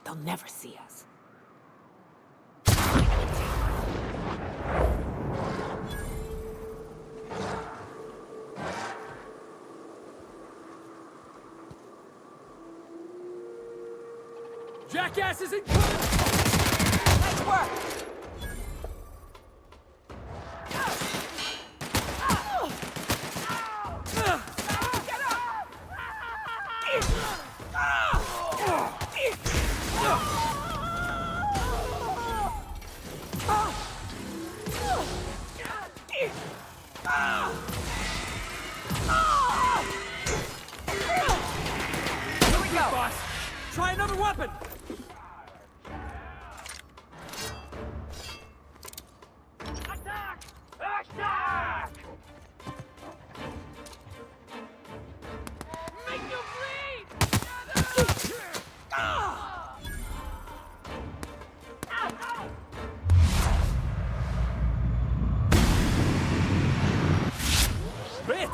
They'll never see us. Jackass is incoming! Nice work! Here we go! Boss, try another weapon! Attack! Attack! Make you bleed! Bit!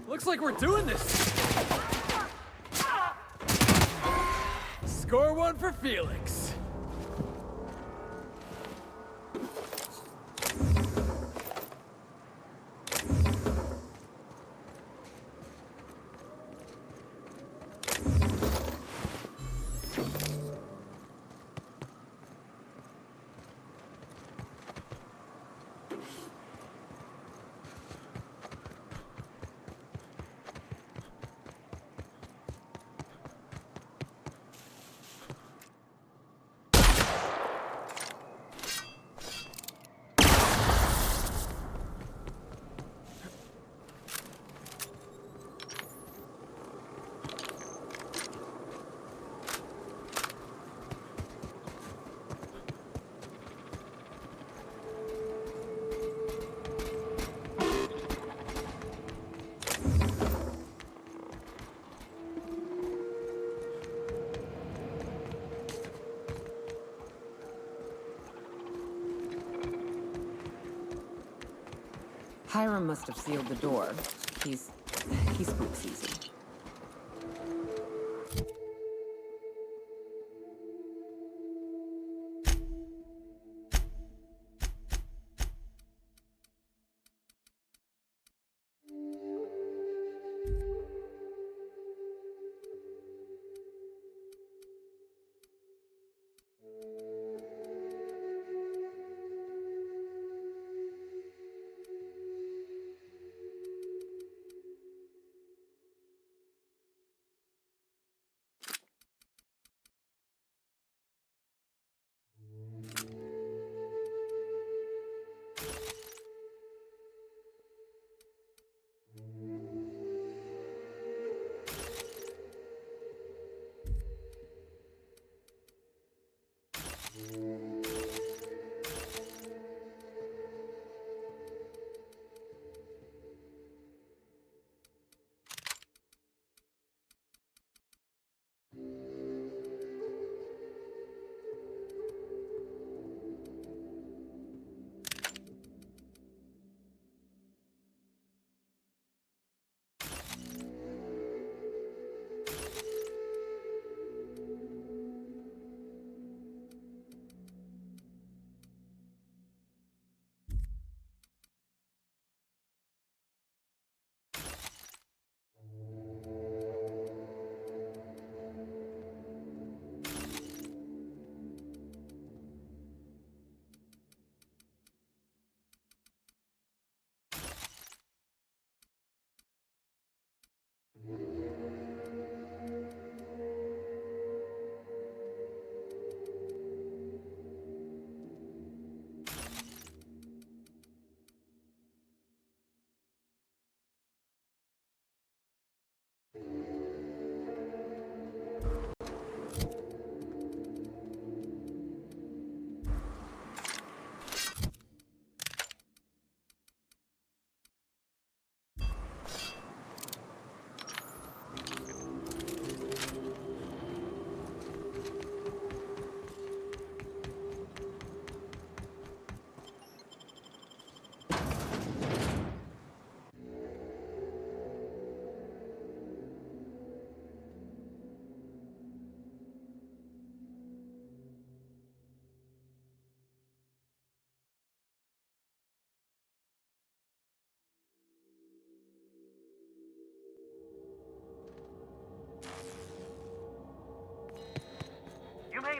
Looks like we're doing this! Score one for Felix. Hiram must have sealed the door. He spooks easy.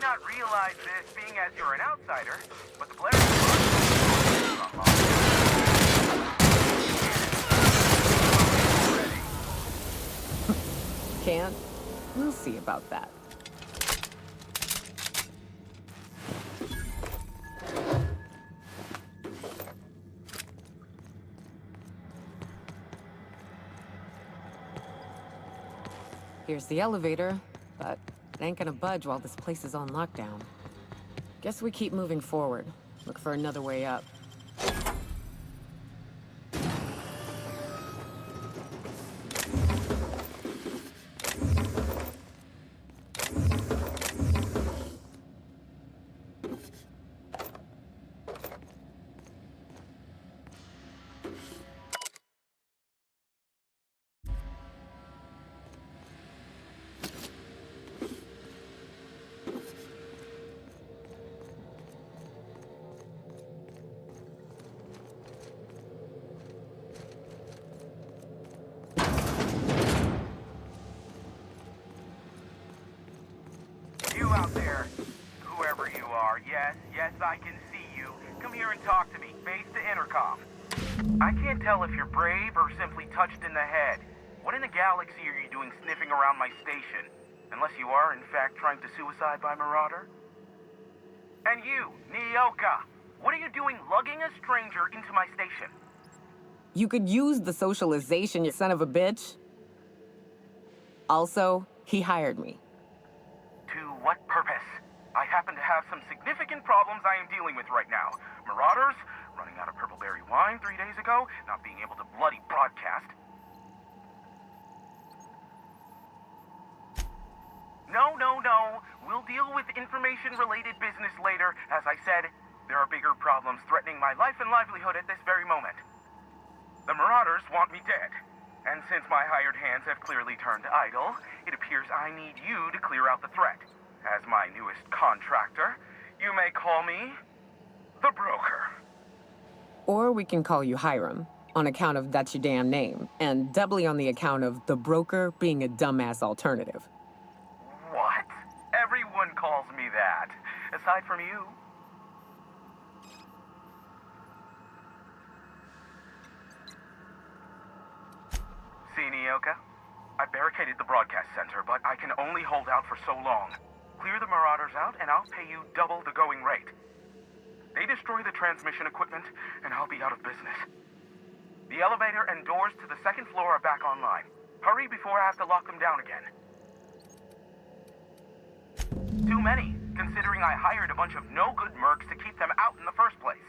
not realize this being as you're an outsider, but the Blair... Can't? We'll see about that. Here's the elevator, but it ain't gonna budge while this place is on lockdown. Guess we keep moving forward. Look for another way up. You out there, whoever you are, yes, I can see you. Come here and talk to me, face to intercom. I can't tell if you're brave or simply touched in the head. What in the galaxy are you doing sniffing around my station? Unless you are, in fact, trying to suicide by Marauder? And you, Nyoka, what are you doing lugging a stranger into my station? You could use the socialization, you son of a bitch. Also, he hired me. To what purpose? I happen to have some significant problems I am dealing with right now. Marauders, running out of purple berry wine 3 days ago, not being able to bloody broadcast. No. We'll deal with information-related business later. As I said, there are bigger problems threatening my life and livelihood at this very moment. The Marauders want me dead. And since my hired hands have clearly turned idle, it appears I need you to clear out the threat. As my newest contractor, you may call me the Broker. Or we can call you Hiram, on account of that's your damn name, and doubly on the account of the Broker being a dumbass alternative. What? Everyone calls me that, aside from you. See, Nyoka? I barricaded the broadcast center, but I can only hold out for so long. Clear the Marauders out, and I'll pay you double the going rate. They destroy the transmission equipment, and I'll be out of business. The elevator and doors to the second floor are back online. Hurry before I have to lock them down again. Too many, considering I hired a bunch of no-good mercs to keep them out in the first place.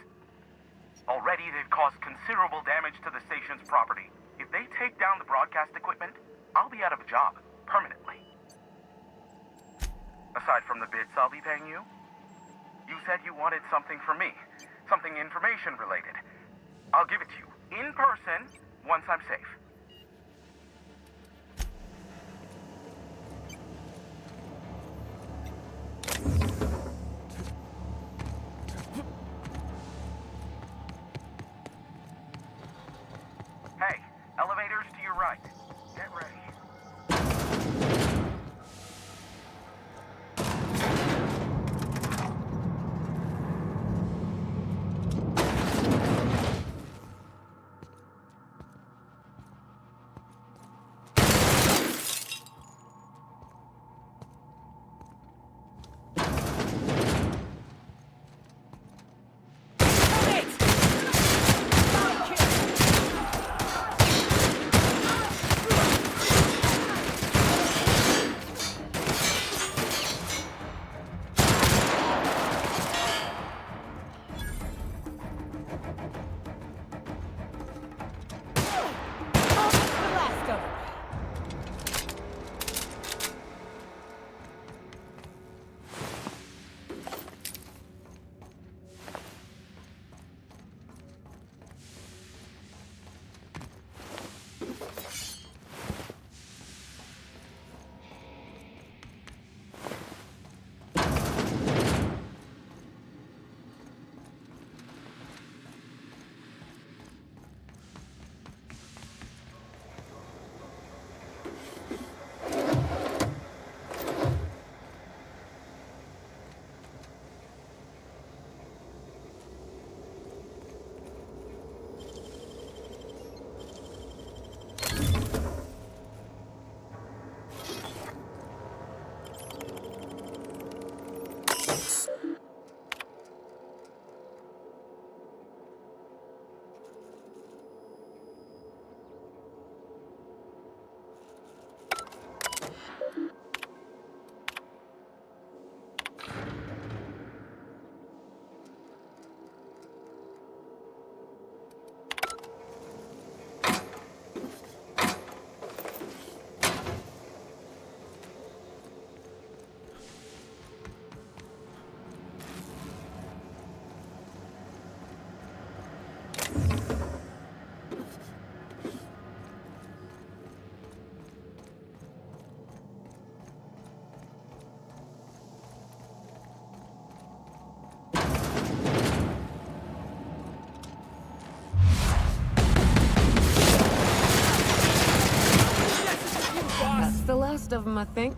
Already, they've caused considerable damage to the station's property. If they take down the broadcast equipment, I'll be out of a job, permanently. Aside from the bits I'll be paying you, you said you wanted something from me, something information-related. I'll give it to you, in person, once I'm safe. Hey, elevators to your right. Get ready. last of them, I think.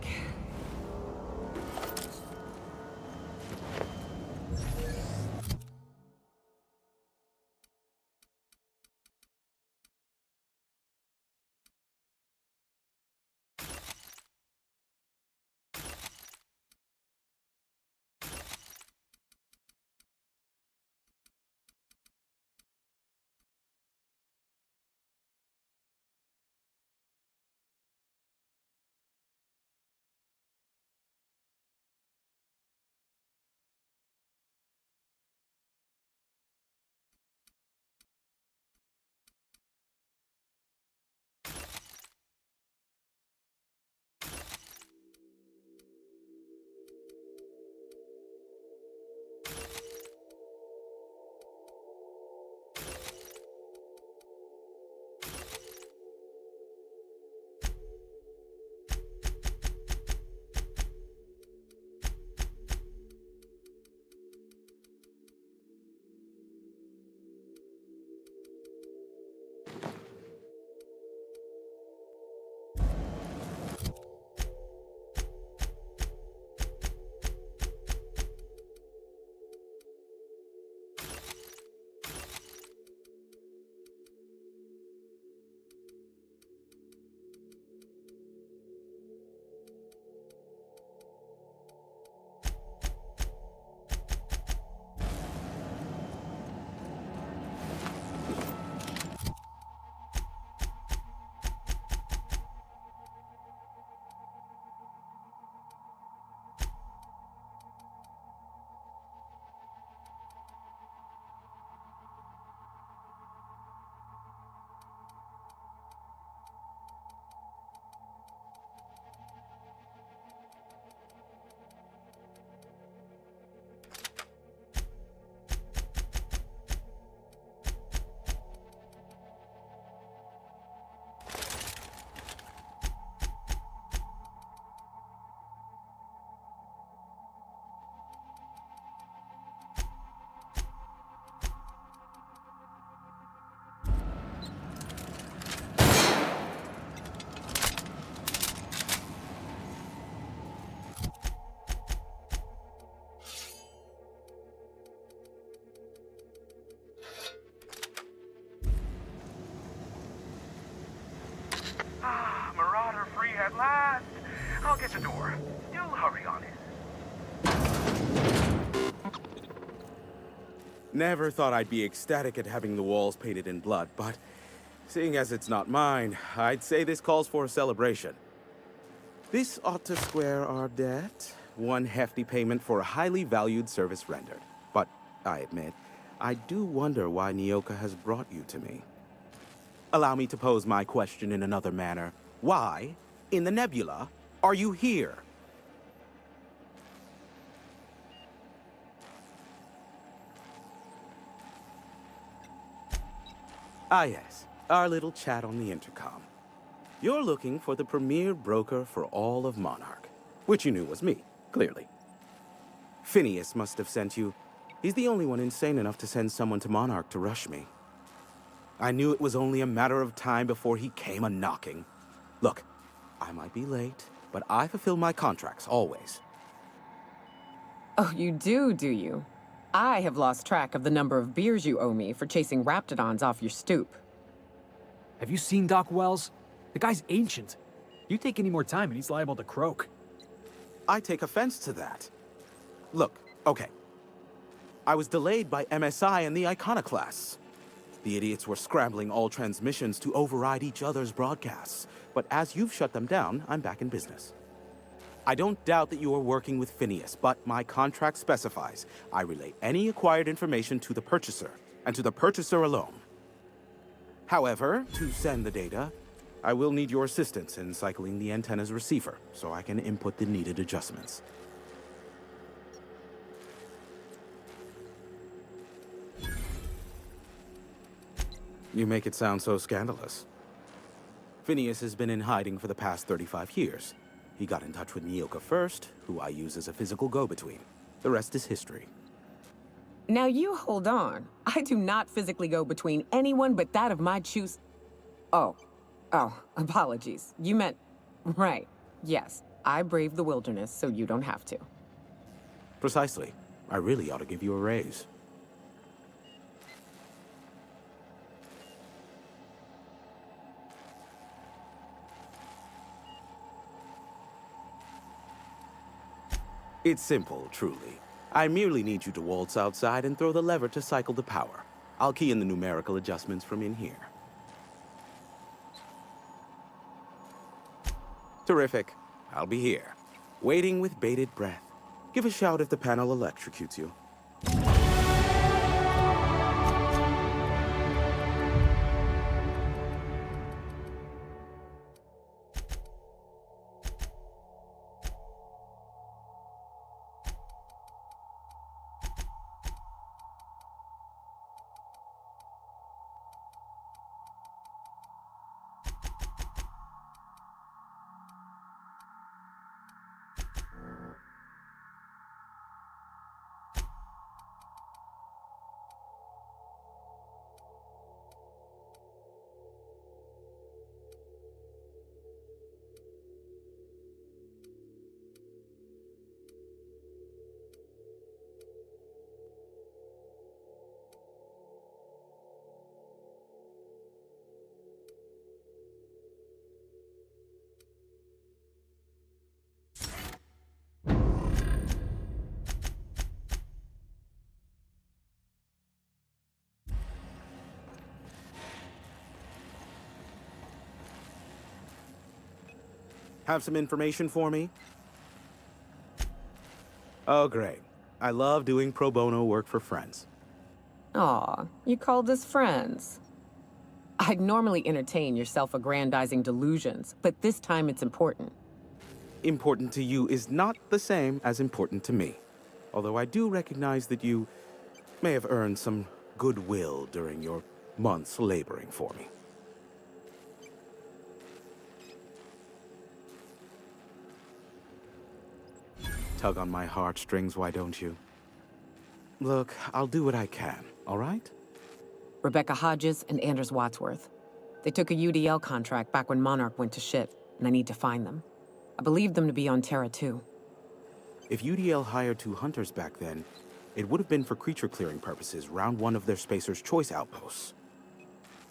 Marauder free at last. I'll get the door. Do hurry on it. Never thought I'd be ecstatic at having the walls painted in blood, but seeing as it's not mine, I'd say this calls for a celebration. This ought to square our debt. One hefty payment for a highly valued service rendered. But I admit, I do wonder why Nyoka has brought you to me. Allow me to pose my question in another manner. Why, in the nebula, are you here? Ah yes, our little chat on the intercom. You're looking for the premier broker for all of Monarch, which you knew was me, clearly. Phineas must have sent you. He's the only one insane enough to send someone to Monarch to rush me. I knew it was only a matter of time before he came a-knocking. Look, I might be late, but I fulfill my contracts, always. Oh, you do you? I have lost track of the number of beers you owe me for chasing Raptidons off your stoop. Have you seen Doc Wells? The guy's ancient. You take any more time and he's liable to croak. I take offense to that. Look, okay. I was delayed by MSI and the Iconoclasts. The idiots were scrambling all transmissions to override each other's broadcasts. But as you've shut them down, I'm back in business. I don't doubt that you are working with Phineas, but my contract specifies I relay any acquired information to the purchaser, and to the purchaser alone. However, to send the data, I will need your assistance in cycling the antenna's receiver, so I can input the needed adjustments. You make it sound so scandalous. Phineas has been in hiding for the past 35 years. He got in touch with Nyoka first, who I use as a physical go-between. The rest is history. Now you hold on. I do not physically go between anyone but that of my choose. Oh, apologies. You meant, right. Yes, I braved the wilderness, so you don't have to. Precisely. I really ought to give you a raise. It's simple, truly. I merely need you to waltz outside and throw the lever to cycle the power. I'll key in the numerical adjustments from in here. Terrific. I'll be here, waiting with bated breath. Give a shout if the panel electrocutes you. Have some information for me? Oh, great. I love doing pro bono work for friends. Aw, you called us friends. I'd normally entertain your self-aggrandizing delusions, but this time it's important. Important to you is not the same as important to me. Although I do recognize that you may have earned some goodwill during your months laboring for me. Tug on my heartstrings, why don't you? Look, I'll do what I can, all right? Rebecca Hodges and Anders Wadsworth. They took a UDL contract back when Monarch went to shit, and I need to find them. I believe them to be on Terra too. If UDL hired 2 hunters back then, it would have been for creature clearing purposes, round 1 of their Spacer's Choice outposts.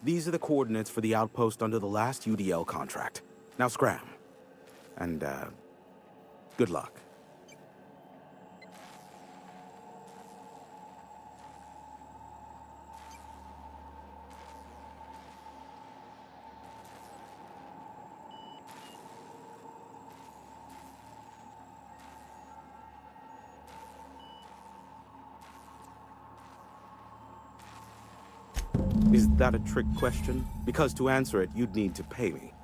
These are the coordinates for the outpost under the last UDL contract. Now scram. And, good luck. Is that a trick question? Because to answer it, you'd need to pay me.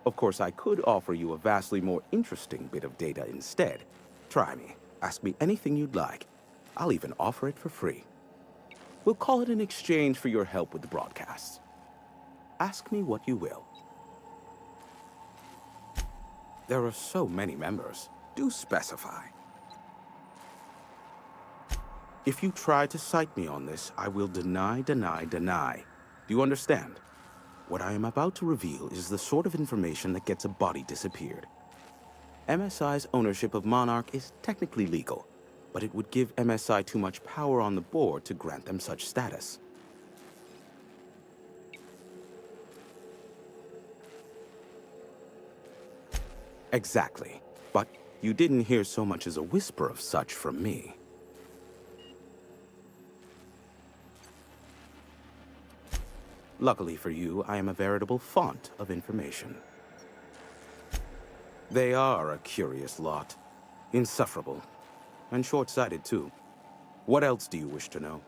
Of course, I could offer you a vastly more interesting bit of data instead. Try me. Ask me anything you'd like. I'll even offer it for free. We'll call it an exchange for your help with the broadcasts. Ask me what you will. There are so many members. Do specify. If you try to cite me on this, I will deny, deny, deny. Do you understand? What I am about to reveal is the sort of information that gets a body disappeared. MSI's ownership of Monarch is technically legal, but it would give MSI too much power on the board to grant them such status. Exactly. But you didn't hear so much as a whisper of such from me. Luckily for you, I am a veritable font of information. They are a curious lot. Insufferable. And short-sighted, too. What else do you wish to know?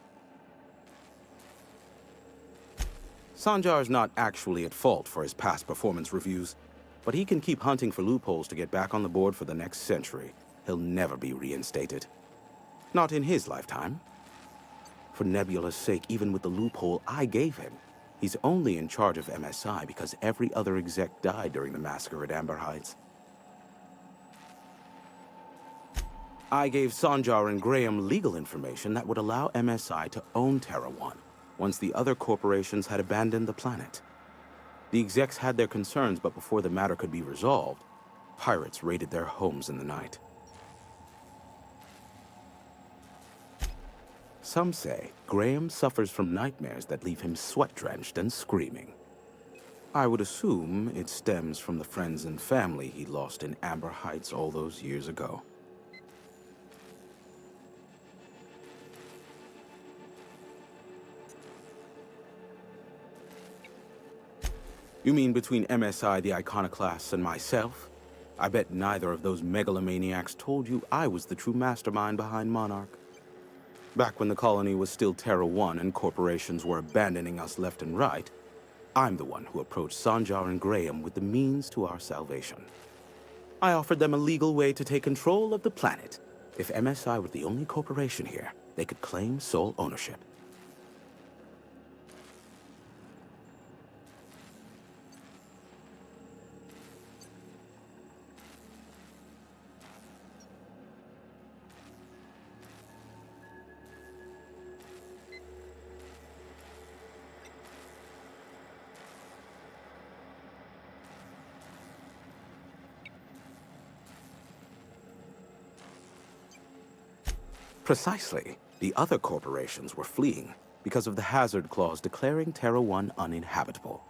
Sanjar's not actually at fault for his past performance reviews, but he can keep hunting for loopholes to get back on the board for the next century. He'll never be reinstated. Not in his lifetime. For Nebula's sake, even with the loophole I gave him, he's only in charge of MSI because every other exec died during the massacre at Amber Heights. I gave Sanjar and Graham legal information that would allow MSI to own Terra One, once the other corporations had abandoned the planet. The execs had their concerns, but before the matter could be resolved, Pirates raided their homes in the night. Some say Graham suffers from nightmares that leave him sweat-drenched and screaming. I would assume it stems from the friends and family he lost in Amber Heights all those years ago. You mean between MSI, the Iconoclasts, and myself? I bet neither of those megalomaniacs told you I was the true mastermind behind Monarch. Back when the colony was still Terra 1 and corporations were abandoning us left and right, I'm the one who approached Sanjar and Graham with the means to our salvation. I offered them a legal way to take control of the planet. If MSI were the only corporation here, they could claim sole ownership. Precisely. The other corporations were fleeing because of the hazard clause declaring Terra 1 uninhabitable.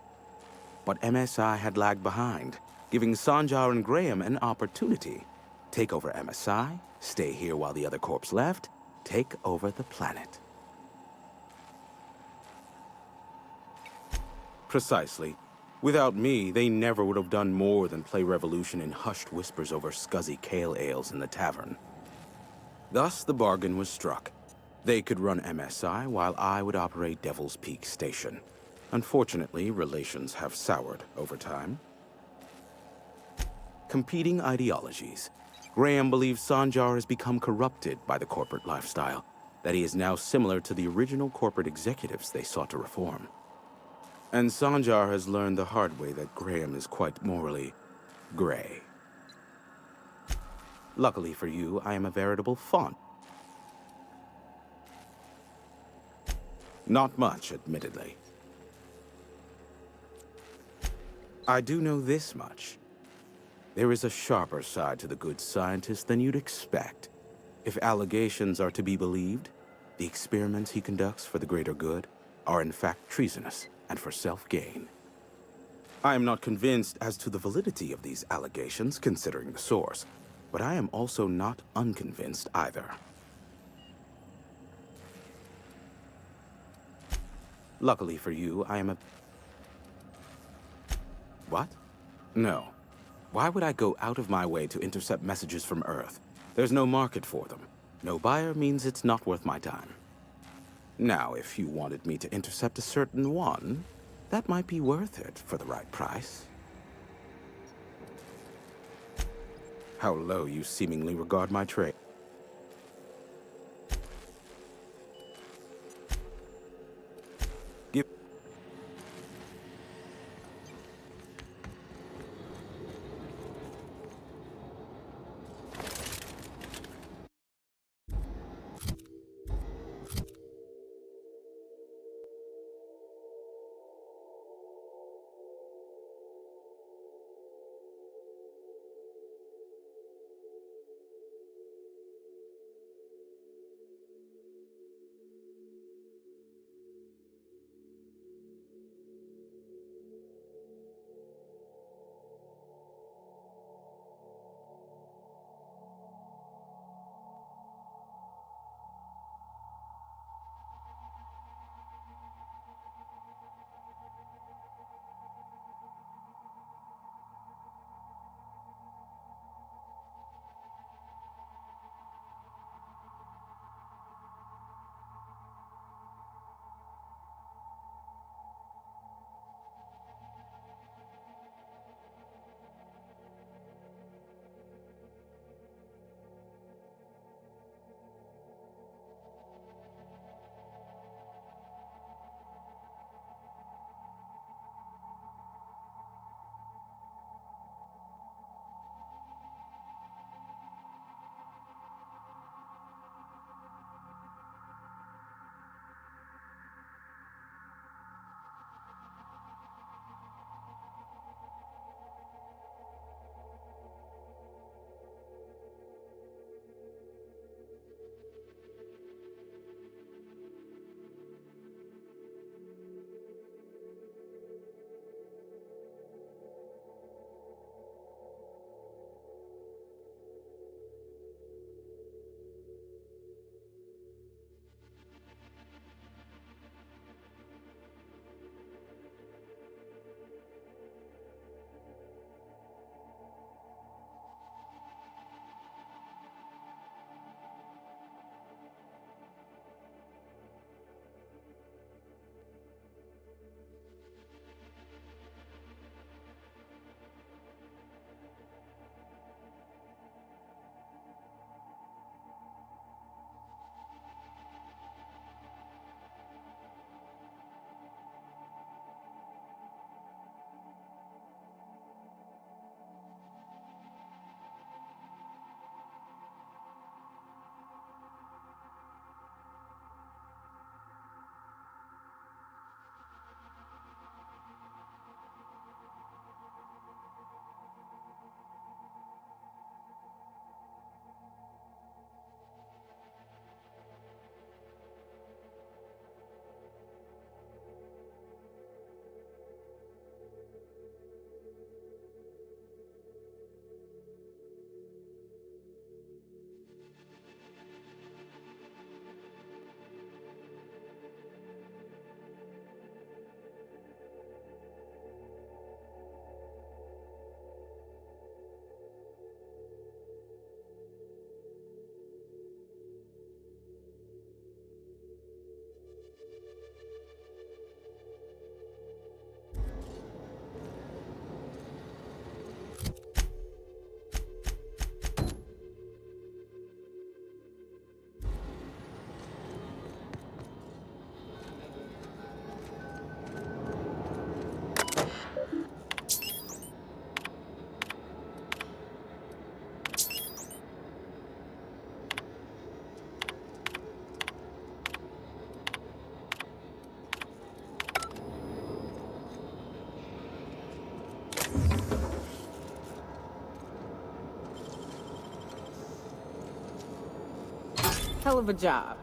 But MSI had lagged behind, giving Sanjar and Graham an opportunity. Take over MSI, stay here while the other corps left, take over the planet. Precisely. Without me, they never would have done more than play Revolution in hushed whispers over scuzzy kale ales in the tavern. Thus, the bargain was struck. They could run MSI while I would operate Devil's Peak Station. Unfortunately, relations have soured over time. Competing ideologies. Graham believes Sanjar has become corrupted by the corporate lifestyle, that he is now similar to the original corporate executives they sought to reform. And Sanjar has learned the hard way that Graham is quite morally gray. Luckily for you, I am a veritable font. Not much, admittedly. I do know this much. There is a sharper side to the good scientist than you'd expect. If allegations are to be believed, the experiments he conducts for the greater good are in fact treasonous and for self-gain. I am not convinced as to the validity of these allegations, considering the source. But I am also not unconvinced either. Luckily for you, I am a... What? No. Why would I go out of my way to intercept messages from Earth? There's no market for them. No buyer means it's not worth my time. Now, if you wanted me to intercept a certain one, that might be worth it for the right price. How low you seemingly regard my trade. Give... Hell of a job.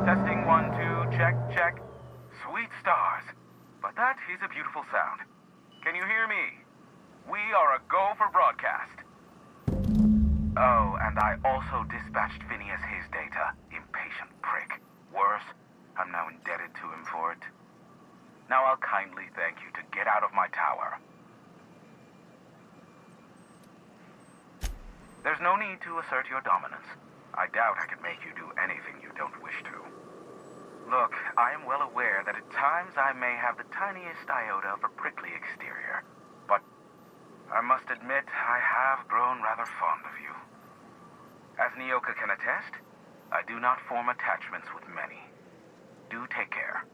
Testing 1, 2, check, check. Sweet stars. But that is a beautiful sound. Can you hear me? We are a go for broadcast. Oh, and I also dispatched Phineas his data. Impatient prick. Worse, I'm now indebted to him for it. Now I'll kindly thank you to get out of my tower. There's no need to assert your dominance. I doubt I could make you do anything you don't wish to. Look, I am well aware that at times I may have the tiniest iota of a prickly exterior, but I must admit I have grown rather fond of you. As Nyoka can attest, I do not form attachments with many. Do take care.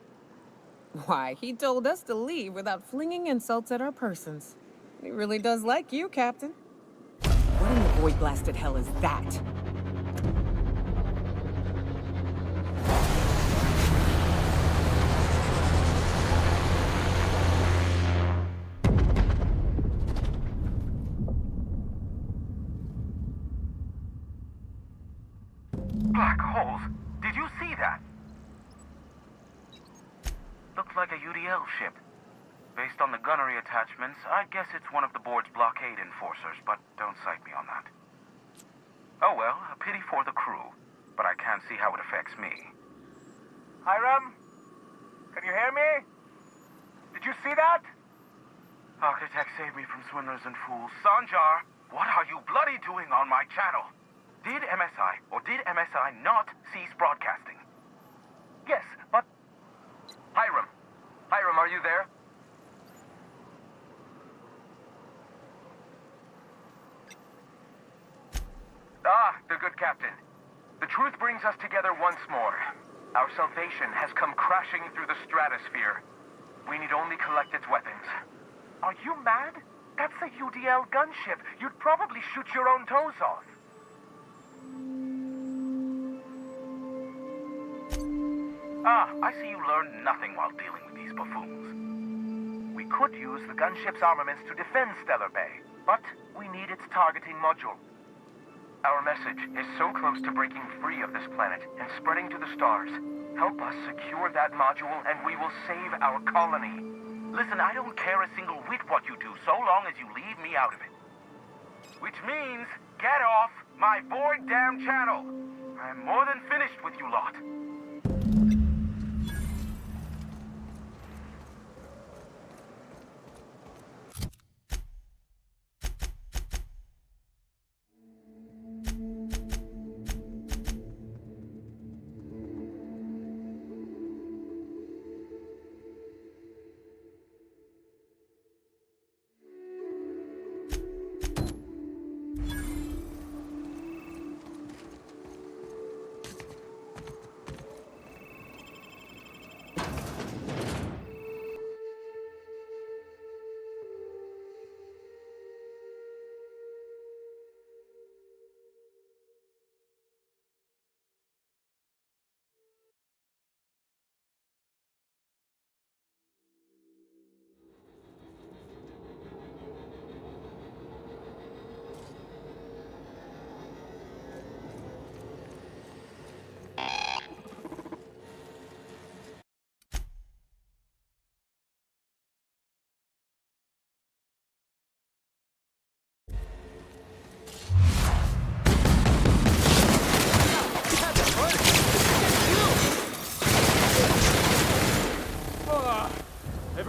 Why, he told us to leave without flinging insults at our persons. He really does like you, Captain. What in the void-blasted hell is that? Black holes. Did you see that? Looks like a UDL ship. Based on the gunnery attachments, I guess it's one of the board's blockade enforcers, but don't cite me on that. Oh well, a pity for the crew, but I can't see how it affects me. Hiram? Can you hear me? Did you see that? Architect saved me from swindlers and fools. Sanjar, what are you bloody doing on my channel? Did MSI or did MSI not cease broadcasting? Yes, but... Hiram. Hiram, are you there? Ah, the good captain. The truth brings us together once more. Our salvation has come crashing through the stratosphere. We need only collect its weapons. Are you mad? That's a UDL gunship. You'd probably shoot your own toes off. Ah, I see you learned nothing while dealing with these buffoons. We could use the gunship's armaments to defend Stellar Bay, but we need its targeting module. Our message is so close to breaking free of this planet and spreading to the stars. Help us secure that module and we will save our colony. Listen, I don't care a single whit what you do so long as you leave me out of it. Which means, get off my void damn channel. I am more than finished with you lot.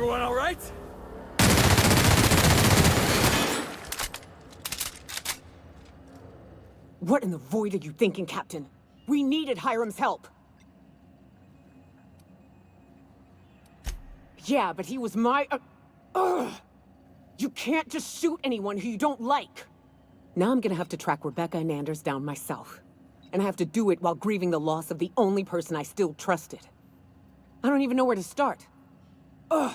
Everyone all right? What in the void are you thinking, Captain? We needed Hiram's help. Yeah, but he was my... Ugh! You can't just shoot anyone who you don't like! Now I'm gonna have to track Rebecca and Anders down myself. And I have to do it while grieving the loss of the only person I still trusted. I don't even know where to start. Ugh!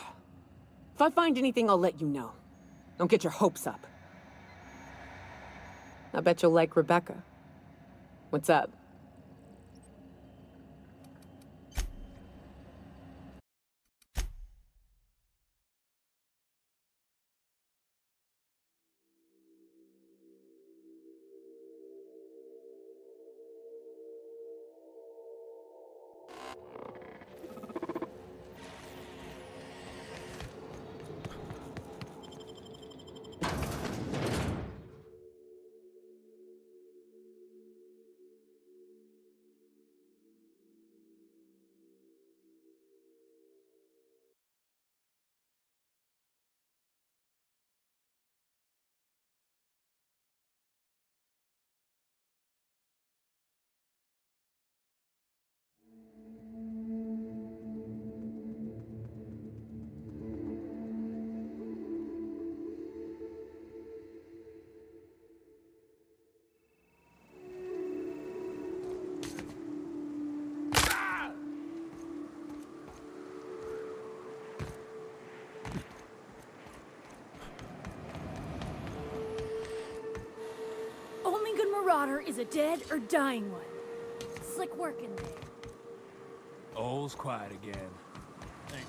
If I find anything, I'll let you know. Don't get your hopes up. I bet you'll like Rebecca. What's up? Only good marauder is a dead or dying one. Slick working there. All's quiet again. Thanks.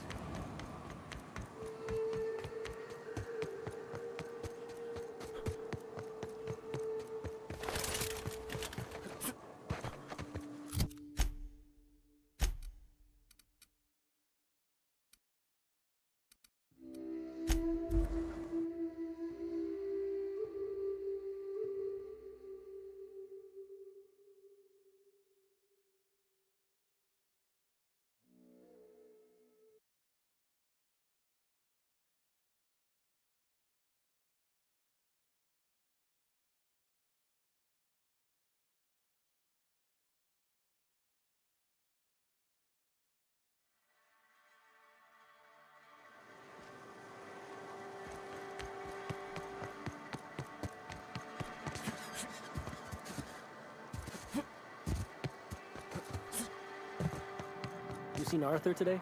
You seen Arthur today?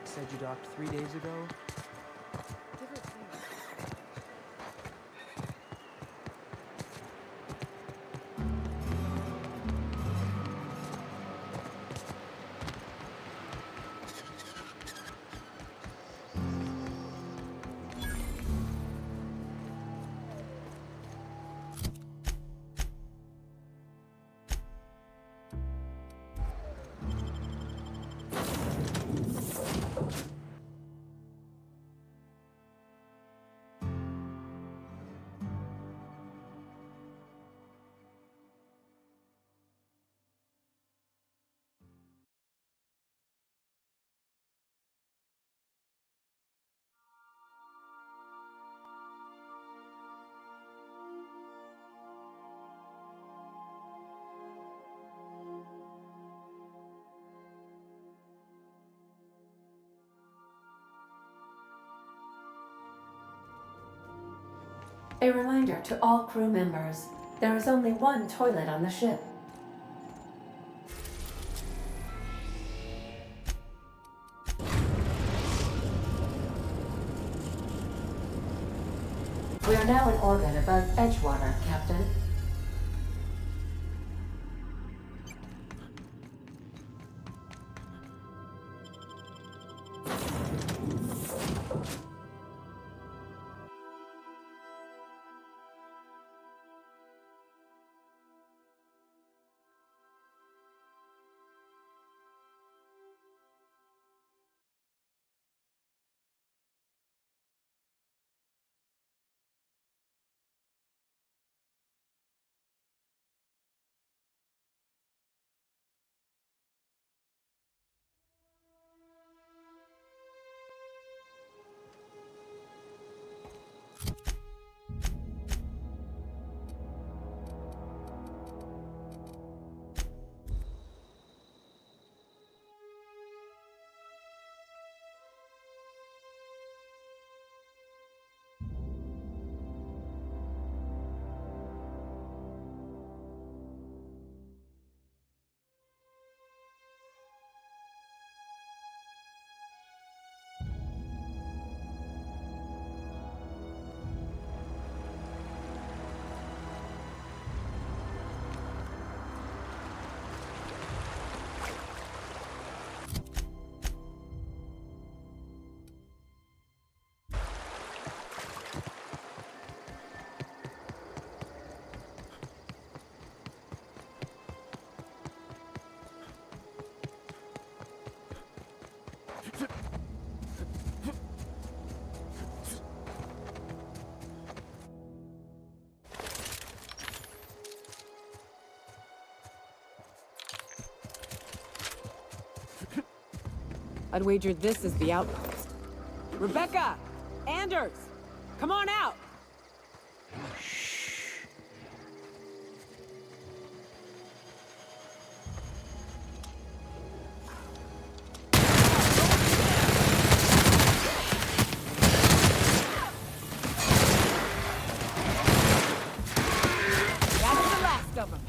Said you docked 3 days ago? A reminder to all crew members, there is only one toilet on the ship. We are now in orbit above Edgewater, Captain. I'd wager this is the outpost. Rebecca! Anders! Come on out! That's the last of them.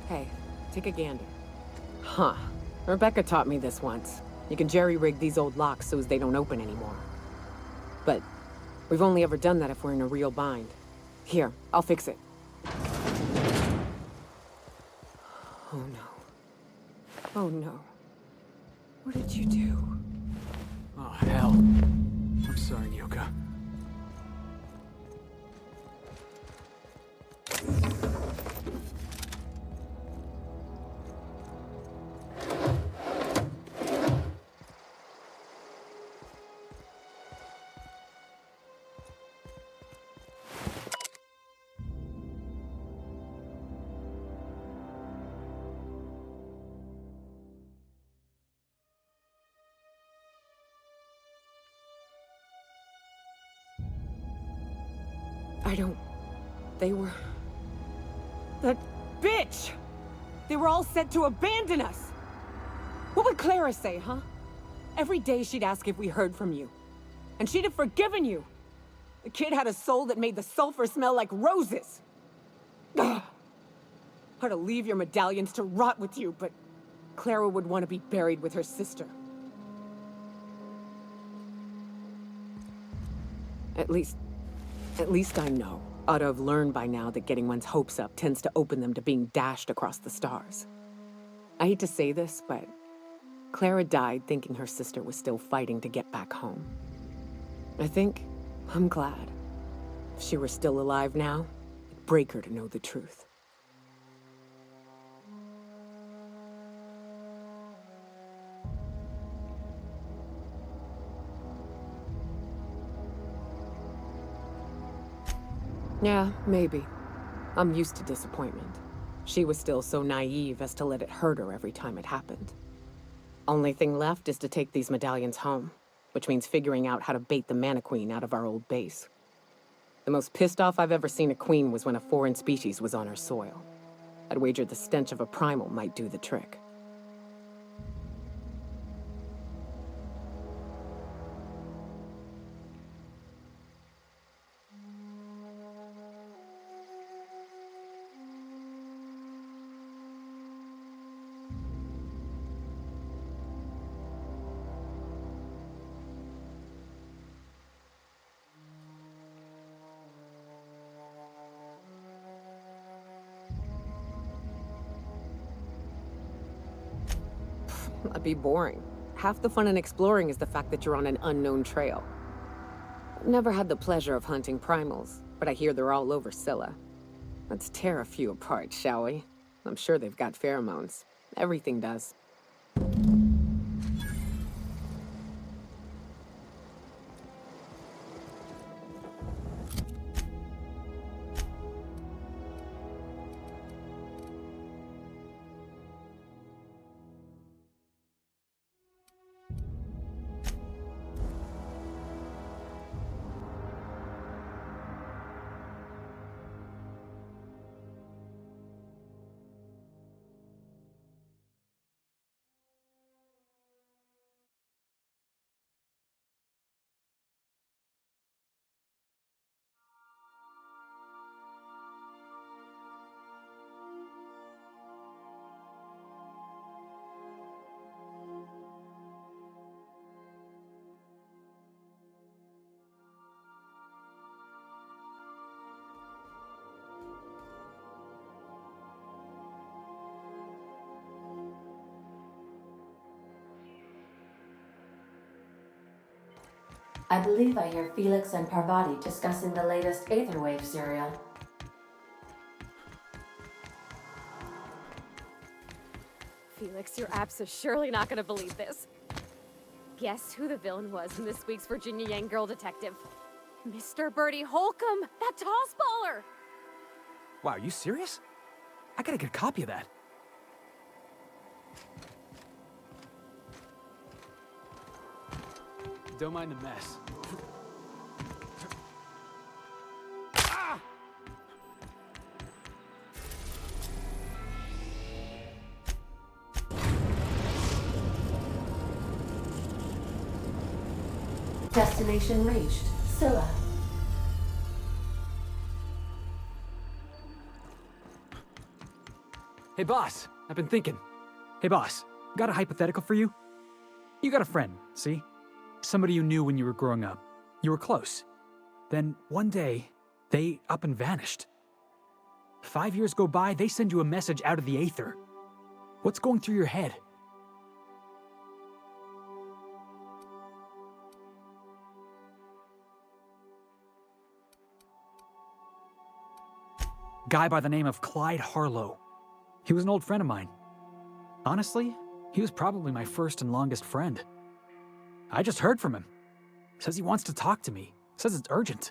Hey, take a gander. Huh. Rebecca taught me this once. You can jerry-rig these old locks so as they don't open anymore. But we've only ever done that if we're in a real bind. Here, I'll fix it. Oh no. Oh no. What did you do? Oh, hell. I'm sorry, Nyoka. They were... That bitch! They were all set to abandon us! What would Clara say, huh? Every day she'd ask if we heard from you. And she'd have forgiven you! The kid had a soul that made the sulfur smell like roses! Ugh. Or to leave your medallions to rot with you, but Clara would want to be buried with her sister. At least I know. Ought to have learned by now that getting one's hopes up tends to open them to being dashed across the stars. I hate to say this, but Clara died thinking her sister was still fighting to get back home. I'm glad. If she were still alive now, it'd break her to know the truth. Yeah, maybe. I'm used to disappointment. She was still so naive as to let it hurt her every time it happened. Only thing left is to take these medallions home, which means figuring out how to bait the Mantiqueen out of our old base. The most pissed off I've ever seen a queen was when a foreign species was on her soil. I'd wager the stench of a primal might do the trick. That'd be boring. Half the fun in exploring is the fact that you're on an unknown trail. I've never had the pleasure of hunting primals, but I hear they're all over Scylla. Let's tear a few apart, shall we? I'm sure they've got pheromones. Everything does. I believe I hear Felix and Parvati discussing the latest Aetherwave serial. Felix, your apps are surely not gonna believe this. Guess who the villain was in this week's Virginia Yang Girl Detective? Mr. Bertie Holcomb, that toss baller! Wow, are you serious? I gotta get a copy of that. Don't mind the mess. Destination reached. Scylla. Hey, boss, I've been thinking. Hey, boss, got a hypothetical for you? You got a friend, see? Somebody you knew when you were growing up. You were close. Then, one day, they up and vanished. 5 years go by, they send you a message out of the aether. What's going through your head? Guy by the name of Clyde Harlow. He was an old friend of mine. Honestly, he was probably my first and longest friend. I just heard from him. Says he wants to talk to me. Says it's urgent.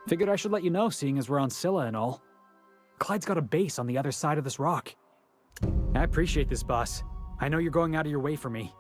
Figured I should let you know, seeing as we're on Scylla and all. Clyde's got a base on the other side of this rock. I appreciate this, boss. I know you're going out of your way for me.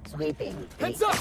Sweeping. Heads up!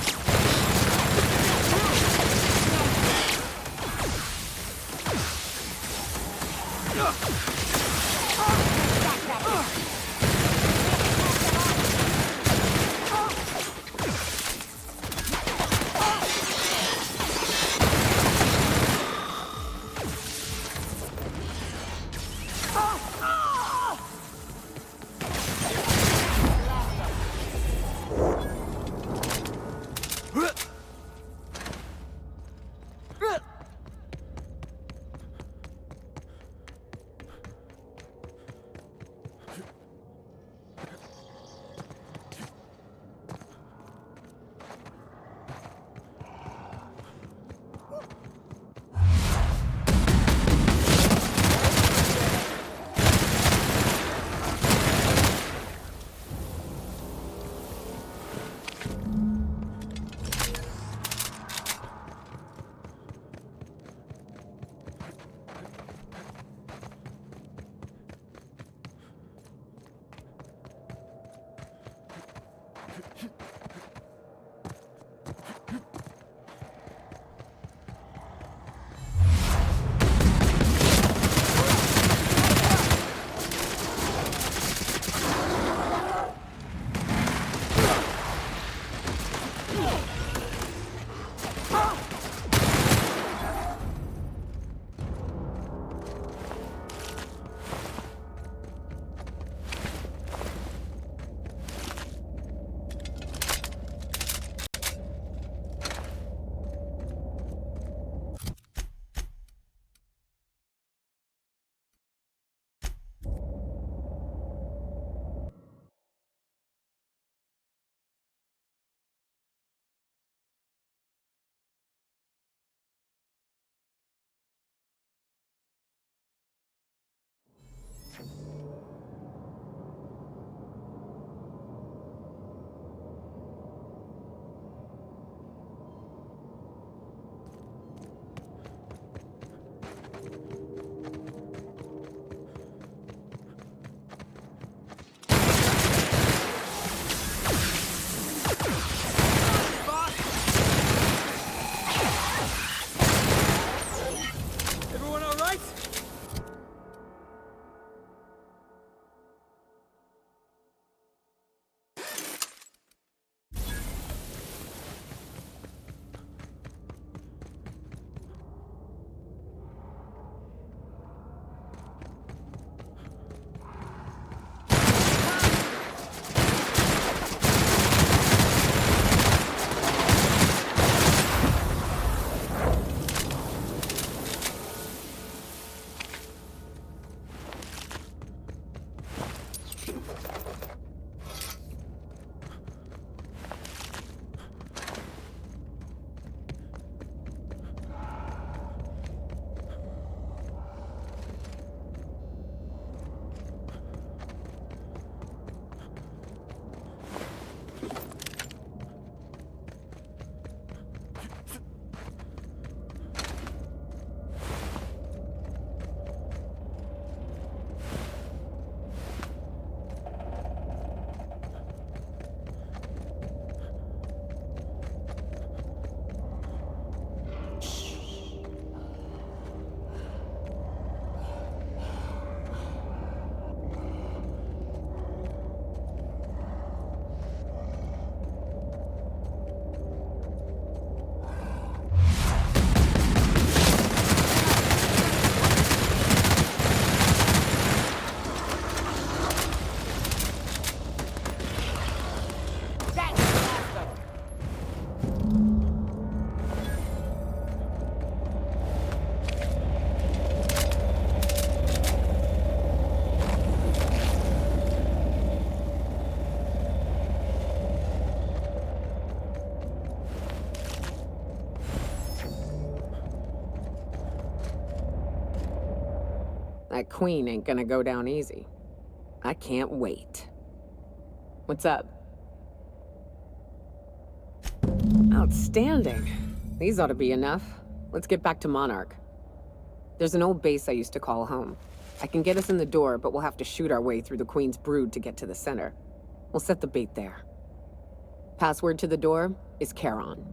That queen ain't gonna go down easy. I can't wait. What's up? Outstanding. These ought to be enough. Let's get back to Monarch. There's an old base I used to call home. I can get us in the door, but we'll have to shoot our way through the Queen's brood to get to the center. We'll set the bait there. Password to the door is Charon.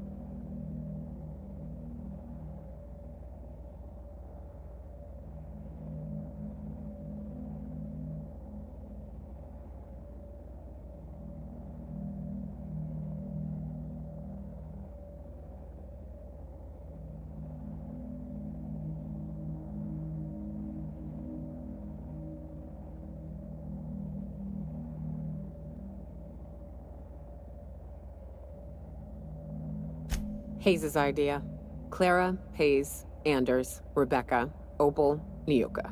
Hayes' idea. Clara, Hayes, Anders, Rebecca, Opal, Nyoka.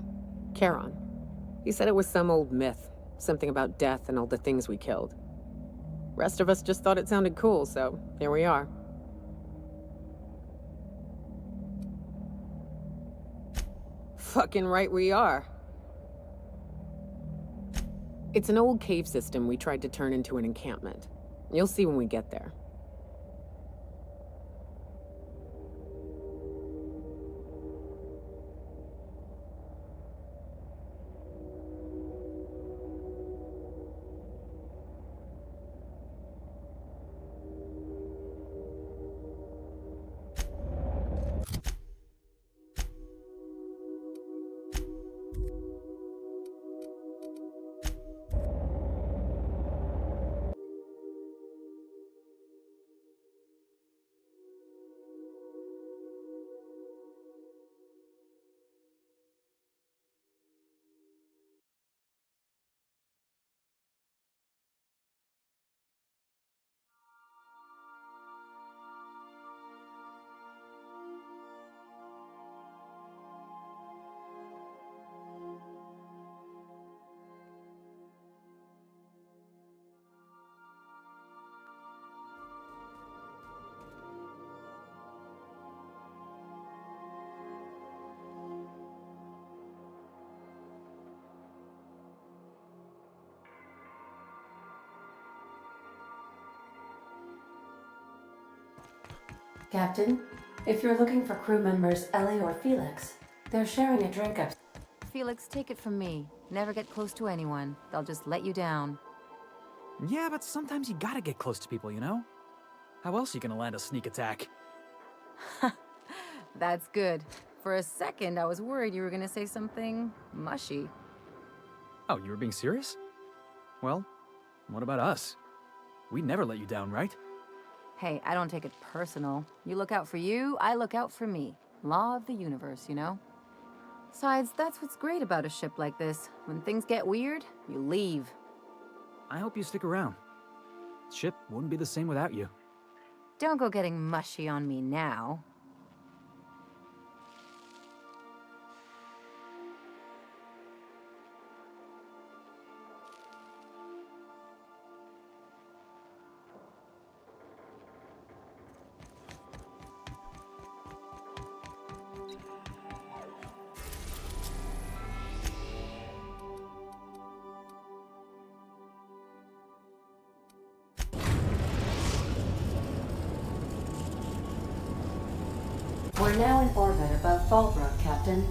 Charon. He said it was some old myth. Something about death and all the things we killed. Rest of us just thought it sounded cool, so here we are. Fucking right we are. It's an old cave system we tried to turn into an encampment. You'll see when we get there. Captain, if you're looking for crew members Ellie or Felix, they're sharing a drink up. Felix, take it from me. Never get close to anyone. They'll just let you down. Yeah, but sometimes you gotta get close to people, you know? How else are you gonna land a sneak attack? That's good. For a second, I was worried you were gonna say something mushy. Oh, you were being serious? Well, what about us? We'd never let you down, right? Hey, I don't take it personal. You look out for you, I look out for me. Law of the universe, you know? Besides, that's what's great about a ship like this. When things get weird, you leave. I hope you stick around. The ship wouldn't be the same without you. Don't go getting mushy on me now. We're now in orbit above Fallbrook, Captain.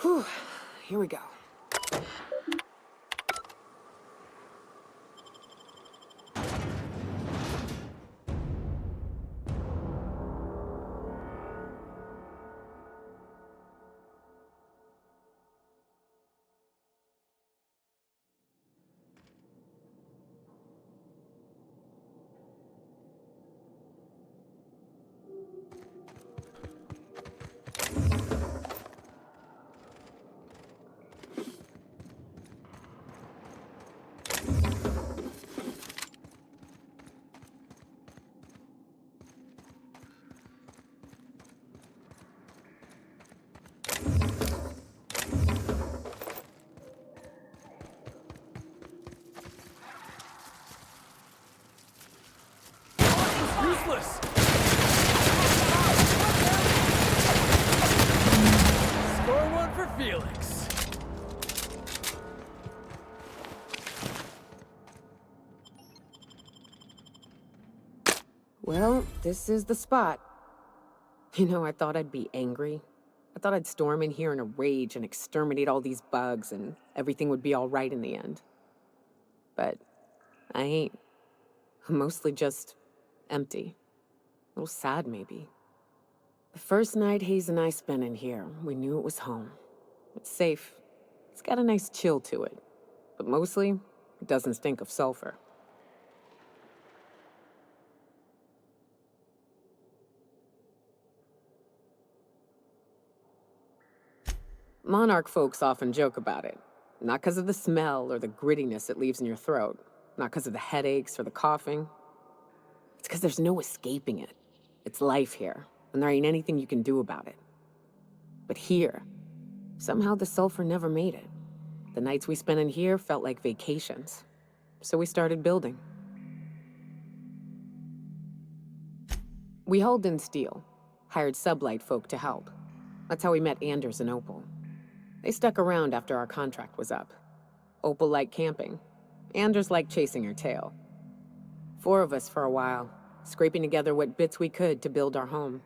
Whew. Here we go. Useless! Score one for Felix. Well, this is the spot. You know, I thought I'd be angry. I thought I'd storm in here in a rage and exterminate all these bugs and everything would be all right in the end. But I ain't. I'm mostly just empty. A little sad, maybe. The first night Hayes and I spent in here, we knew it was home. It's safe. It's got a nice chill to it. But mostly, it doesn't stink of sulfur. Monarch folks often joke about it. Not because of the smell or the grittiness it leaves in your throat. Not because of the headaches or the coughing. It's because there's no escaping it. It's life here, and there ain't anything you can do about it. But here, somehow the sulfur never made it. The nights we spent in here felt like vacations. So we started building. We hauled in steel, hired sublight folk to help. That's how we met Anders and Opal. They stuck around after our contract was up. Opal liked camping. Anders liked chasing her tail. 4 of us for a while, scraping together what bits we could to build our home.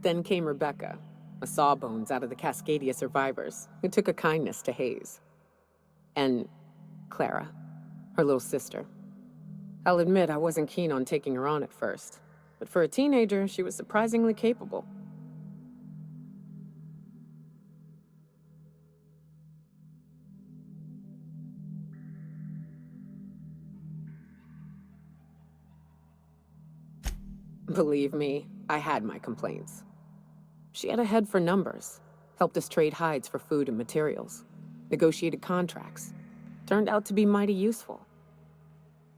Then came Rebecca, a sawbones out of the Cascadia survivors, who took a kindness to Hayes. And Clara, her little sister. I'll admit I wasn't keen on taking her on at first, but for a teenager, she was surprisingly capable. Believe me, I had my complaints. She had a head for numbers, helped us trade hides for food and materials, negotiated contracts. Turned out to be mighty useful.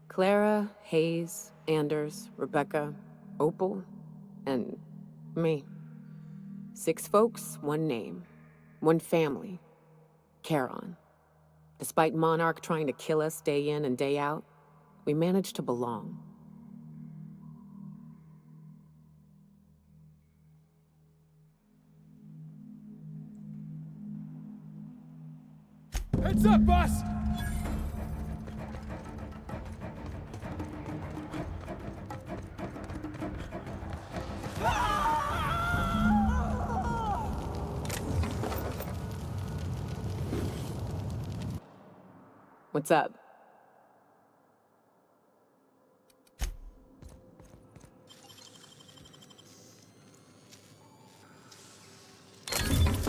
Clara, Hayes, Anders, Rebecca, Opal, and me. 6 folks, 1 name, 1 family. Charon. Despite Monarch trying to kill us day in and day out, we managed to belong. Heads up, boss! What's up?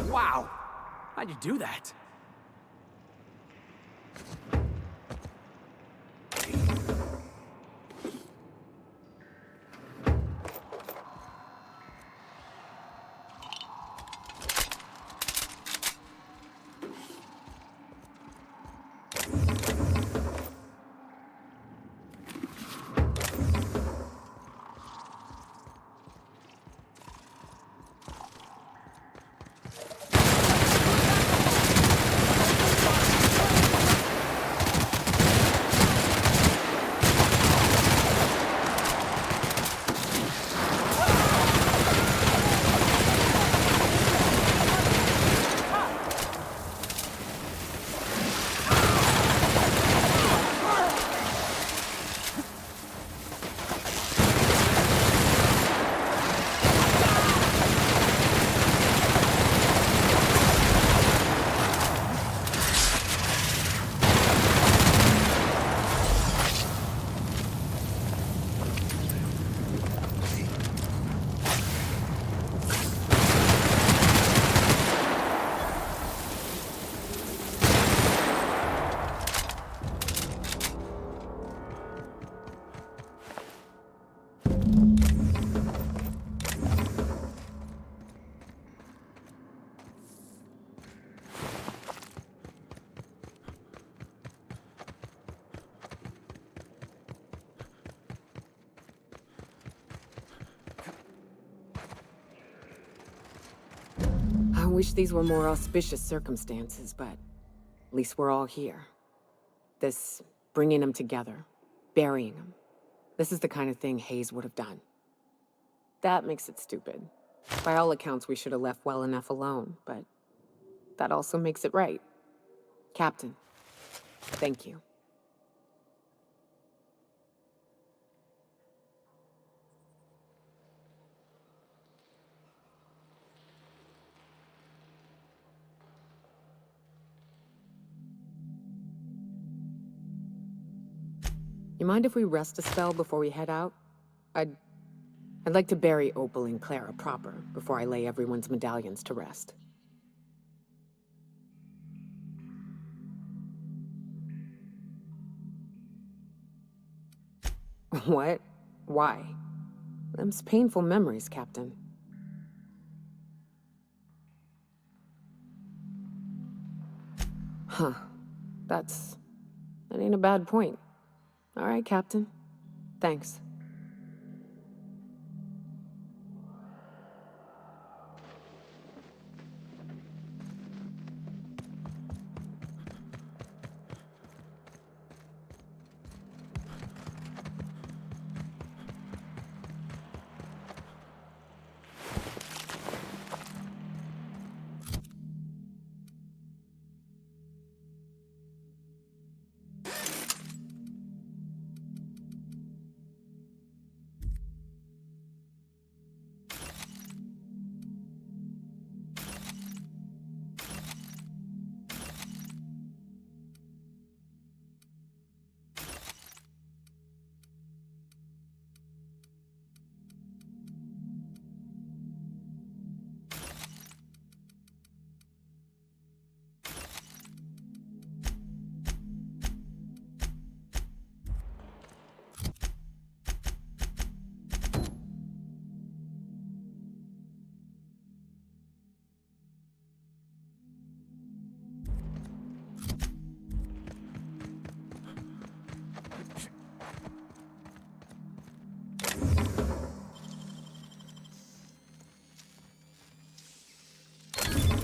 Wow! How'd you do that? wish these were more auspicious circumstances, but at least we're all here. This bringing them together, burying them. This is the kind of thing Hayes would have done. That makes it stupid. By all accounts, we should have left well enough alone, but that also makes it right. Captain, thank you. You mind if we rest a spell before we head out? I'd like to bury Opal and Clara proper before I lay everyone's medallions to rest. What? Why? Them's painful memories, Captain. Huh. That ain't a bad point. All right, Captain. Thanks.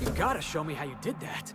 You gotta show me how you did that.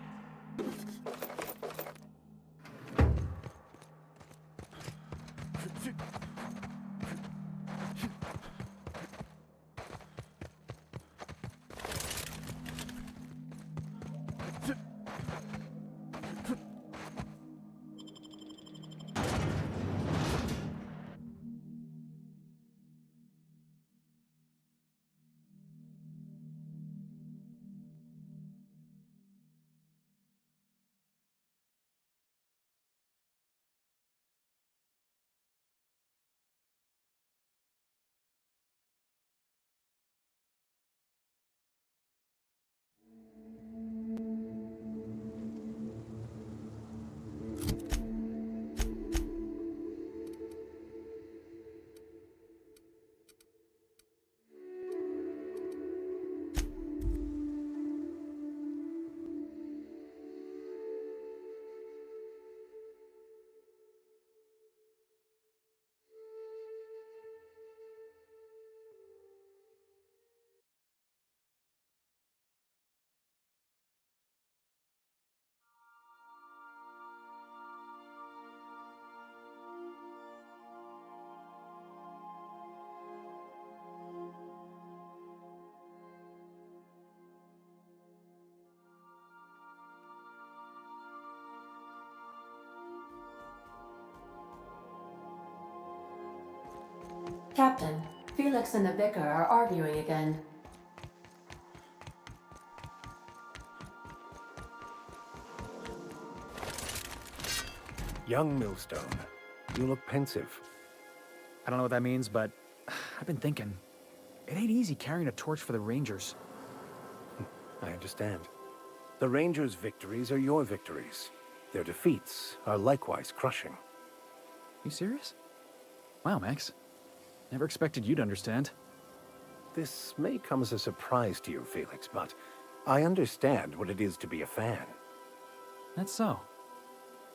Captain, Felix and the Vicar are arguing again. Young Millstone, you look pensive. I don't know what that means, but I've been thinking. It ain't easy carrying a torch for the Rangers. I understand. The Rangers' victories are your victories. Their defeats are likewise crushing. You serious? Wow, Max. Never expected you to understand. This may come as a surprise to you, Felix, but I understand what it is to be a fan. That's so.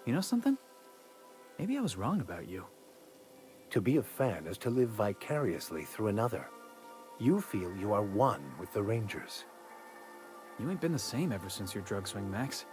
You know something? Maybe I was wrong about you. To be a fan is to live vicariously through another. You feel you are one with the Rangers. You ain't been the same ever since your drug swing, Max.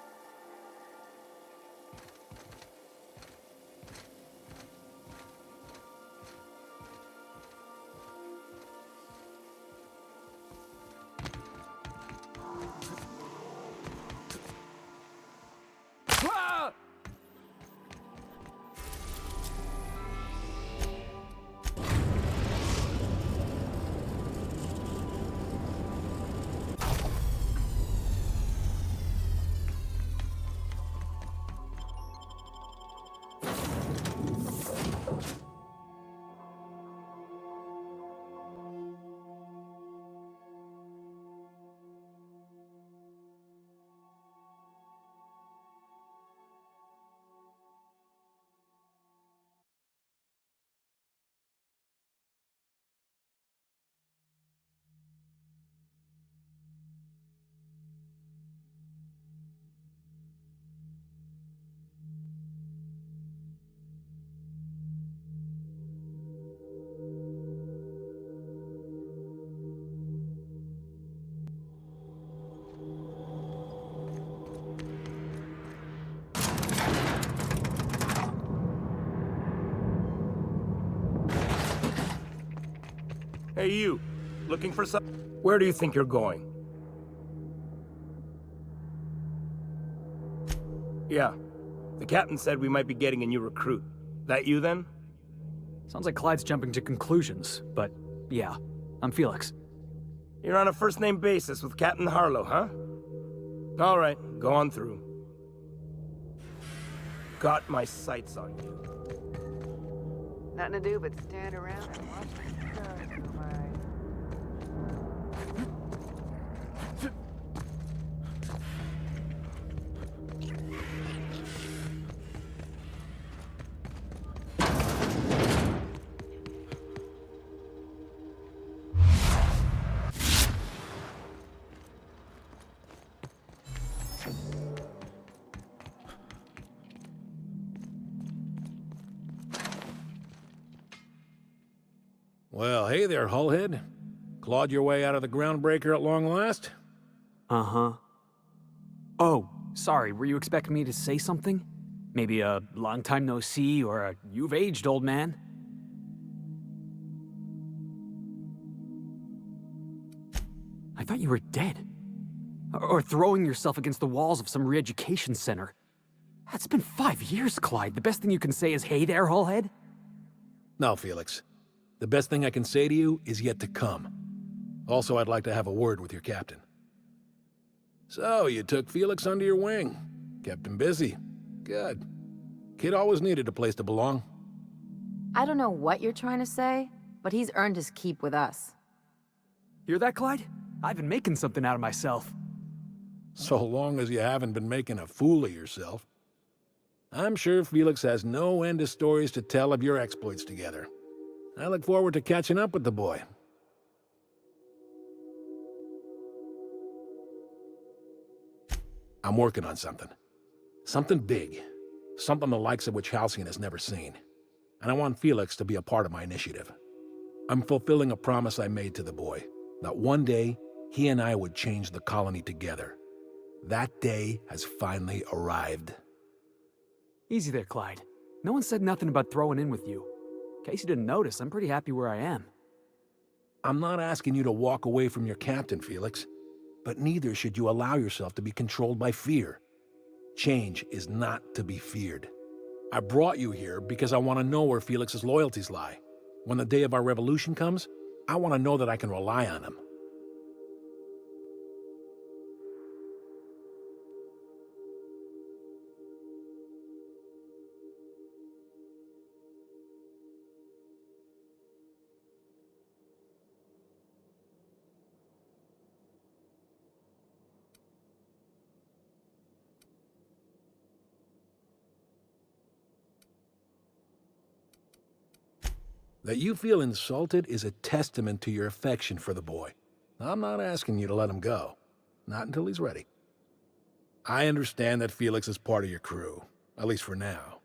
Hey, you. Looking for some... Where do you think you're going? Yeah. The captain said we might be getting a new recruit. That you, then? Sounds like Clyde's jumping to conclusions, but yeah, I'm Felix. You're on a first-name basis with Captain Harlow, huh? All right, go on through. Got my sights on you. Nothing to do but stand around and watch the stars go by. Well, hey there, Hullhead. Clawed your way out of the groundbreaker at long last? Uh-huh. Oh, sorry, were you expecting me to say something? Maybe a long time no see, or a you've aged, old man? I thought you were dead. Or throwing yourself against the walls of some re-education center. It's been 5 years, Clyde. The best thing you can say is, hey there, Hullhead? No, Felix. The best thing I can say to you is yet to come. Also, I'd like to have a word with your captain. So, you took Felix under your wing. Kept him busy. Good. Kid always needed a place to belong. I don't know what you're trying to say, but he's earned his keep with us. Hear that, Clyde? I've been making something out of myself. So long as you haven't been making a fool of yourself. I'm sure Felix has no end of stories to tell of your exploits together. I look forward to catching up with the boy. I'm working on something. Something big. Something the likes of which Halcyon has never seen. And I want Felix to be a part of my initiative. I'm fulfilling a promise I made to the boy, that one day he and I would change the colony together. That day has finally arrived. Easy there, Clyde. No one said nothing about throwing in with you. In case you didn't notice, I'm pretty happy where I am. I'm not asking you to walk away from your captain, Felix. But neither should you allow yourself to be controlled by fear. Change is not to be feared. I brought you here because I want to know where Felix's loyalties lie. When the day of our revolution comes, I want to know that I can rely on him. That you feel insulted is a testament to your affection for the boy. I'm not asking you to let him go. Not until he's ready. I understand that Felix is part of your crew, at least for now.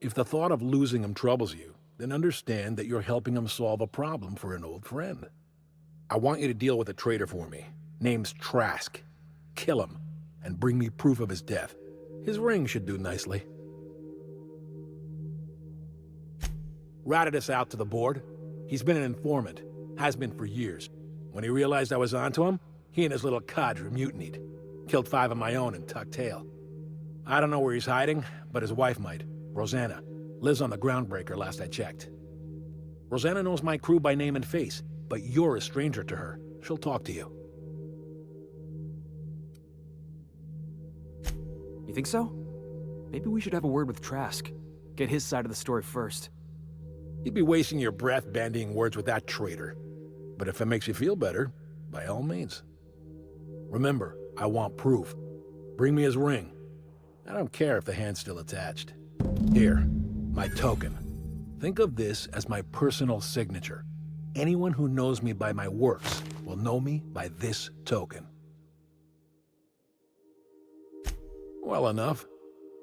If the thought of losing him troubles you, then understand that you're helping him solve a problem for an old friend. I want you to deal with a traitor for me. Name's Trask. kill him and bring me proof of his death. His ring should do nicely. Ratted us out to the board. He's been an informant. Has been for years. When he realized I was onto him, he and his little cadre mutinied. Killed 5 of my own and tucked tail. I don't know where he's hiding, but his wife might. Rosanna. Lives on the Groundbreaker last I checked. Rosanna knows my crew by name and face, but you're a stranger to her. She'll talk to you. You think so? Maybe we should have a word with Trask. Get his side of the story first. You'd be wasting your breath bandying words with that traitor. But if it makes you feel better, by all means. Remember, I want proof. Bring me his ring. I don't care if the hand's still attached. Here, my token. Think of this as my personal signature. Anyone who knows me by my works will know me by this token. Well enough.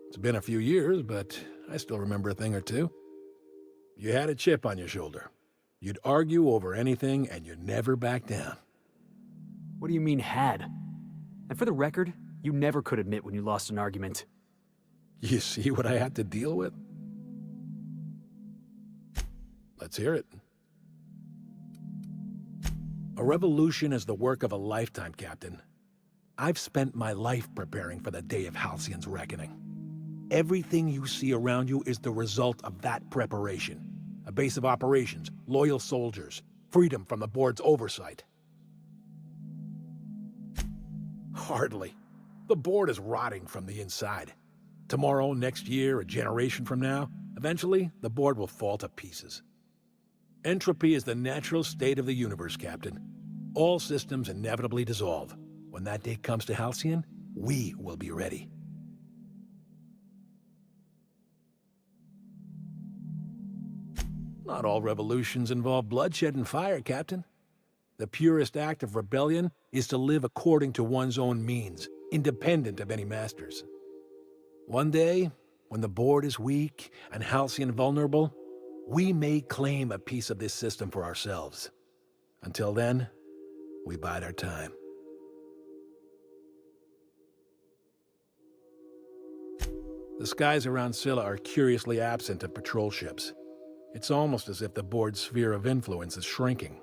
It's been a few years, but I still remember a thing or two. You had a chip on your shoulder. You'd argue over anything, and you'd never back down. What do you mean, had? And for the record, you never could admit when you lost an argument. You see what I had to deal with? Let's hear it. A revolution is the work of a lifetime, Captain. I've spent my life preparing for the day of Halcyon's reckoning. Everything you see around you is the result of that preparation. A base of operations, loyal soldiers, freedom from the board's oversight. Hardly. The board is rotting from the inside. Tomorrow, next year, a generation from now, eventually, the board will fall to pieces. Entropy is the natural state of the universe, Captain. All systems inevitably dissolve. When that day comes to Halcyon, we will be ready. Not all revolutions involve bloodshed and fire, Captain. The purest act of rebellion is to live according to one's own means, independent of any masters. One day, when the board is weak and Halcyon vulnerable, we may claim a piece of this system for ourselves. Until then, we bide our time. The skies around Scylla are curiously absent of patrol ships. It's almost as if the board's sphere of influence is shrinking.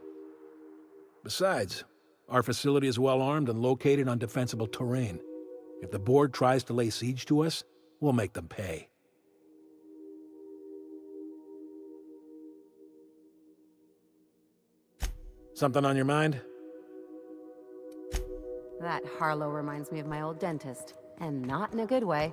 Besides, our facility is well armed and located on defensible terrain. If the board tries to lay siege to us, we'll make them pay. Something on your mind? That Harlow reminds me of my old dentist, and not in a good way.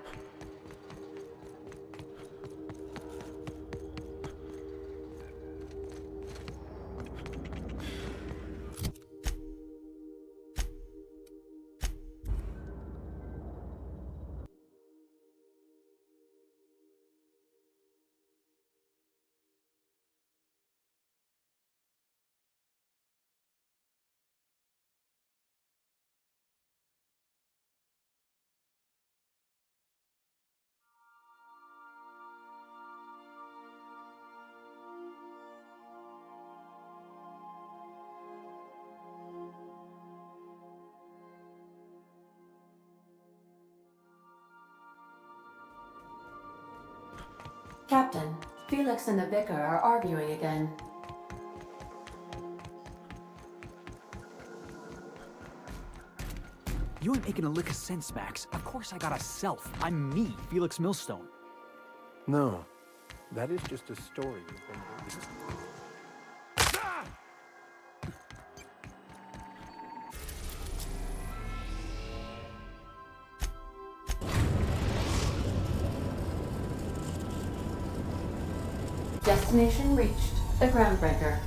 Captain, Felix and the Vicar are arguing again. You ain't making a lick of sense, Max. Of course I got a self. I'm me, Felix Millstone. No, that is just a story you've been believing. Destination reached. The Groundbreaker.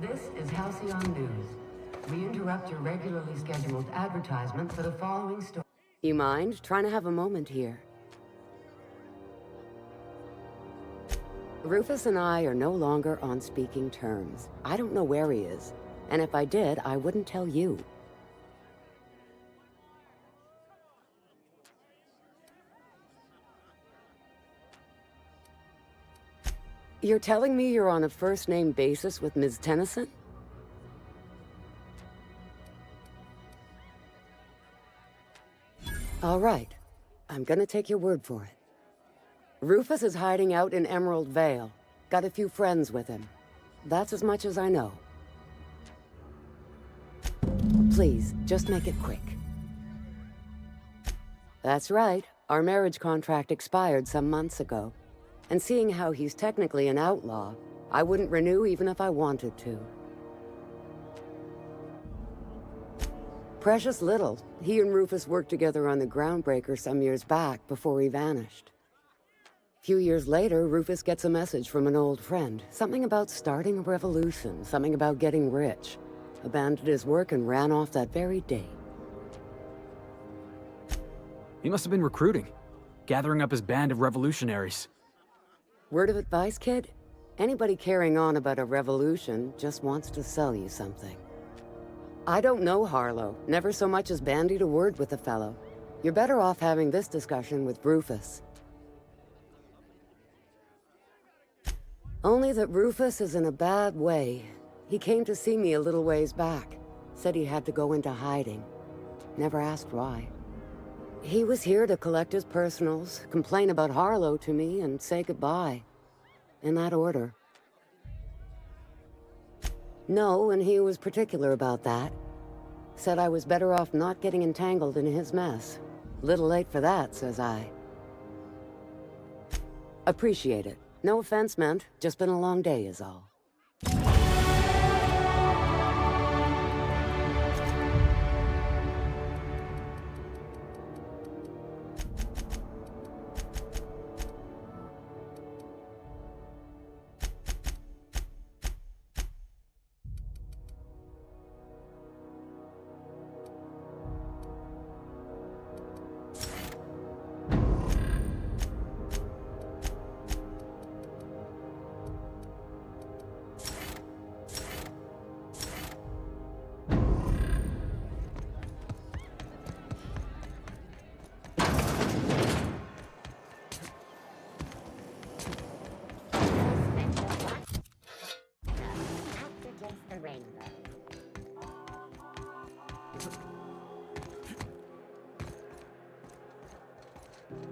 This is Halcyon News. We interrupt your regularly scheduled advertisement for the following story. You mind trying to have a moment here? Rufus and I are no longer on speaking terms. I don't know where he is, and if I did, I wouldn't tell you. You're telling me you're on a first-name basis with Ms. Tennyson? All right. I'm gonna take your word for it. Rufus is hiding out in Emerald Vale. Got a few friends with him. That's as much as I know. Please, just make it quick. That's right. Our marriage contract expired some months ago. And seeing how he's technically an outlaw, I wouldn't renew even if I wanted to. Precious little. He and Rufus worked together on the Groundbreaker some years back before he vanished. A few years later, Rufus gets a message from an old friend. Something about starting a revolution, something about getting rich. Abandoned his work and ran off that very day. He must have been recruiting, gathering up his band of revolutionaries. Word of advice, kid? Anybody carrying on about a revolution just wants to sell you something. I don't know Harlow, never so much as bandied a word with the fellow. You're better off having this discussion with Rufus. Only that Rufus is in a bad way. He came to see me a little ways back. Said he had to go into hiding. Never asked why. He was here to collect his personals, complain about Harlow to me, and say goodbye. In that order. No, and he was particular about that. Said I was better off not getting entangled in his mess. Little late for that, says I. Appreciate it. No offense meant, just been a long day is all.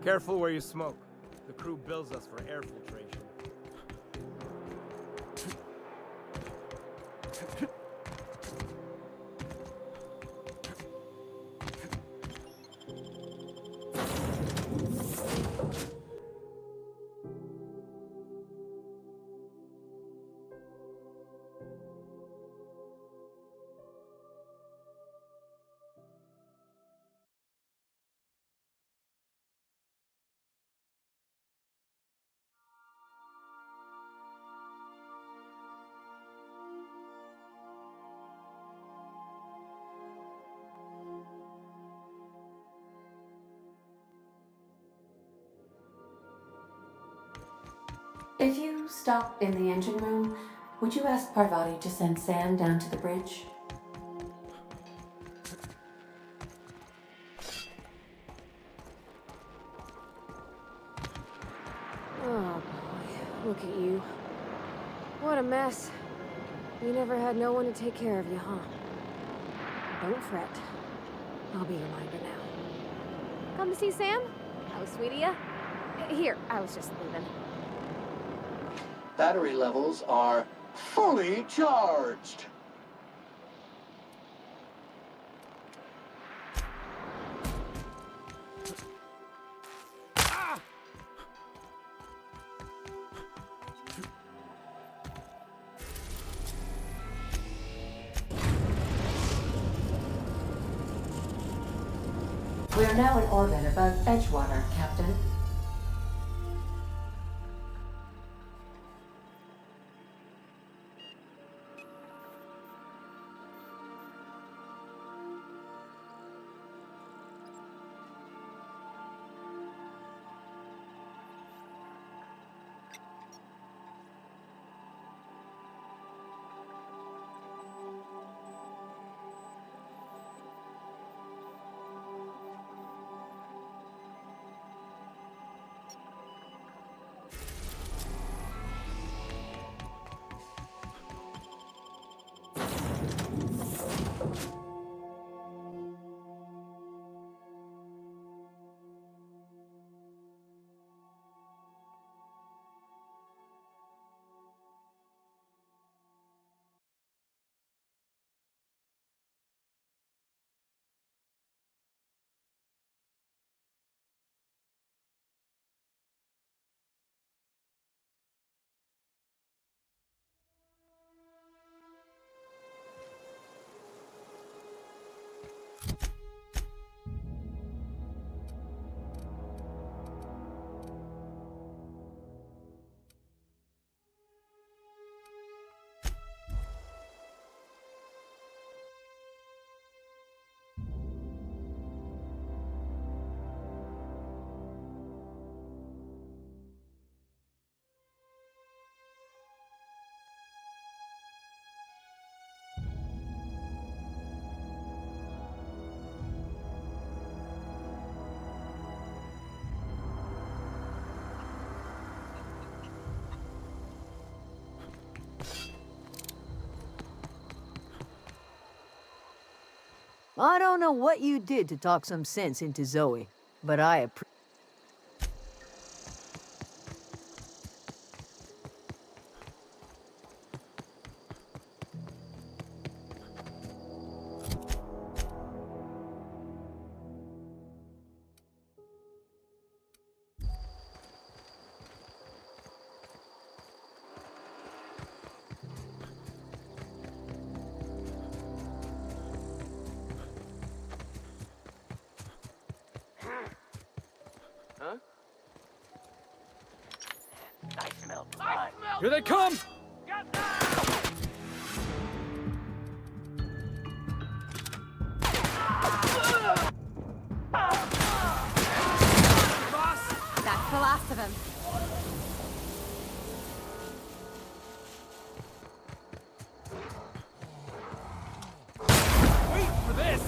Careful where you smoke. The crew bills us for air filtration. If you stop in the engine room, would you ask Parvati to send Sam down to the bridge? Oh boy, look at you. What a mess. You never had no one to take care of you, huh? Don't fret. I'll be your minder now. Come to see Sam? How sweet of ya. Here, I was just leaving. Battery levels are fully charged. We are now in orbit above Edgewater, Captain. I don't know what you did to talk some sense into Zoe, but I appreciate. Huh? I smell blood. Here they come! That's the last of him. Wait for this!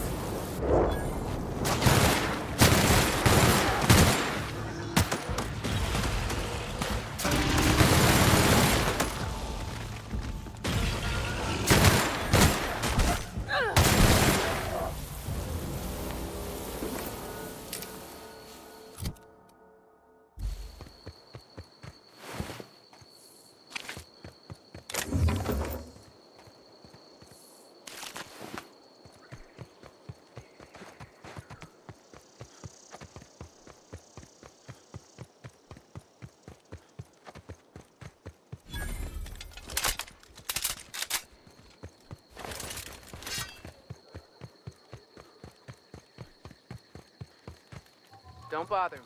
Don't bother me.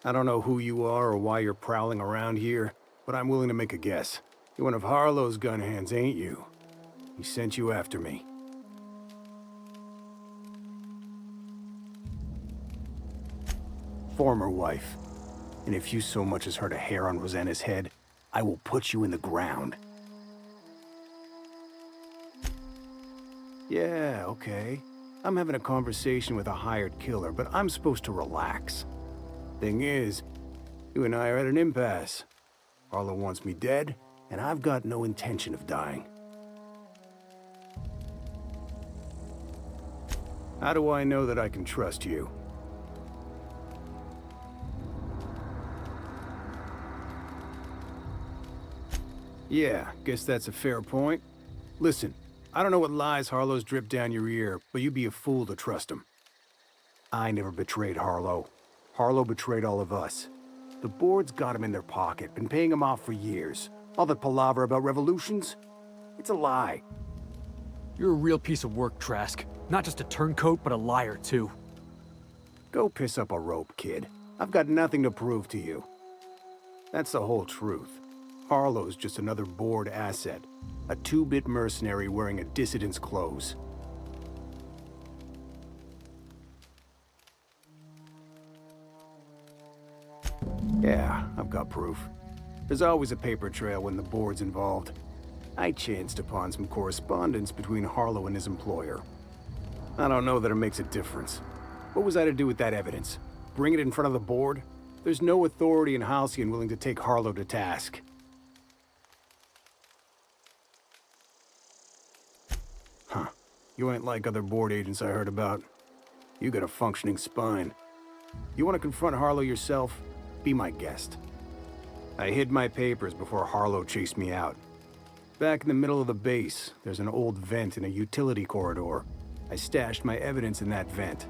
I don't know who you are or why you're prowling around here, but I'm willing to make a guess. You're one of Harlow's gun hands, ain't you? He sent you after me. Former wife. And if you so much as hurt a hair on Rosanna's head, I will put you in the ground. Yeah, okay. I'm having a conversation with a hired killer, but I'm supposed to relax. Thing is, you and I are at an impasse. Harlow wants me dead, and I've got no intention of dying. How do I know that I can trust you? Yeah, guess that's a fair point. Listen, I don't know what lies Harlow's dripped down your ear, but you'd be a fool to trust him. I never betrayed Harlow. Harlow betrayed all of us. The board's got him in their pocket, been paying him off for years. All that palaver about revolutions? It's a lie. You're a real piece of work, Trask. Not just a turncoat, but a liar, too. Go piss up a rope, kid. I've got nothing to prove to you. That's the whole truth. Harlow's just another bored asset. A two-bit mercenary wearing a dissident's clothes. Yeah, I've got proof. There's always a paper trail when the board's involved. I chanced upon some correspondence between Harlow and his employer. I don't know that it makes a difference. What was I to do with that evidence? Bring it in front of the board? There's no authority in Halcyon willing to take Harlow to task. Huh. You ain't like other board agents I heard about. You got a functioning spine. You want to confront Harlow yourself? Be my guest. I hid my papers before Harlow chased me out. Back in the middle of the base, there's an old vent in a utility corridor. I stashed my evidence in that vent.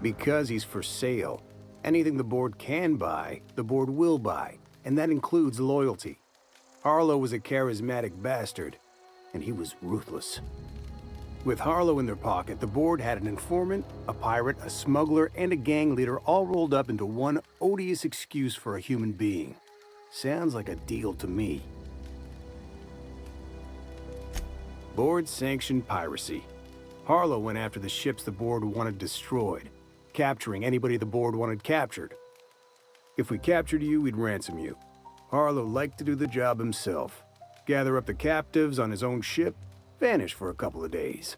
Because he's for sale, anything the board can buy, the board will buy, and that includes loyalty. Harlow was a charismatic bastard, and he was ruthless. With Harlow in their pocket, the board had an informant, a pirate, a smuggler, and a gang leader all rolled up into one odious excuse for a human being. Sounds like a deal to me. Board-sanctioned piracy. Harlow went after the ships the board wanted destroyed, capturing anybody the board wanted captured. If we captured you, we'd ransom you. Harlow liked to do the job himself. Gather up the captives on his own ship, vanish for a couple of days.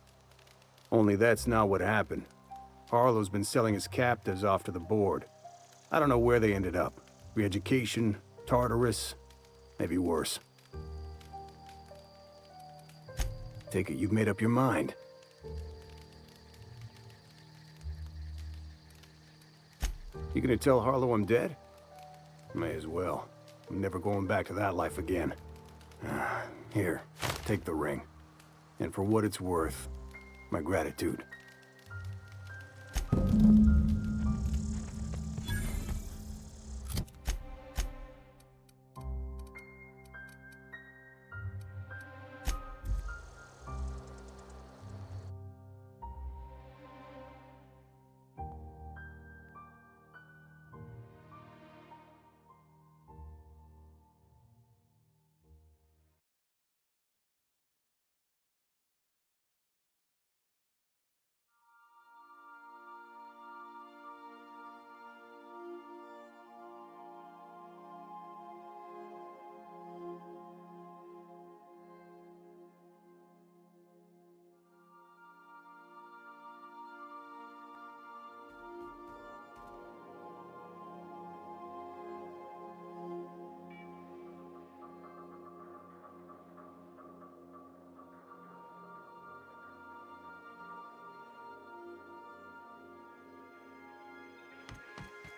Only that's not what happened. Harlow's been selling his captives off to the board. I don't know where they ended up. Re-education, Tartarus, maybe worse. Take it you've made up your mind. You gonna tell Harlow I'm dead? May as well. I'm never going back to that life again. Here, take the ring. And for what it's worth, my gratitude.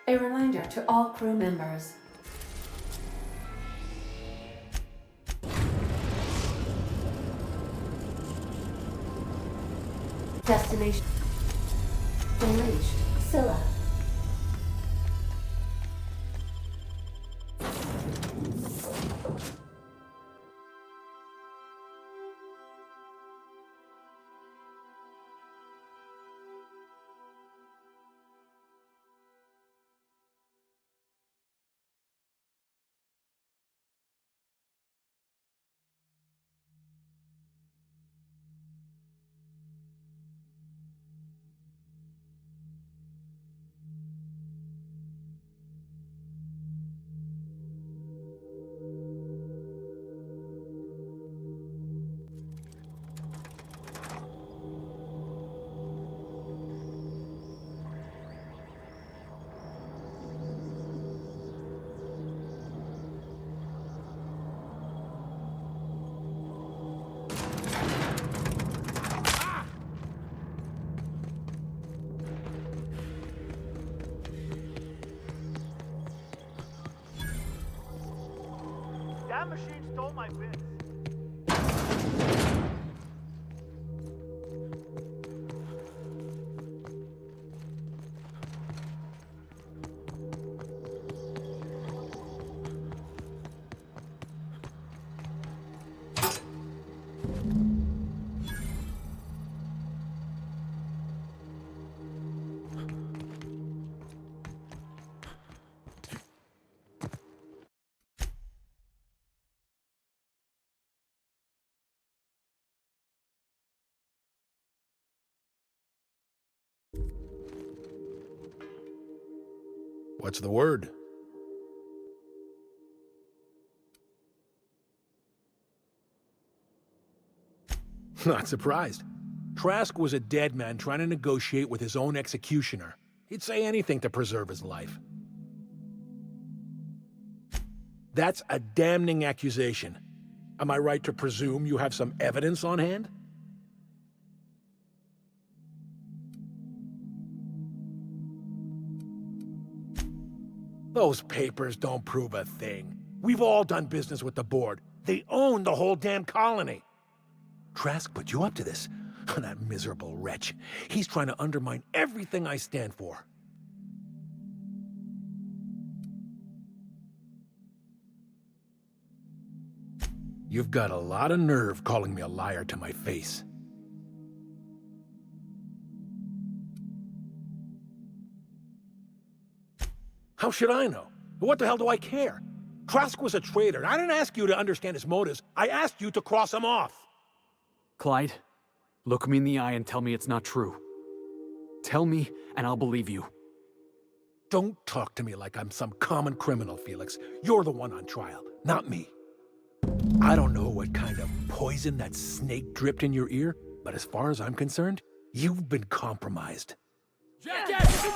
A reminder to all crew members. Destination reached. Scylla. That machine stole my bits. What's the word? Not surprised. Trask was a dead man trying to negotiate with his own executioner. He'd say anything to preserve his life. That's a damning accusation. Am I right to presume you have some evidence on hand? Those papers don't prove a thing. We've all done business with the board. They own the whole damn colony. Trask put you up to this. That miserable wretch. He's trying to undermine everything I stand for. You've got a lot of nerve calling me a liar to my face. How should I know? What the hell do I care? Trask was a traitor. I didn't ask you to understand his motives. I asked you to cross him off. Clyde, look me in the eye and tell me it's not true. Tell me, and I'll believe you. Don't talk to me like I'm some common criminal, Felix. You're the one on trial, not me. I don't know what kind of poison that snake dripped in your ear, but as far as I'm concerned, you've been compromised. Jackass!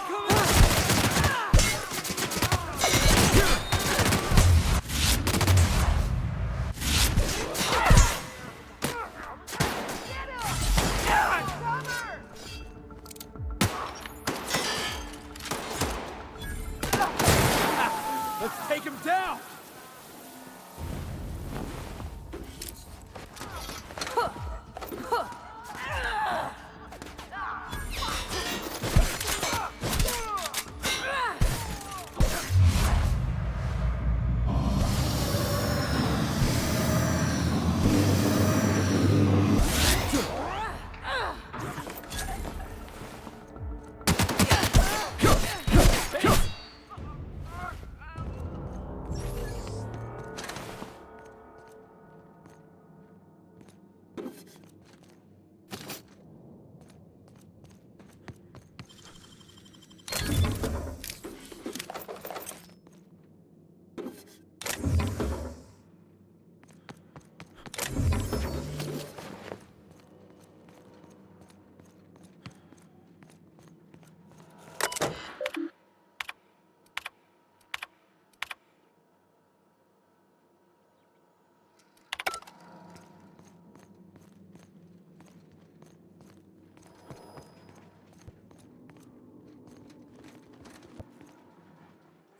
Let's take him down!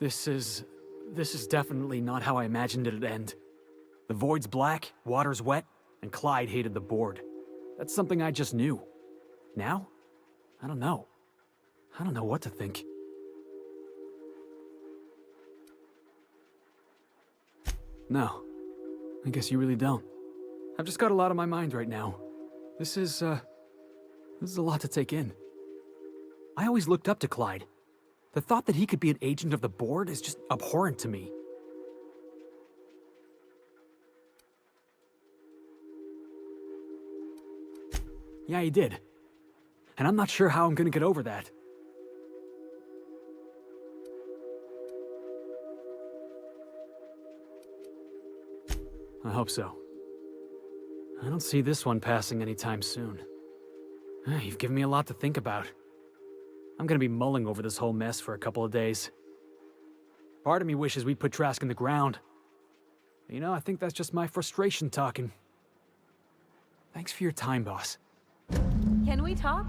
This is definitely not how I imagined it'd end. The void's black, water's wet, and Clyde hated the board. That's something I just knew. Now? I don't know. I don't know what to think. No. I guess you really don't. I've just got a lot on my mind right now. This is a lot to take in. I always looked up to Clyde. The thought that he could be an agent of the board is just abhorrent to me. Yeah, he did. And I'm not sure how I'm gonna get over that. I hope so. I don't see this one passing anytime soon. You've given me a lot to think about. I'm gonna be mulling over this whole mess for a couple of days. Part of me wishes we'd put Trask in the ground. You know, I think that's just my frustration talking. Thanks for your time, boss. Can we talk?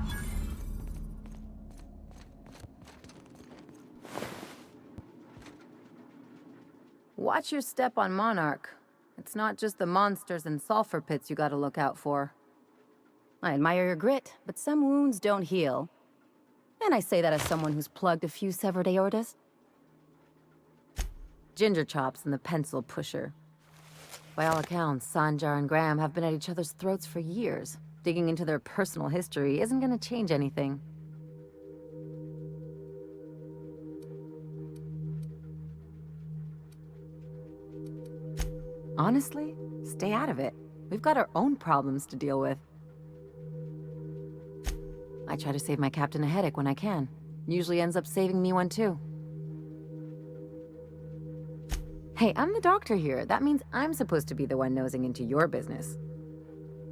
Watch your step on Monarch. It's not just the monsters and sulfur pits you gotta look out for. I admire your grit, but some wounds don't heal. And I say that as someone who's plugged a few severed aortas. Ginger Chops and the Pencil Pusher. By all accounts, Sanjar and Graham have been at each other's throats for years. Digging into their personal history isn't gonna change anything. Honestly, stay out of it. We've got our own problems to deal with. I try to save my captain a headache when I can. Usually ends up saving me one too. Hey, I'm the doctor here. That means I'm supposed to be the one nosing into your business.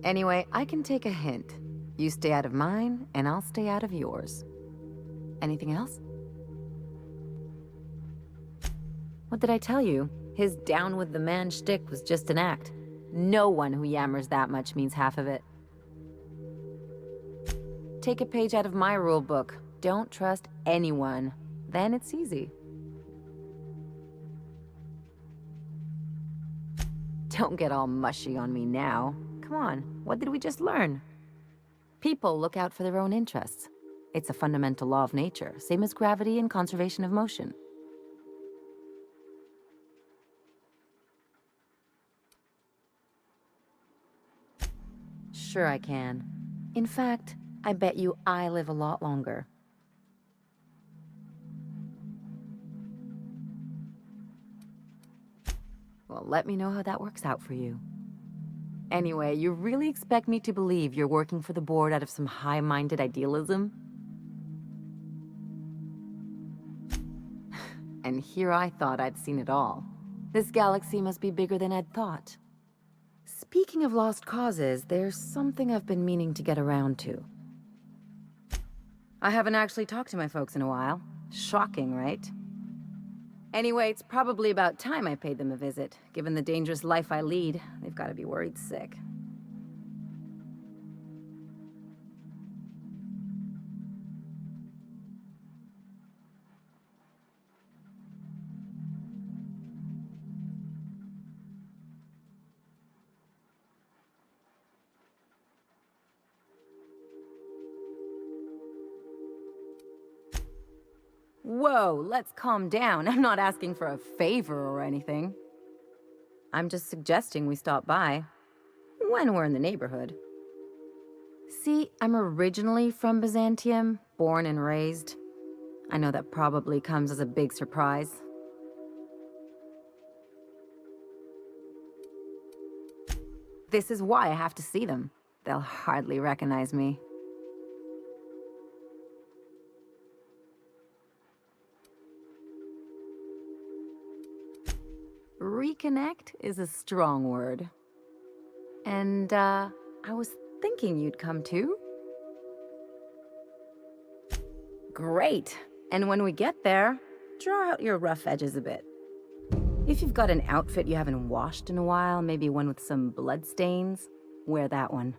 Anyway, I can take a hint. You stay out of mine, and I'll stay out of yours. Anything else? What did I tell you? His down with the man shtick was just an act. No one who yammers that much means half of it. Take a page out of my rule book. Don't trust anyone. Then it's easy. Don't get all mushy on me now. Come on, what did we just learn? People look out for their own interests. It's a fundamental law of nature, same as gravity and conservation of motion. Sure I can. In fact, I bet you I live a lot longer. Well, let me know how that works out for you. Anyway, you really expect me to believe you're working for the board out of some high-minded idealism? And here I thought I'd seen it all. This galaxy must be bigger than I'd thought. Speaking of lost causes, there's something I've been meaning to get around to. I haven't actually talked to my folks in a while. Shocking, right? Anyway, it's probably about time I paid them a visit. Given the dangerous life I lead, they've got to be worried sick. Whoa, let's calm down. I'm not asking for a favor or anything. I'm just suggesting we stop by. When we're in the neighborhood. See, I'm originally from Byzantium, born and raised. I know that probably comes as a big surprise. This is why I have to see them. They'll hardly recognize me. Reconnect is a strong word. And, I was thinking you'd come too. Great! And when we get there, draw out your rough edges a bit. If you've got an outfit you haven't washed in a while, maybe one with some blood stains, wear that one.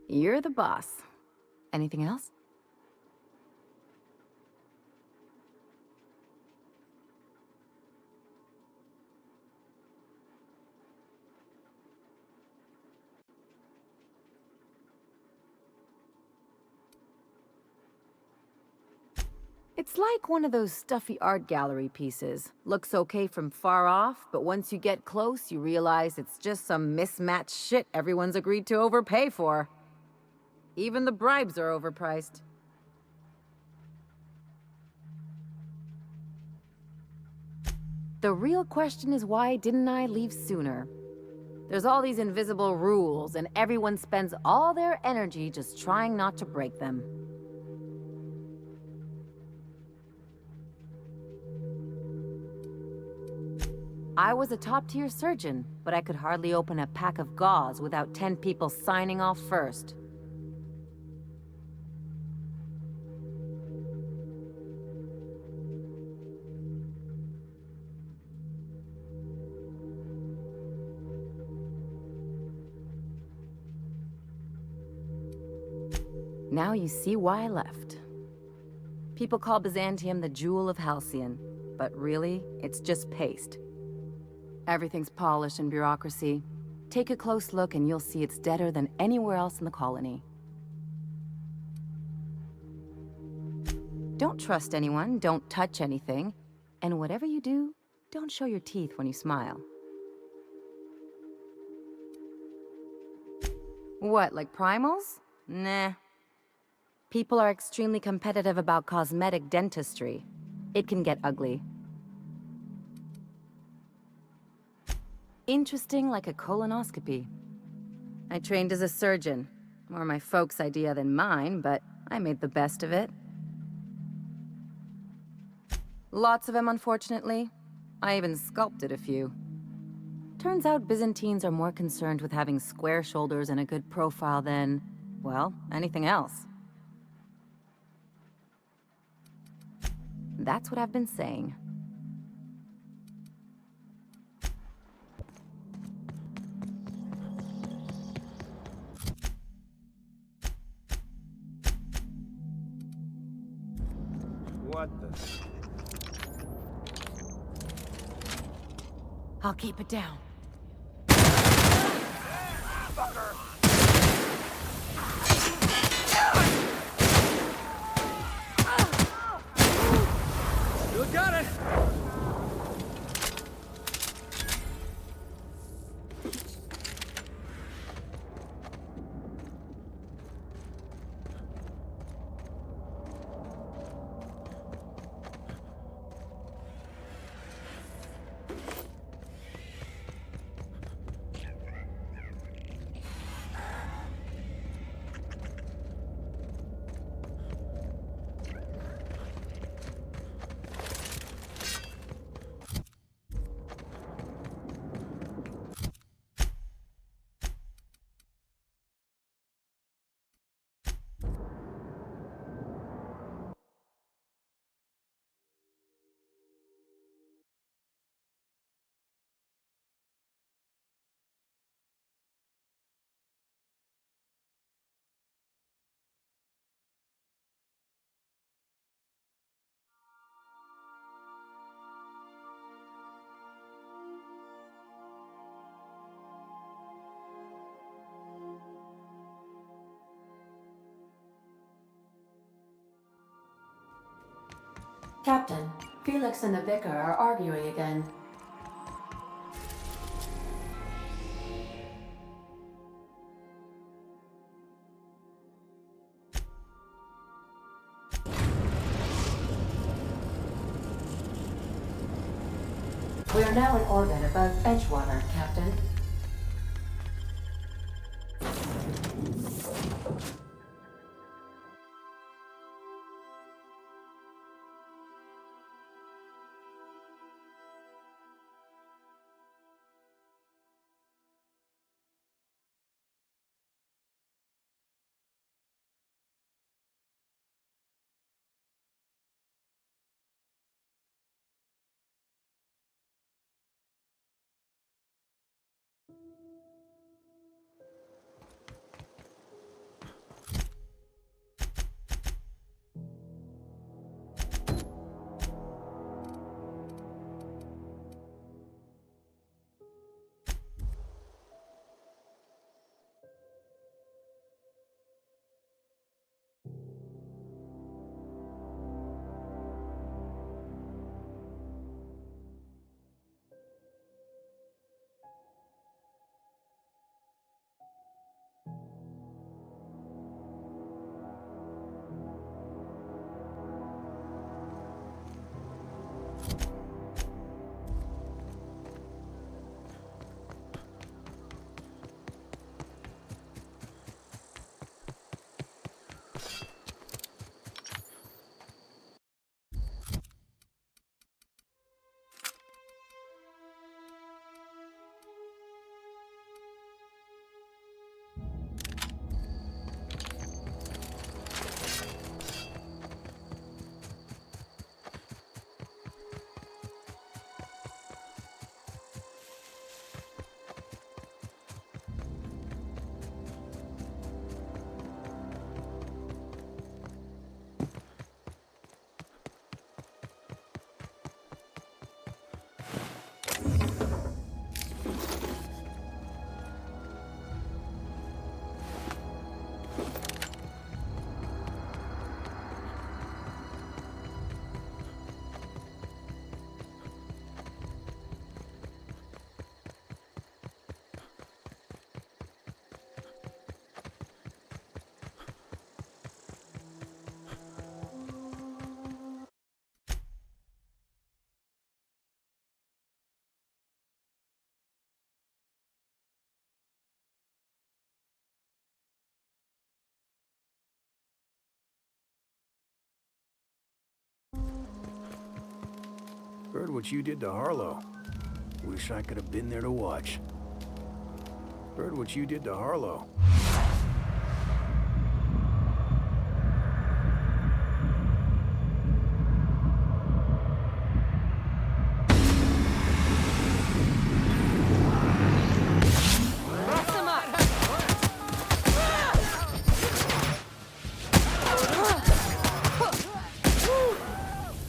You're the boss. Anything else? It's like one of those stuffy art gallery pieces. Looks okay from far off, but once you get close, you realize it's just some mismatched shit everyone's agreed to overpay for. Even the bribes are overpriced. The real question is, why didn't I leave sooner? There's all these invisible rules, and everyone spends all their energy just trying not to break them. I was a top-tier surgeon, but I could hardly open a pack of gauze without 10 people signing off first. Now you see why I left. People call Byzantium the jewel of Halcyon, but really, it's just paste. Everything's polished and bureaucracy. Take a close look and you'll see it's deader than anywhere else in the colony. Don't trust anyone, don't touch anything, and whatever you do, don't show your teeth when you smile. What, like primals? Nah. People are extremely competitive about cosmetic dentistry. It can get ugly. Interesting like a colonoscopy. I trained as a surgeon. More my folks' idea than mine, but I made the best of it. Lots of them, unfortunately. I even sculpted a few. Turns out Byzantines are more concerned with having square shoulders and a good profile than, well, anything else. That's what I've been saying. What the? I'll keep it down. You got it! Captain, Felix and the Vicar are arguing again. We are now in orbit above Edgewater, Captain. what you did to Harlow. Wish I could have been there to watch. Heard what you did to Harlow.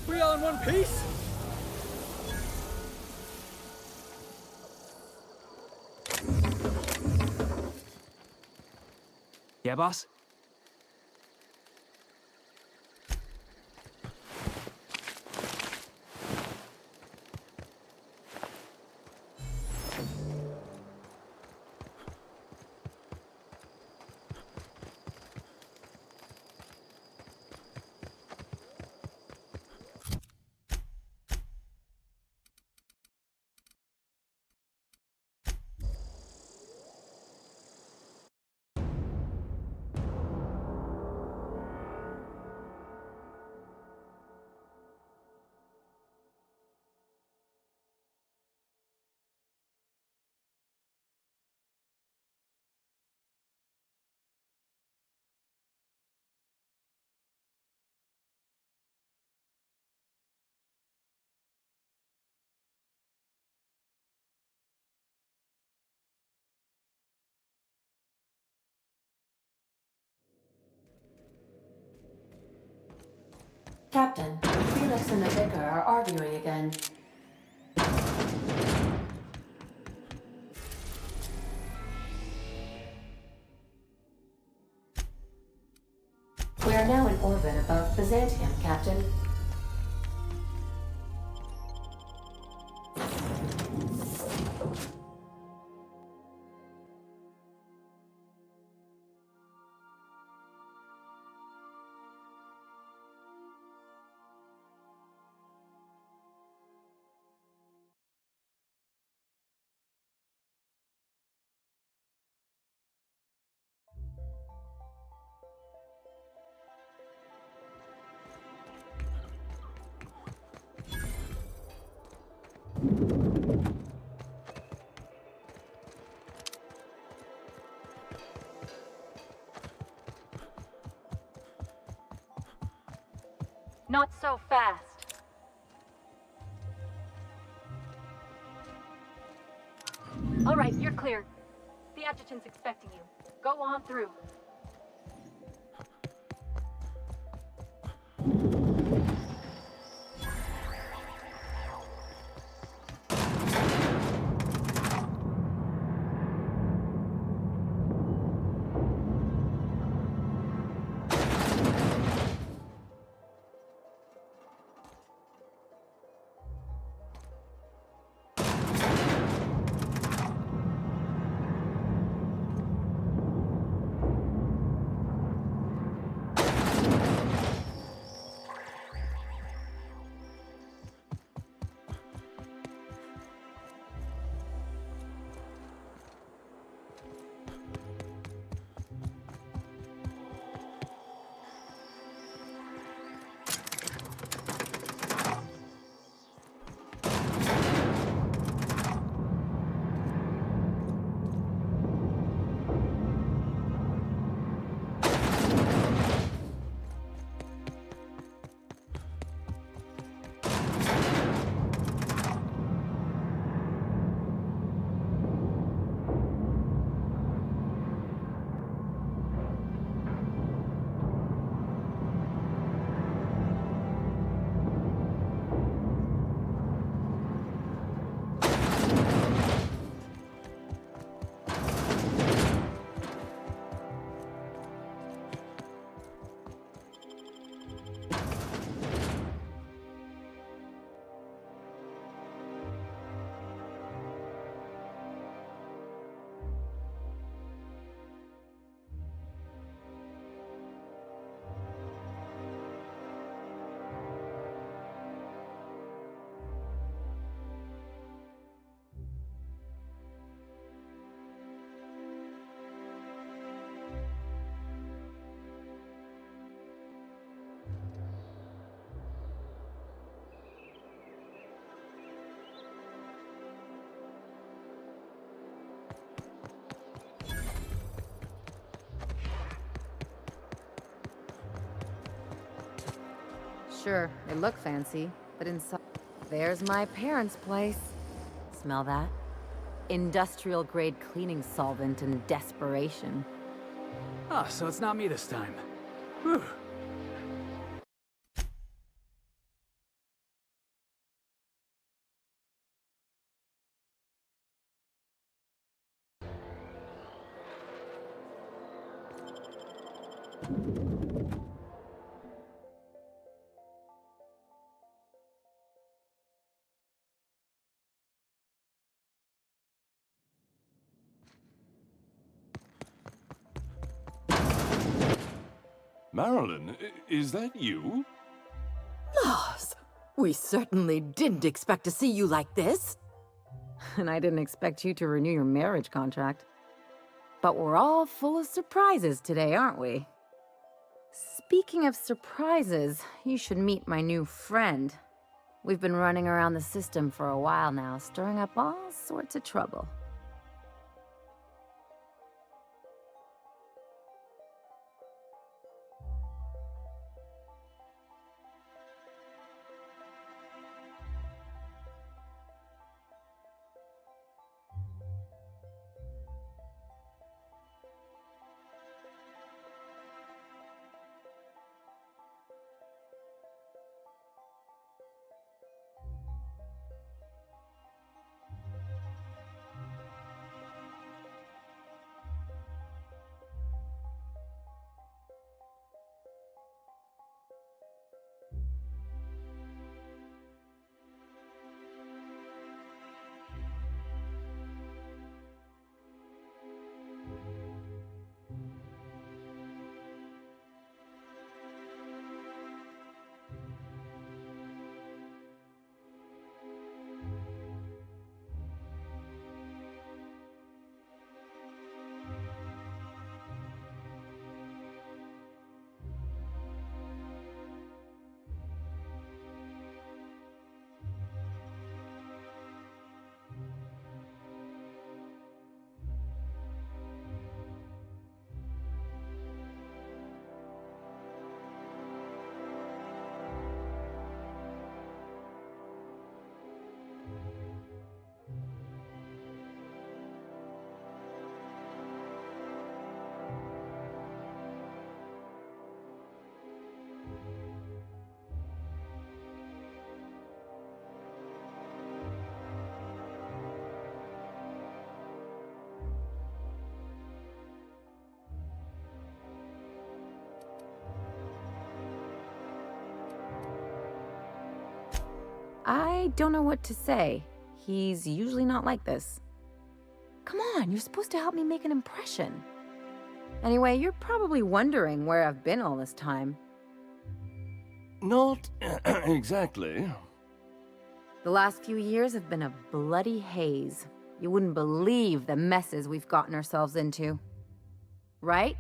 We all in one piece? Yeah, boss? Captain, Felix and the Vicar are arguing again. We are now in orbit above Byzantium, Captain. Not so fast. All right, you're clear. The adjutant's expecting you. Go on through. Sure, they look fancy, but inside... There's my parents' place. Smell that? Industrial-grade cleaning solvent and desperation. Oh, so it's not me this time. Whew. Marilyn, is that you? Lars, we certainly didn't expect to see you like this. And I didn't expect you to renew your marriage contract. But we're all full of surprises today, aren't we? Speaking of surprises, you should meet my new friend. We've been running around the system for a while now, stirring up all sorts of trouble. I don't know what to say. He's usually not like this. Come on, you're supposed to help me make an impression. Anyway, you're probably wondering where I've been all this time. Not exactly. The last few years have been a bloody haze. You wouldn't believe the messes we've gotten ourselves into. Right?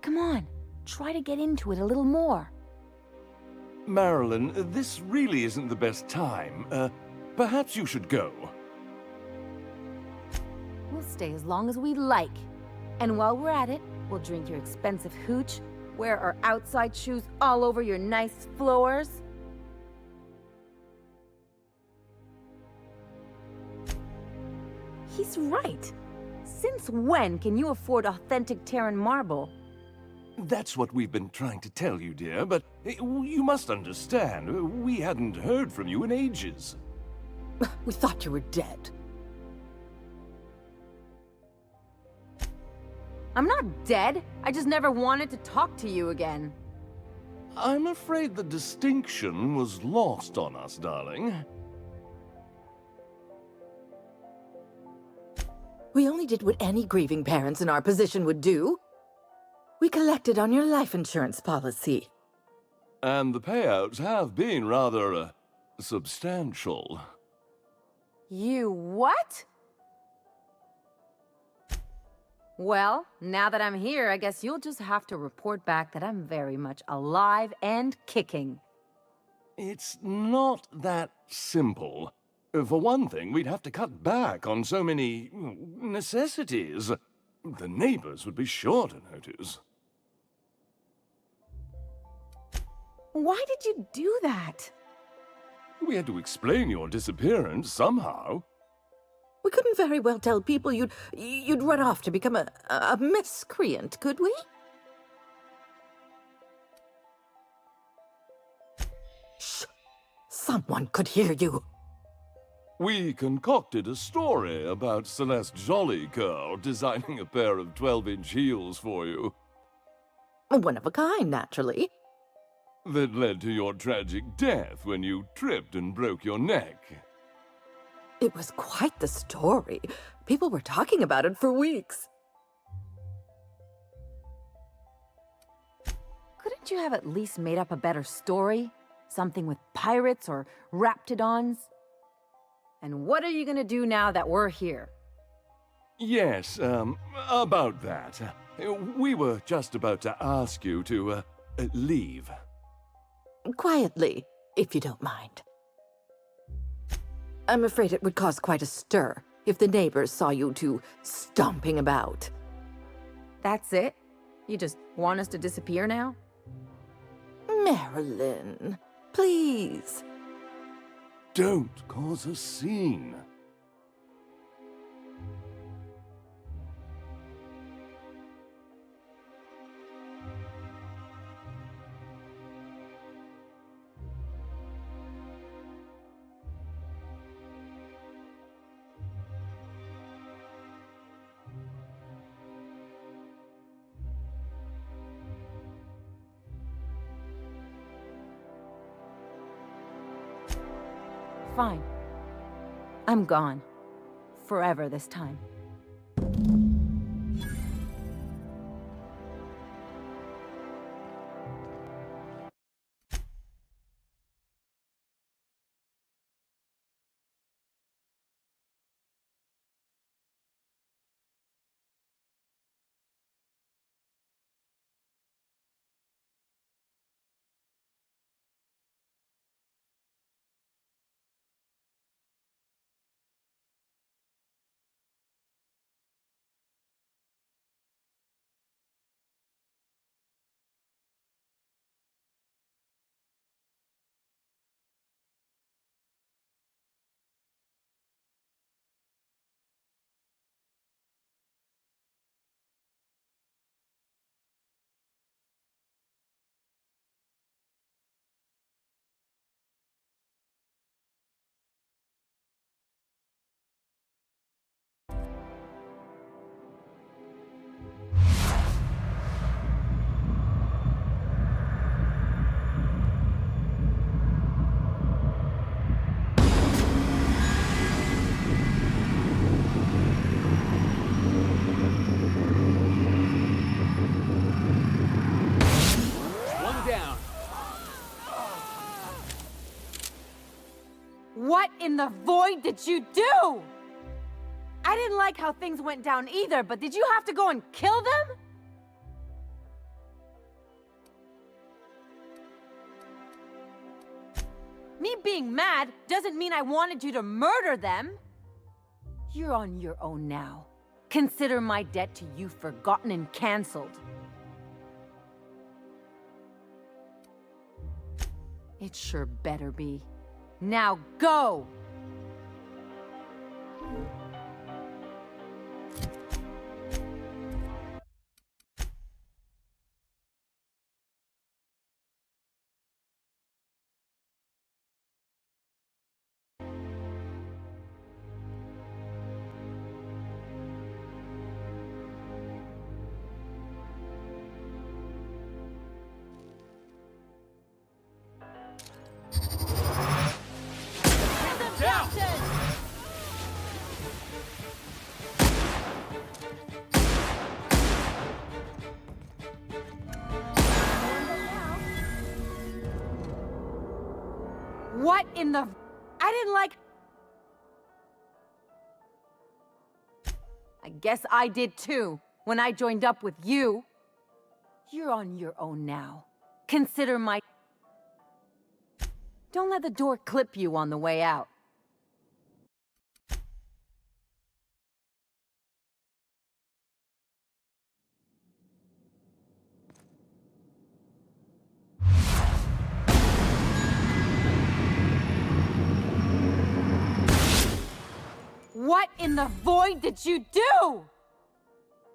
Come on, try to get into it a little more. Marilyn, this really isn't the best time. Perhaps you should go. We'll stay as long as we like. And while we're at it, we'll drink your expensive hooch, wear our outside shoes all over your nice floors. He's right. Since when can you afford authentic Terran marble? That's what we've been trying to tell you, dear, but you must understand, we hadn't heard from you in ages. We thought you were dead. I'm not dead. I just never wanted to talk to you again. I'm afraid the distinction was lost on us, darling. We only did what any grieving parents in our position would do. We collected on your life insurance policy. And the payouts have been rather, substantial. You what? Well, now that I'm here, I guess you'll just have to report back that I'm very much alive and kicking. It's not that simple. For one thing, we'd have to cut back on so many necessities. The neighbors would be sure to notice. Why did you do that? We had to explain your disappearance somehow. We couldn't very well tell people you'd run off to become a miscreant, could we? Shh! Someone could hear you. We concocted a story about Celeste Jollycurl designing a pair of 12-inch heels for you. One of a kind, naturally. That led to your tragic death when you tripped and broke your neck. It was quite the story. People were talking about it for weeks. Couldn't you have at least made up a better story? Something with pirates or raptidons? And what are you gonna do now that we're here? Yes, about that. We were just about to ask you to, leave. Quietly, if you don't mind. I'm afraid it would cause quite a stir if the neighbors saw you two stomping about. That's it? You just want us to disappear now? Marilyn, please. Don't cause a scene. Fine. I'm gone. Forever this time. What in the void did you do? I didn't like how things went down either, but did you have to go and kill them? Me being mad doesn't mean I wanted you to murder them. You're on your own now. Consider my debt to you forgotten and canceled. It sure better be. Now go! What in the... I didn't like... I guess I did too, when I joined up with you. You're on your own now. Consider my... Don't let the door clip you on the way out. What in the void did you do?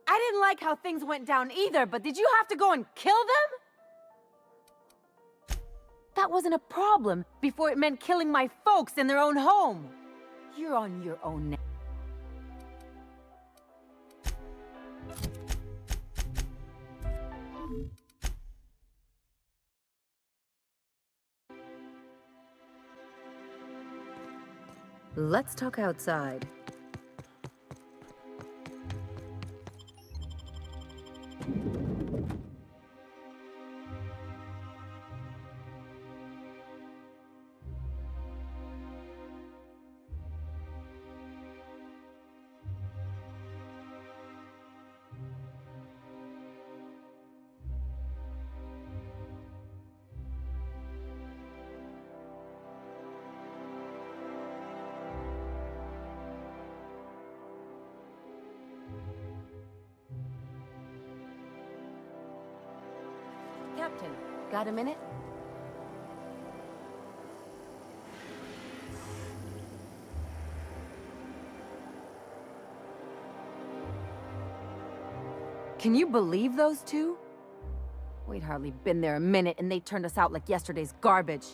I didn't like how things went down either, but did you have to go and kill them? That wasn't a problem before it meant killing my folks in their own home. You're on your own now. Let's talk outside. Captain, got a minute? Can you believe those two? We'd hardly been there a minute and they turned us out like yesterday's garbage.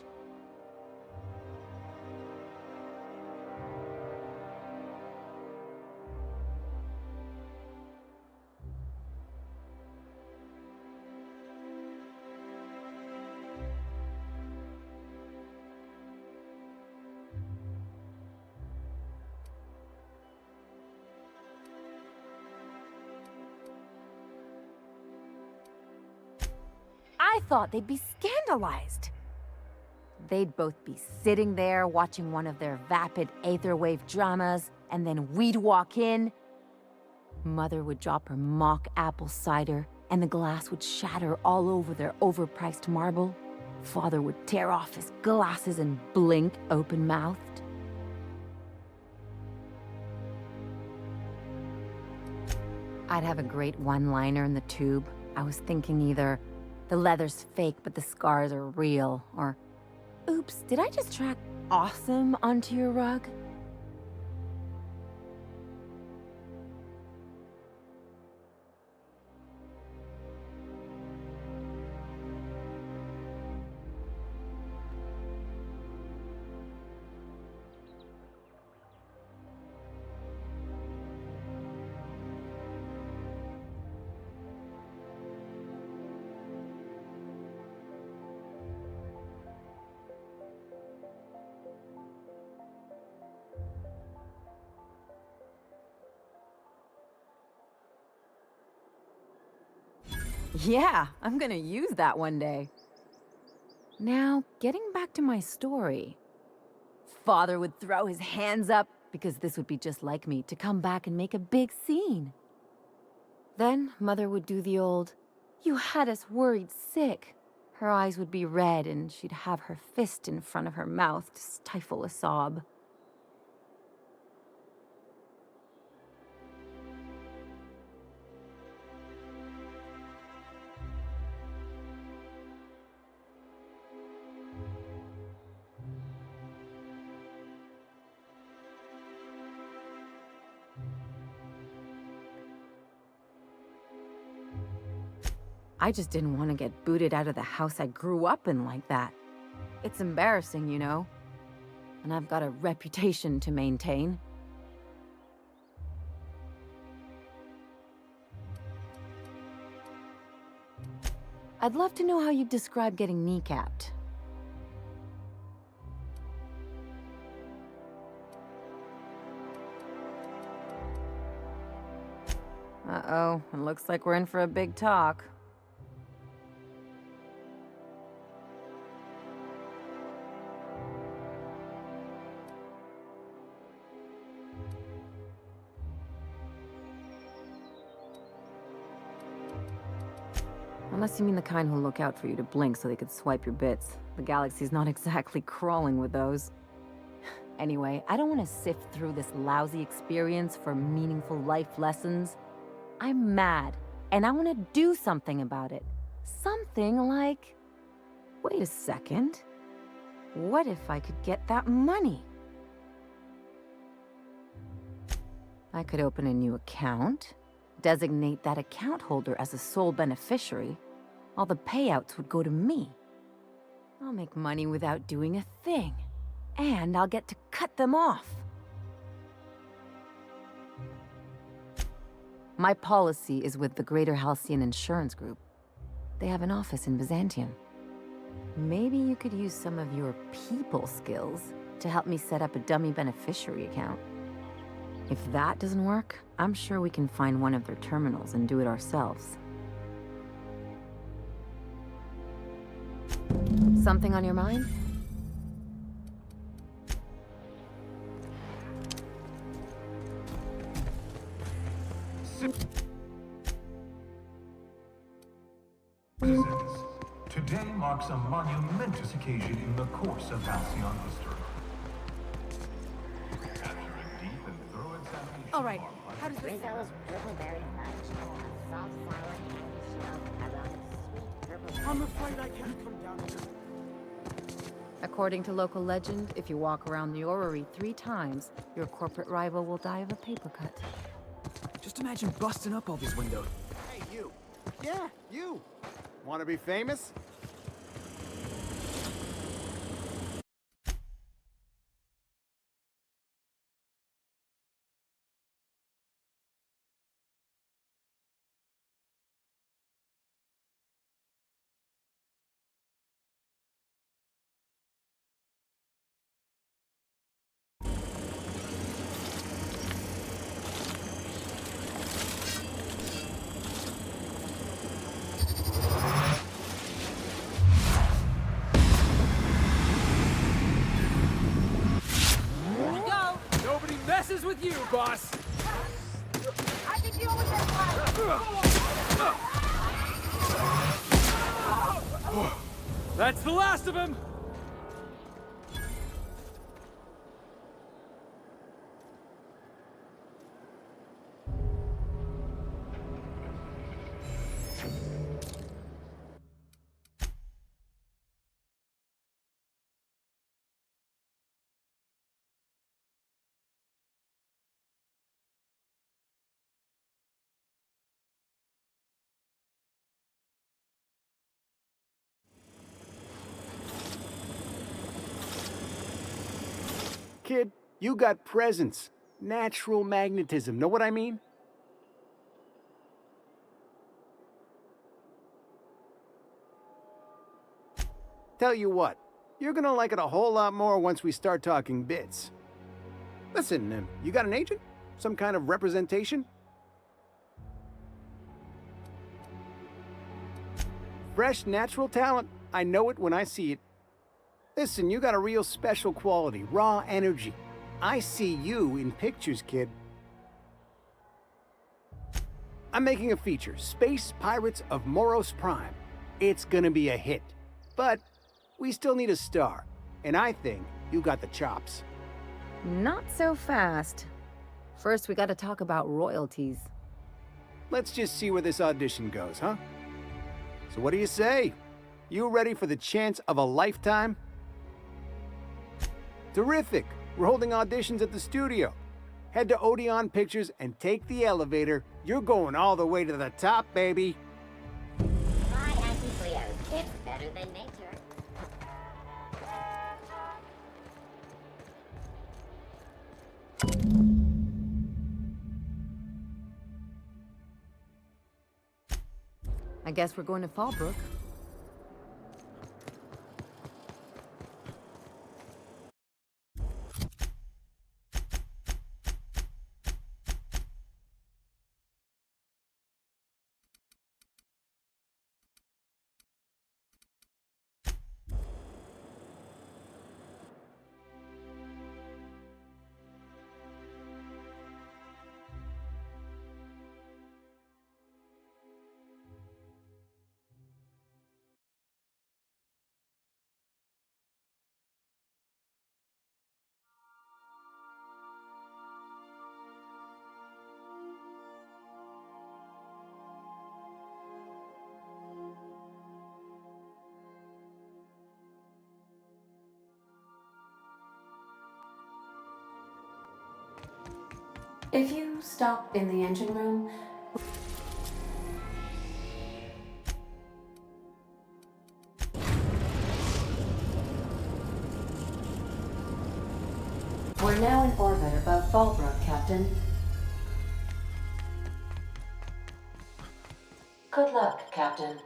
I thought they'd be scandalized. They'd both be sitting there watching one of their vapid aetherwave dramas, and then we'd walk in. Mother would drop her mock apple cider, and the glass would shatter all over their overpriced marble. Father would tear off his glasses and blink open-mouthed. I'd have a great one-liner in the tube. I was thinking either, the leather's fake, but the scars are real. Or, oops, did I just track awesome onto your rug? Yeah, I'm gonna use that one day. Now, getting back to my story. Father would throw his hands up, because this would be just like me, to come back and make a big scene. Then, Mother would do the old, "You had us worried sick." Her eyes would be red, and she'd have her fist in front of her mouth to stifle a sob. I just didn't want to get booted out of the house I grew up in like that. It's embarrassing, you know. And I've got a reputation to maintain. I'd love to know how you'd describe getting kneecapped. Uh-oh, it looks like we're in for a big talk. Unless you mean the kind who'll look out for you to blink so they could swipe your bits. The galaxy's not exactly crawling with those. Anyway, I don't want to sift through this lousy experience for meaningful life lessons. I'm mad, and I want to do something about it. Something like... Wait a second. What if I could get that money? I could open a new account, designate that account holder as a sole beneficiary. All the payouts would go to me. I'll make money without doing a thing. And I'll get to cut them off. My policy is with the Greater Halcyon Insurance Group. They have an office in Byzantium. Maybe you could use some of your people skills to help me set up a dummy beneficiary account. If that doesn't work, I'm sure we can find one of their terminals and do it ourselves. Something on your mind? Citizens, today marks a monumentous occasion in the course of Halcyon history. After a deep and thorough examination All right, how does this Rizzo's purple berry punch. Soft, sour, candy shell, around sweet purple. I'm afraid I can't come down here. According to local legend, if you walk around the orrery 3 times, your corporate rival will die of a paper cut. Just imagine busting up all these windows. Hey, you. Yeah, you. Want to be famous? Nobody messes with you, boss! I can deal with this That's the last of him! Kid, you got presence. Natural magnetism. Know what I mean? Tell you what, you're gonna like it a whole lot more once we start talking bits. Listen, you got an agent? Some kind of representation? Fresh, natural talent. I know it when I see it. Listen, you got a real special quality, raw energy. I see you in pictures, kid. I'm making a feature, Space Pirates of Moros Prime. It's gonna be a hit. But we still need a star, and I think you got the chops. Not so fast. First, we gotta talk about royalties. Let's just see where this audition goes, huh? So what do you say? You ready for the chance of a lifetime? Terrific! We're holding auditions at the studio. Head to Odeon Pictures and take the elevator. You're going all the way to the top, baby. My Auntie Cleo's. It's better than nature. I guess we're going to Fallbrook. If you stop in the engine room, we're now in orbit above Fallbrook, Captain. Good luck, Captain.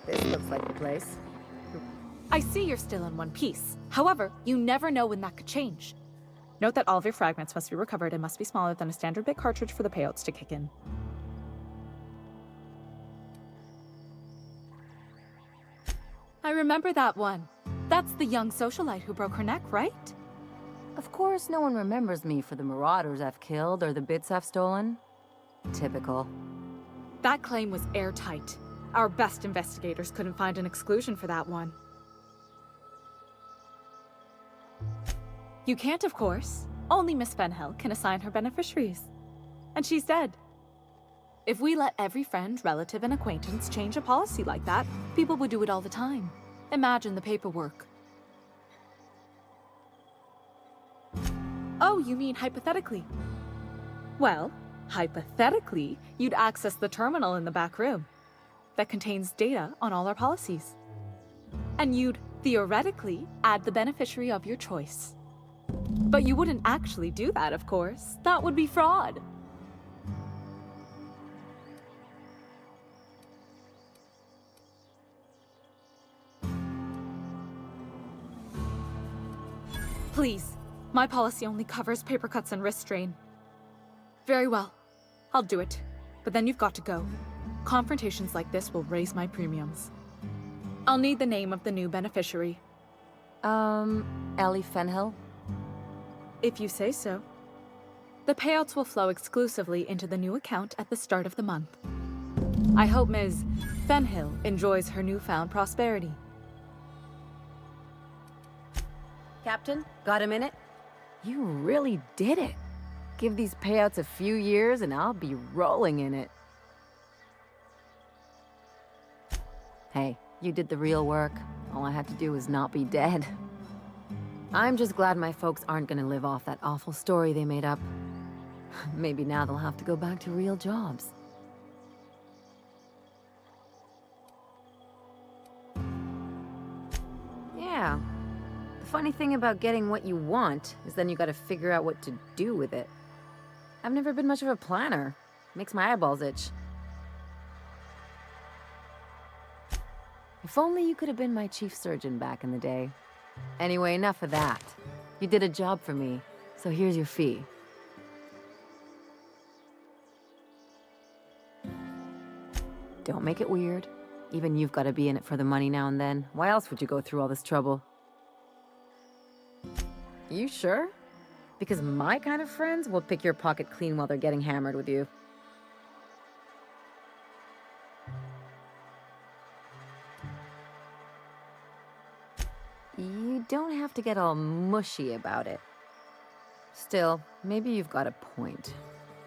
This looks like the place. I see you're still in one piece. However, you never know when that could change. Note that all of your fragments must be recovered and must be smaller than a standard bit cartridge for the payouts to kick in. I remember that one. That's the young socialite who broke her neck, right? Of course, no one remembers me for the marauders I've killed or the bits I've stolen. Typical. That claim was airtight. Our best investigators couldn't find an exclusion for that one. You can't, of course. Only Miss Fenhill can assign her beneficiaries. And she's dead. If we let every friend, relative, and acquaintance change a policy like that, people would do it all the time. Imagine the paperwork. Oh, you mean hypothetically? Well, hypothetically, you'd access the terminal in the back room that contains data on all our policies. And you'd, theoretically, add the beneficiary of your choice. But you wouldn't actually do that, of course. That would be fraud. Please, my policy only covers paper cuts and wrist strain. Very well, I'll do it. But then you've got to go. Confrontations like this will raise my premiums. I'll need the name of the new beneficiary. Ellie Fenhill? If you say so. The payouts will flow exclusively into the new account at the start of the month. I hope Ms. Fenhill enjoys her newfound prosperity. Captain, got a minute? You really did it. Give these payouts a few years and I'll be rolling in it. Hey, you did the real work. All I had to do was not be dead. I'm just glad my folks aren't gonna live off that awful story they made up. Maybe now they'll have to go back to real jobs. Yeah. The funny thing about getting what you want is then you gotta figure out what to do with it. I've never been much of a planner. Makes my eyeballs itch. If only you could have been my chief surgeon back in the day. Anyway, enough of that. You did a job for me, so here's your fee. Don't make it weird. Even you've got to be in it for the money now and then. Why else would you go through all this trouble? You sure? Because my kind of friends will pick your pocket clean while they're getting hammered with you. don't have to get all mushy about it. Still, maybe you've got a point.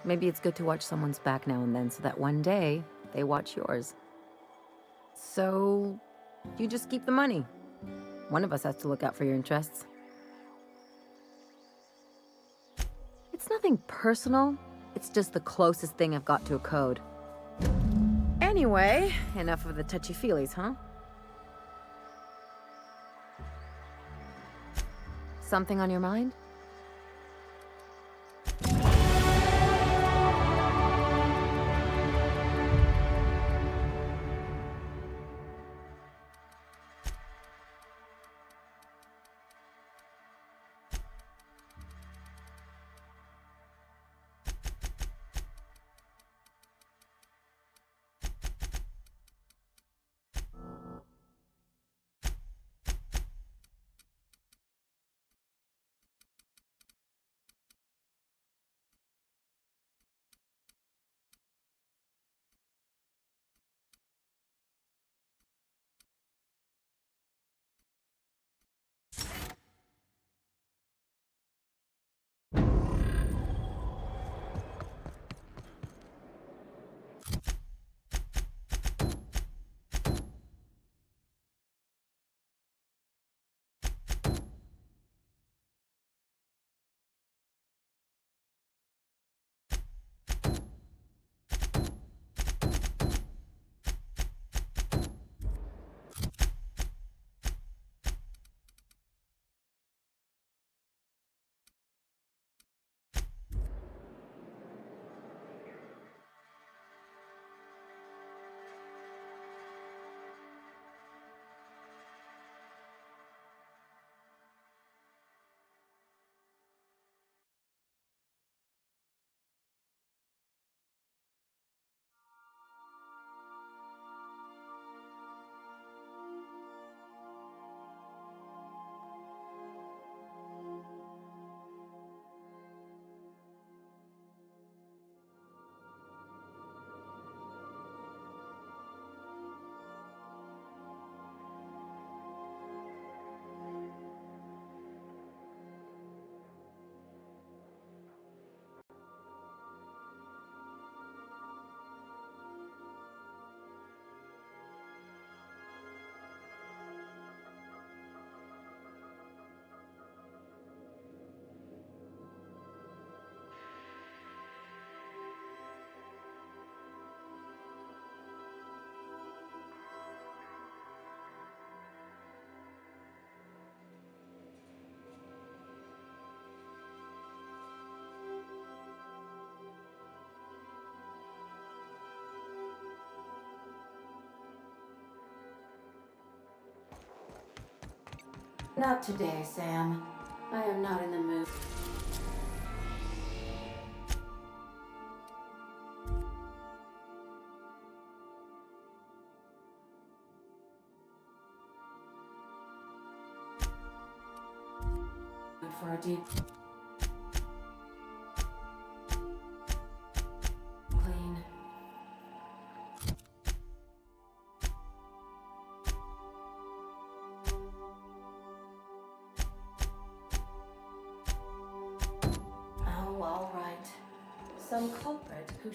Maybe it's good to watch someone's back now and then so that one day they watch yours. So, you just keep the money. One of us has to look out for your interests. It's nothing personal. It's just the closest thing I've got to a code. Anyway, enough of the touchy-feelies, huh? Something on your mind? Not today, Sam. I am not in the mood. For a deep clean. Oh, all right. Some culprit who...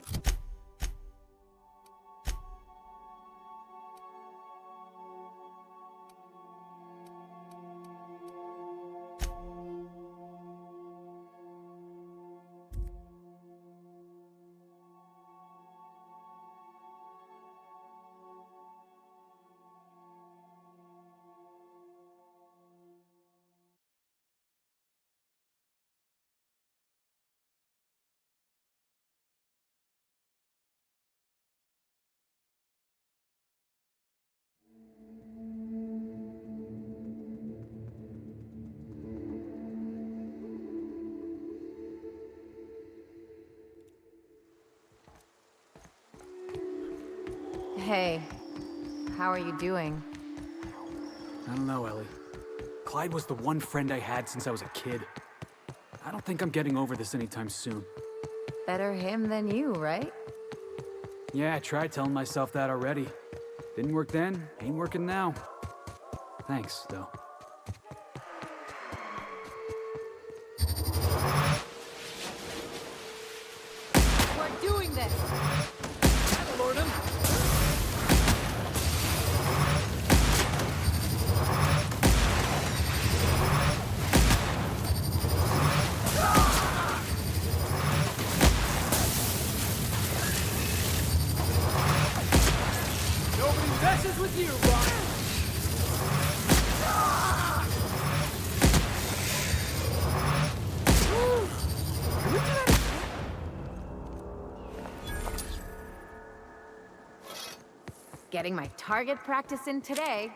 Hey, how are you doing? I don't know, Ellie. Clyde was the one friend I had since I was a kid. I don't think I'm getting over this anytime soon. Better him than you, right? Yeah, I tried telling myself that already. Didn't work then, ain't working now. Thanks, though. You rock! Getting my target practice in today.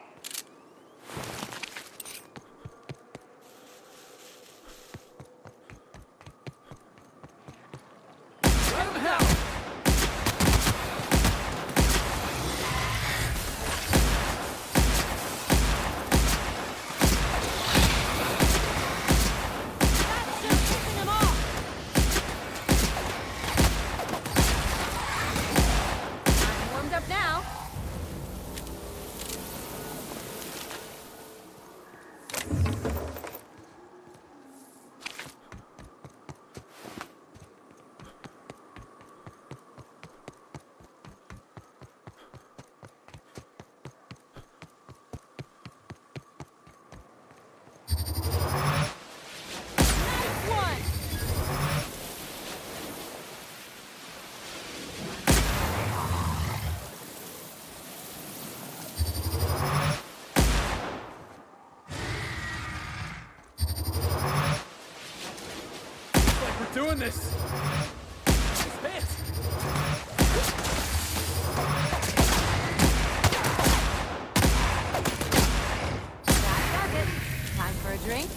I'm warmed up now. We're doing this! Hit! That does it. Time for a drink?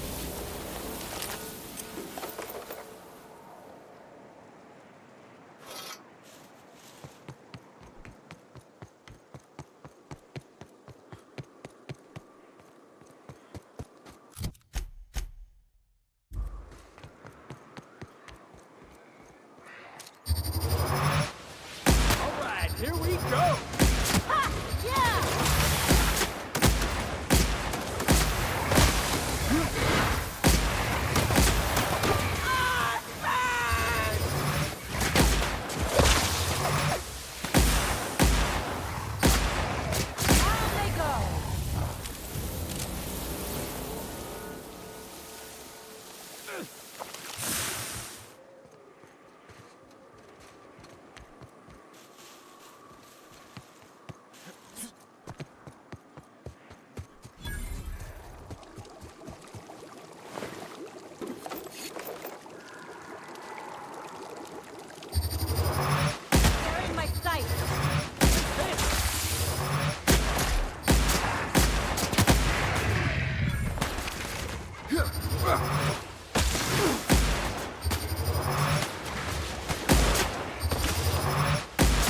Alright, here we go! They're in my sight.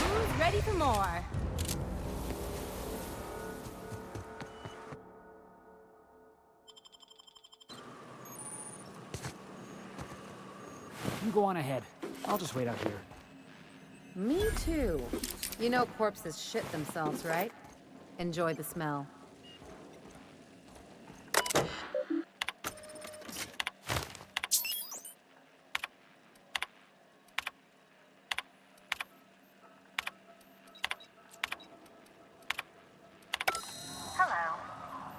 Who's ready for more? You go on ahead. I'll just wait out here. Me too. You know corpses shit themselves, right? Enjoy the smell. Hello,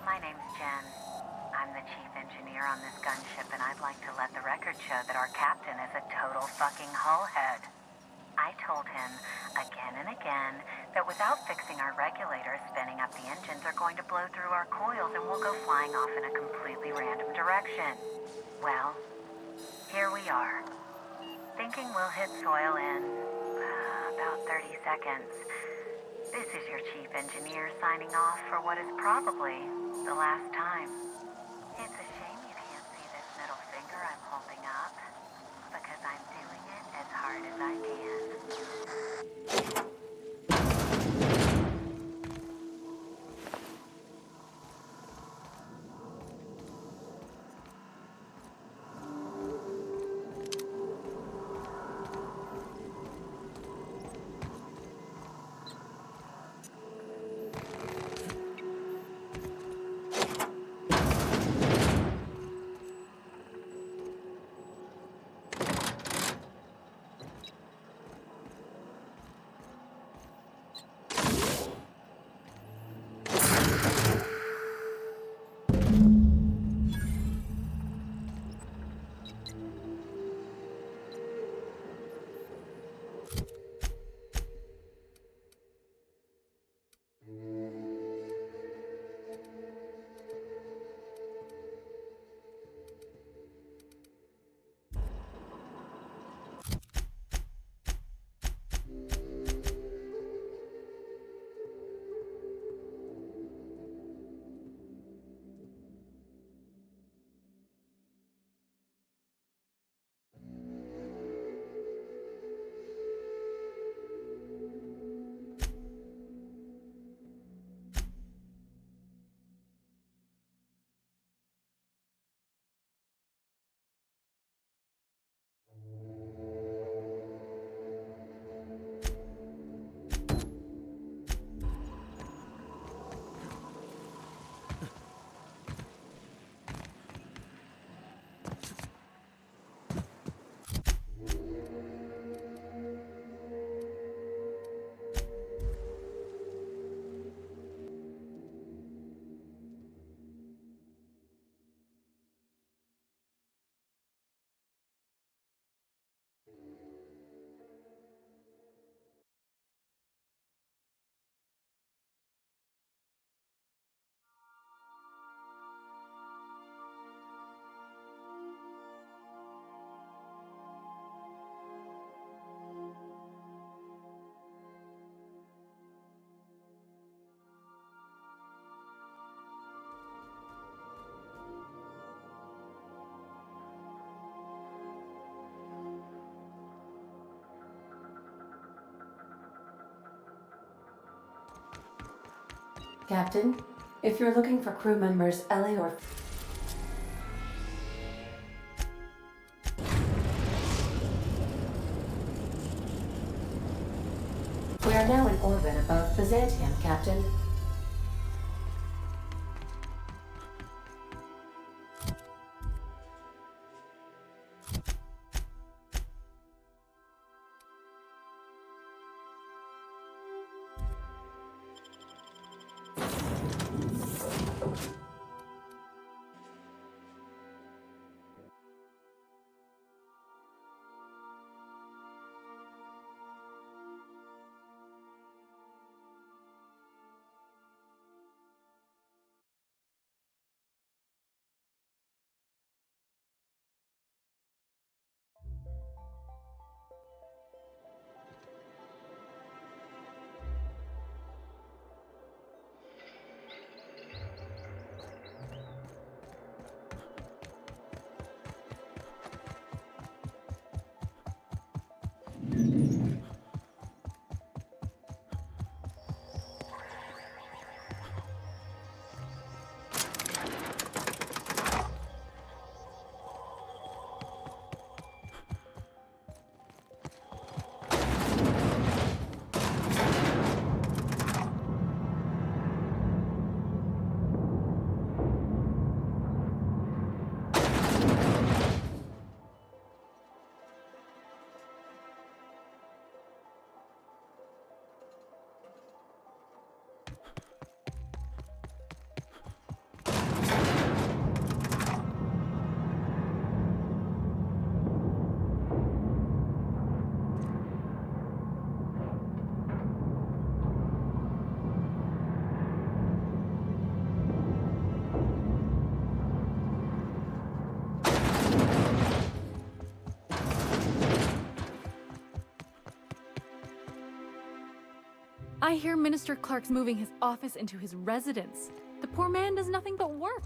my name's Jen. I'm the chief engineer on this gunship, and I'd like to let the record show that our captain is a total fucking hullhead. I told him again and again that without fixing our regulators, spinning up the engines are going to blow through our coils and we'll go flying off in a completely random direction. Well, here we are. Thinking we'll hit soil in about 30 seconds. This is your chief engineer signing off for what is probably the last time. It's a shame you can't see this middle finger I'm holding up, because I'm doing it as hard as I can. Captain, if you're looking for crew members Ellie or... We are now in orbit above Byzantium, Captain. I hear Minister Clark's moving his office into his residence. The poor man does nothing but work.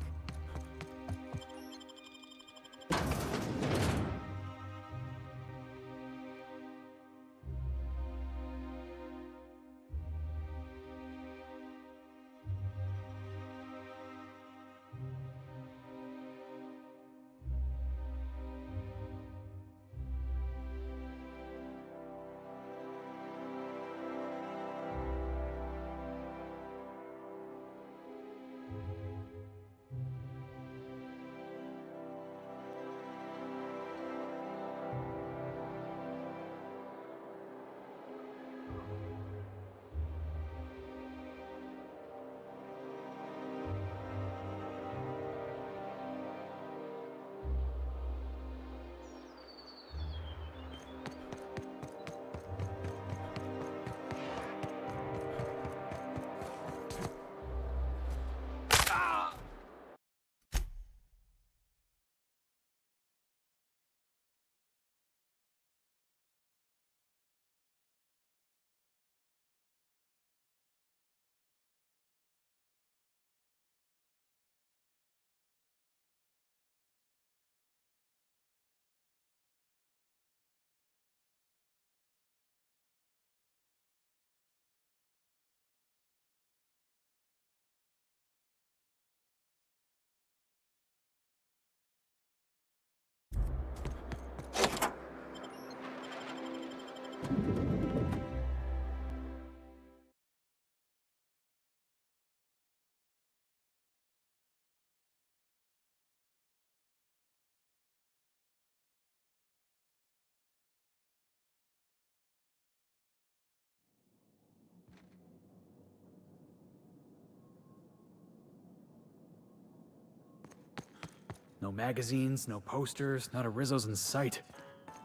No magazines, no posters, not a Rizzo's in sight.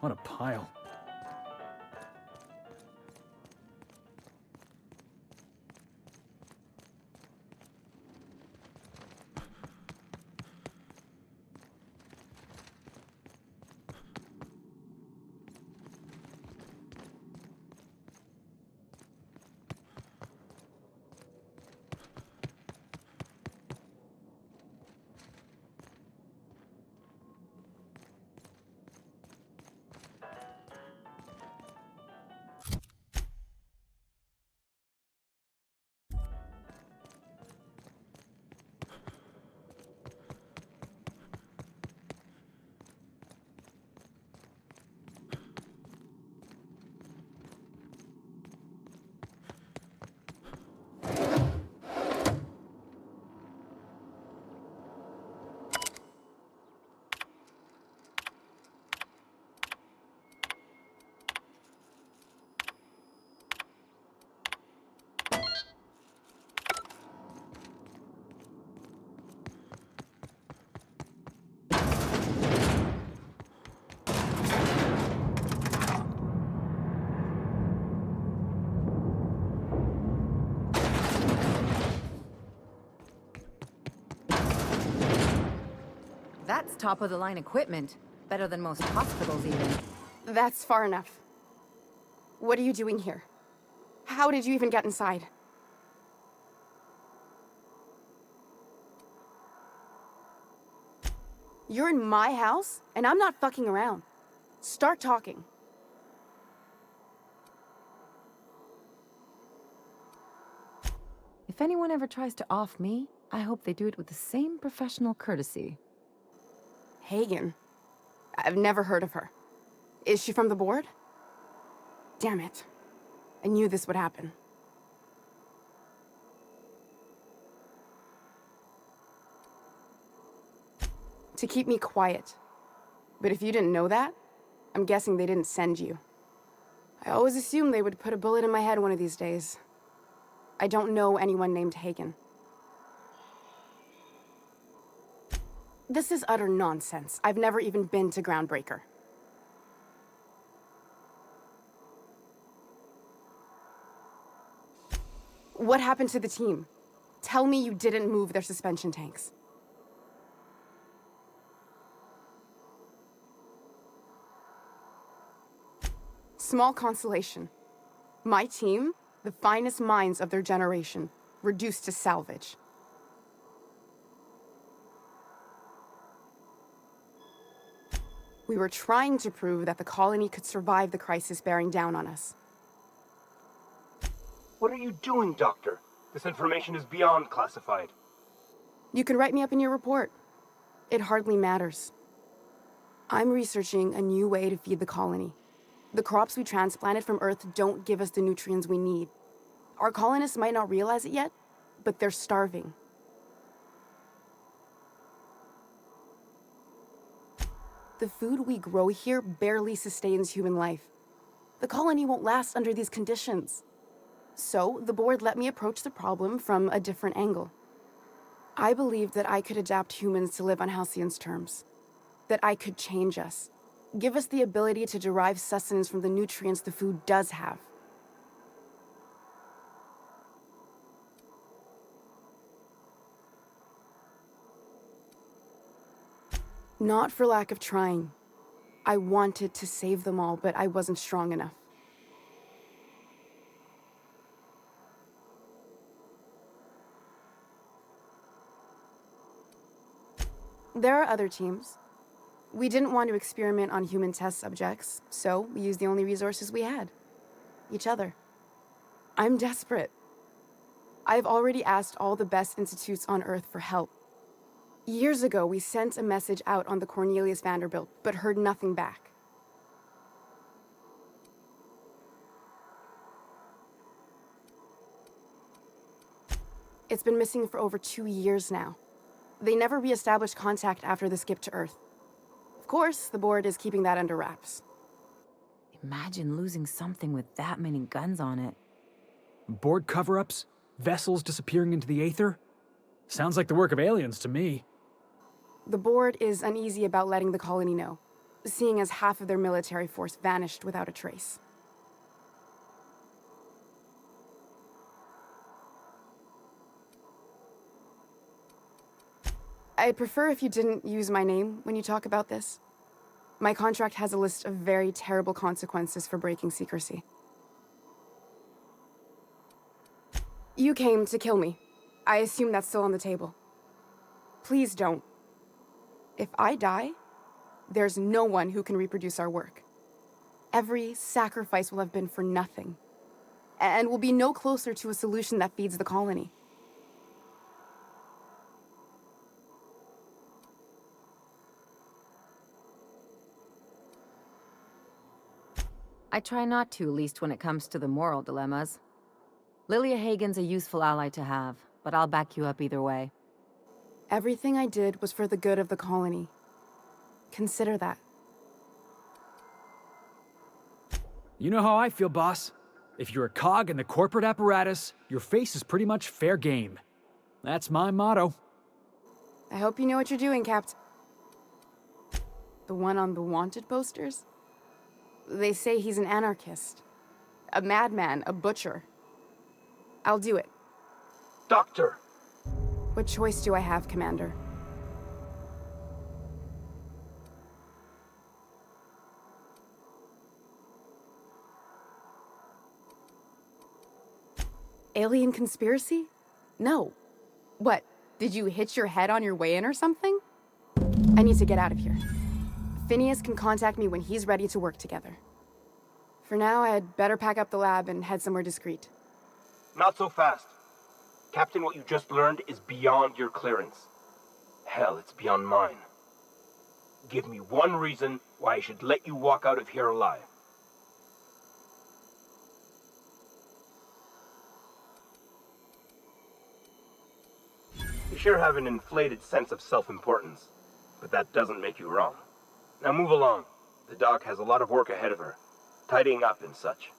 What a pile. That's top-of-the-line equipment. Better than most hospitals, even. That's far enough. What are you doing here? How did you even get inside? You're in my house, and I'm not fucking around. Start talking. If anyone ever tries to off me, I hope they do it with the same professional courtesy. Hagen? I've never heard of her. Is she from the board? Damn it. I knew this would happen. To keep me quiet. But if you didn't know that, I'm guessing they didn't send you. I always assumed they would put a bullet in my head one of these days. I don't know anyone named Hagen. This is utter nonsense. I've never even been to Groundbreaker. What happened to the team? Tell me you didn't move their suspension tanks. Small consolation. My team, the finest minds of their generation, reduced to salvage. We were trying to prove that the colony could survive the crisis bearing down on us. What are you doing, Doctor? This information is beyond classified. You can write me up in your report. It hardly matters. I'm researching a new way to feed the colony. The crops we transplanted from Earth don't give us the nutrients we need. Our colonists might not realize it yet, but they're starving. The food we grow here barely sustains human life. The colony won't last under these conditions. So, the board let me approach the problem from a different angle. I believed that I could adapt humans to live on Halcyon's terms. That I could change us. Give us the ability to derive sustenance from the nutrients the food does have. Not for lack of trying. I wanted to save them all, but I wasn't strong enough. There are other teams. We didn't want to experiment on human test subjects, so we used the only resources we had. Each other. I'm desperate. I've already asked all the best institutes on Earth for help. Years ago, we sent a message out on the Cornelius Vanderbilt, but heard nothing back. It's been missing for over 2 years now. They never re-established contact after the skip to Earth. Of course, the board is keeping that under wraps. Imagine losing something with that many guns on it. Board cover-ups? Vessels disappearing into the aether? Sounds like the work of aliens to me. The board is uneasy about letting the colony know, seeing as half of their military force vanished without a trace. I'd prefer if you didn't use my name when you talk about this. My contract has a list of very terrible consequences for breaking secrecy. You came to kill me. I assume that's still on the table. Please don't. If I die, there's no one who can reproduce our work. Every sacrifice will have been for nothing. And we'll be no closer to a solution that feeds the colony. I try not to, least when it comes to the moral dilemmas. Lilia Hagen's a useful ally to have, but I'll back you up either way. Everything I did was for the good of the colony. Consider that. You know how I feel, boss. If you're a cog in the corporate apparatus, your face is pretty much fair game. That's my motto. I hope you know what you're doing, Capt. The one on the wanted posters? They say he's an anarchist. A madman, a butcher. I'll do it. Doctor! What choice do I have, Commander? Alien conspiracy? No. What, did you hit your head on your way in or something? I need to get out of here. Phineas can contact me when he's ready to work together. For now, I'd better pack up the lab and head somewhere discreet. Not so fast. Captain, what you just learned is beyond your clearance. Hell, it's beyond mine. Give me one reason why I should let you walk out of here alive. You sure have an inflated sense of self-importance, but that doesn't make you wrong. Now move along. The doc has a lot of work ahead of her, tidying up and such.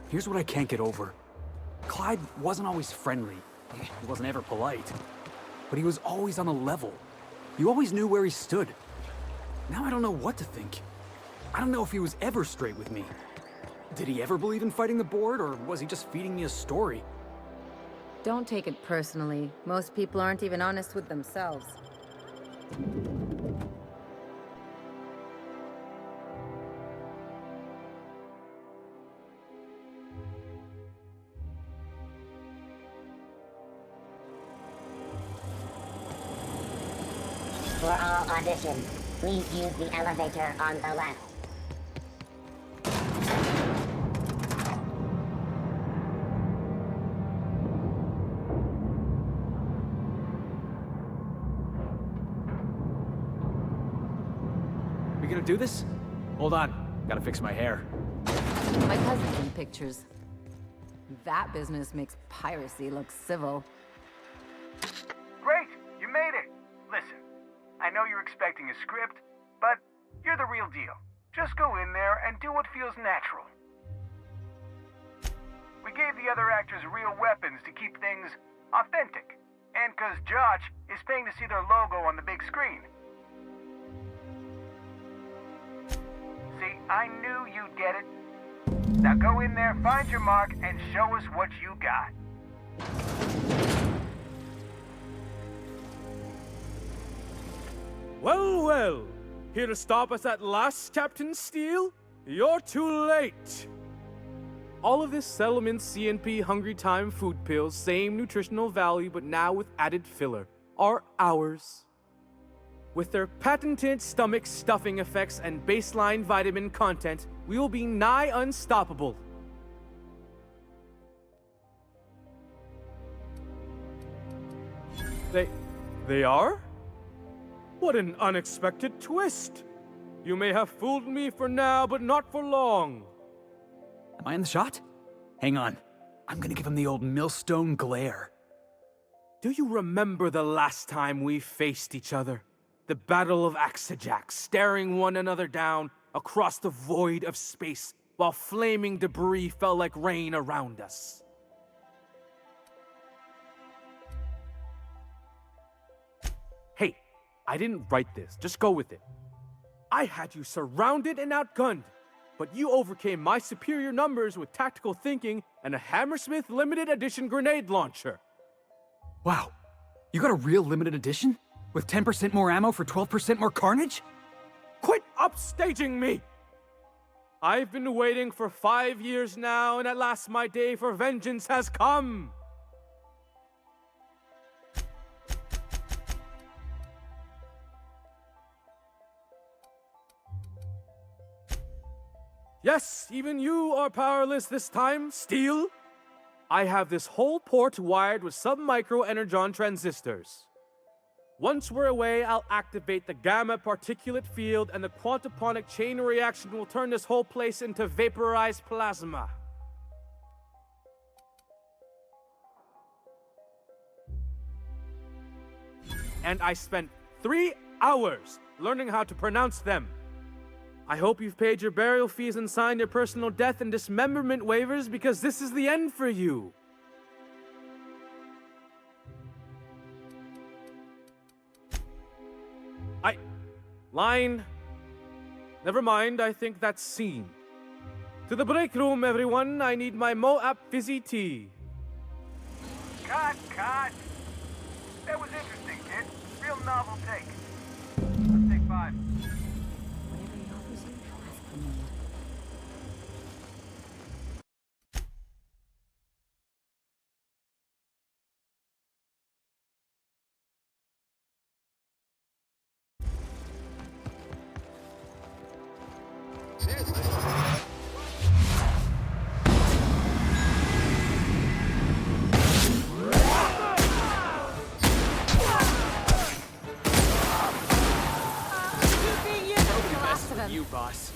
Here's what I can't get over. Clyde wasn't always friendly. He wasn't ever polite. But he was always on a level. You always knew where he stood. Now I don't know what to think. I don't know if he was ever straight with me. Did he ever believe in fighting the board, or was he just feeding me a story? Don't take it personally. Most people aren't even honest with themselves. For all auditions, please use the elevator on the left. We gonna do this? Hold on. Gotta fix my hair. My cousin's in pictures. That business makes piracy look civil. Great! You made it! Listen, I know you're expecting a script, but you're the real deal. Just go in there and do what feels natural. We gave the other actors real weapons to keep things authentic. And 'cause Josh is paying to see their logo on the big screen. See, I knew you'd get it. Now go in there, find your mark, and show us what you got. Well, well. Here to stop us at last, Captain Steele? You're too late. All of this Settlement CNP Hungry Time food pills, same nutritional value but now with added filler, are ours. With their patented stomach stuffing effects and baseline vitamin content, we will be nigh unstoppable. They are? What an unexpected twist! You may have fooled me for now, but not for long. Am I in the shot? Hang on. I'm gonna give him the old millstone glare. Do you remember the last time we faced each other? The Battle of Axajax, staring one another down across the void of space while flaming debris fell like rain around us. Hey, I didn't write this, just go with it. I had you surrounded and outgunned, but you overcame my superior numbers with tactical thinking and a Hammersmith limited edition grenade launcher. Wow, you got a real limited edition? With 10% more ammo for 12% more carnage? Quit upstaging me! I've been waiting for 5 years now, and at last my day for vengeance has come! Yes, even you are powerless this time, Steel. I have this whole port wired with sub-micro energon transistors. Once we're away, I'll activate the gamma particulate field and the quantaponic chain reaction will turn this whole place into vaporized plasma. And I spent 3 hours learning how to pronounce them. I hope you've paid your burial fees and signed your personal death and dismemberment waivers because this is the end for you. Line. Never mind, I think that's scene. To the break room, everyone. I need my Moab fizzy tea. Cut! That was interesting, kid. Real novel take. Let's take 5. You, boss.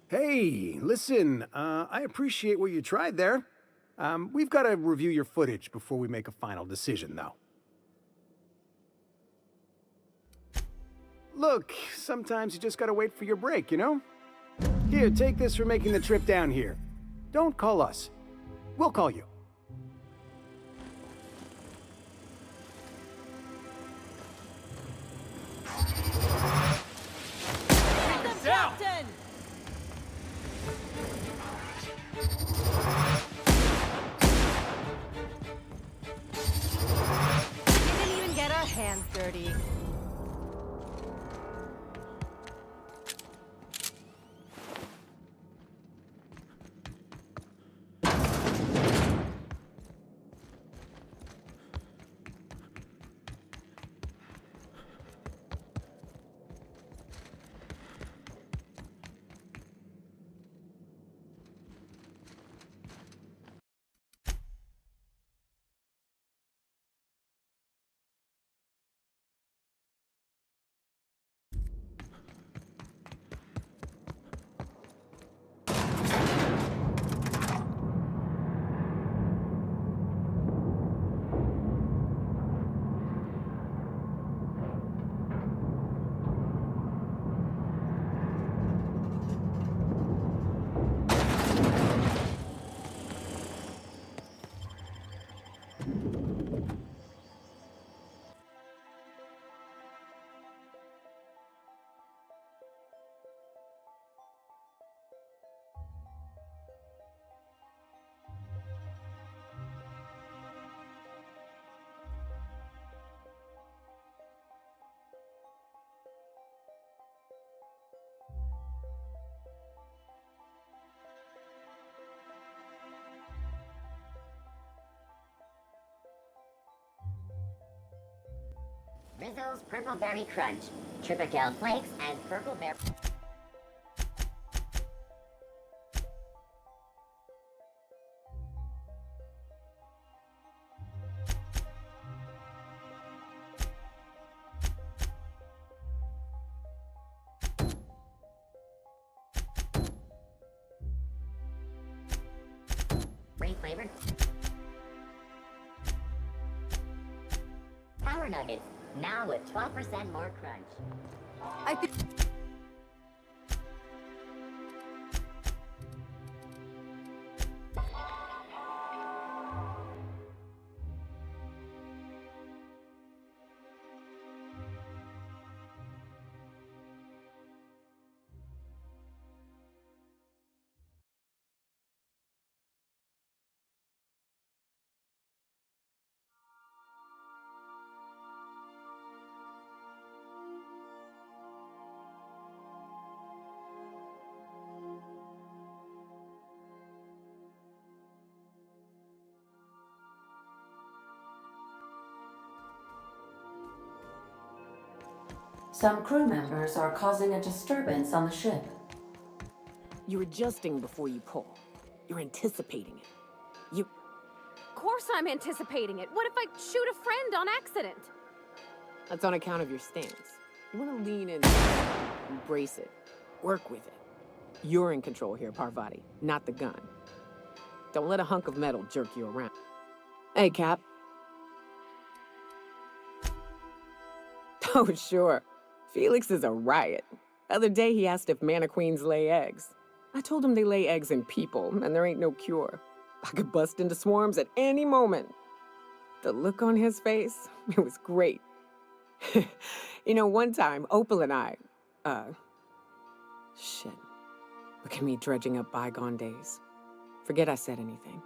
Hey, listen, I appreciate what you tried there. We've got to review your footage before we make a final decision, though. Look, sometimes you just gotta wait for your break, you know? Here, take this for making the trip down here. Don't call us. We'll call you. Down! We didn't even get our hands dirty. Rizzo's Purple Berry Crunch, Tripical Flakes, and Purple Berry... Flavored Power Nuggets, now with 12% more crunch. I think... Some crew members are causing a disturbance on the ship. You're adjusting before you pull. You're anticipating it. Of course I'm anticipating it. What if I shoot a friend on accident? That's on account of your stance. You want to lean in, embrace it, work with it. You're in control here, Parvati, not the gun. Don't let a hunk of metal jerk you around. Hey, Cap. Oh, sure. Felix is a riot. The other day he asked if mana queens lay eggs. I told him they lay eggs in people, and there ain't no cure. I could bust into swarms at any moment. The look on his face, it was great. You know, one time, Opal and I, shit. Look at me dredging up bygone days. Forget I said anything.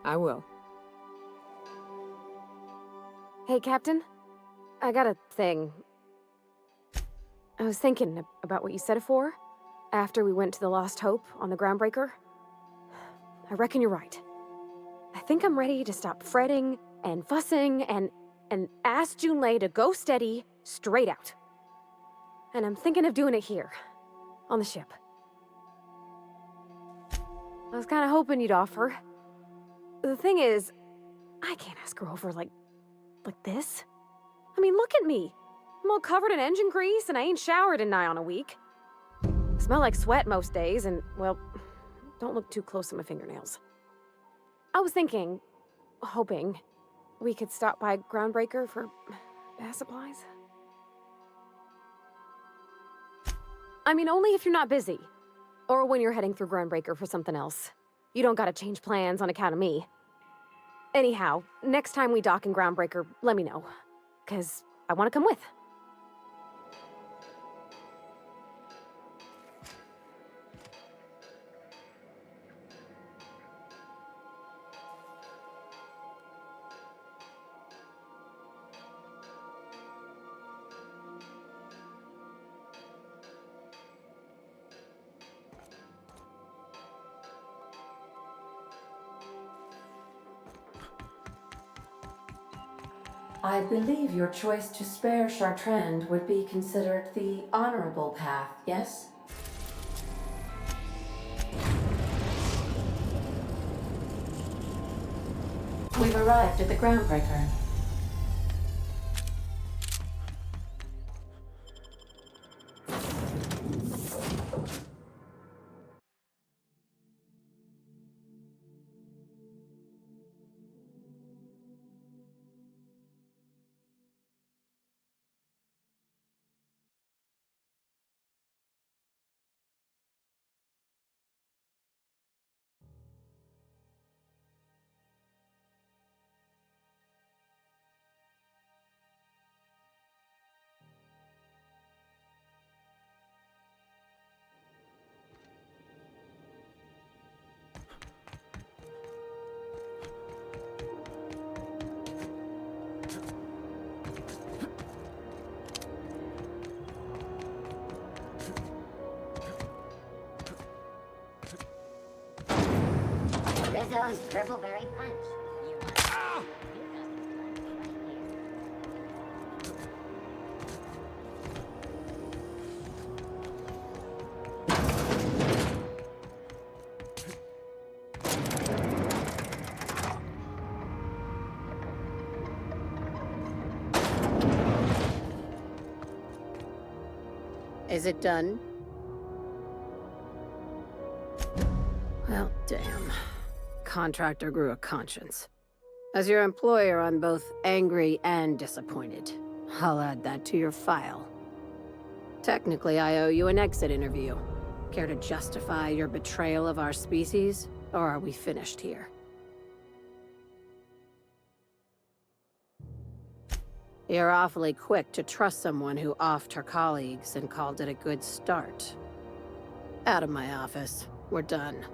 I will. Hey, Captain. I got a thing. I was thinking about what you said before, after we went to the Lost Hope on the Groundbreaker. I reckon you're right. I think I'm ready to stop fretting and fussing and ask Junlei to go steady, straight out. And I'm thinking of doing it here, on the ship. I was kind of hoping you'd offer. The thing is, I can't ask her over like this. I mean, look at me. I'm all covered in engine grease and I ain't showered in nigh on a week. I smell like sweat most days and, well, don't look too close at my fingernails. I was thinking, hoping, we could stop by Groundbreaker for bath supplies. I mean, only if you're not busy. Or when you're heading through Groundbreaker for something else. You don't gotta change plans on account of me. Anyhow, next time we dock in Groundbreaker, let me know. 'Cause I want to come with. I believe your choice to spare Chartrand would be considered the honorable path, yes? We've arrived at the Groundbreaker. Rizzo's Dribbleberry Punch. Is it done? Well, damn. Contractor grew a conscience. As your employer, I'm both angry and disappointed. I'll add that to your file. Technically, I owe you an exit interview. Care to justify your betrayal of our species, or are we finished here? You're awfully quick to trust someone who offed her colleagues and called it a good start. Out of my office. We're done.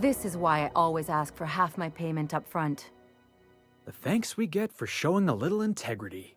This is why I always ask for half my payment up front. The thanks we get for showing a little integrity.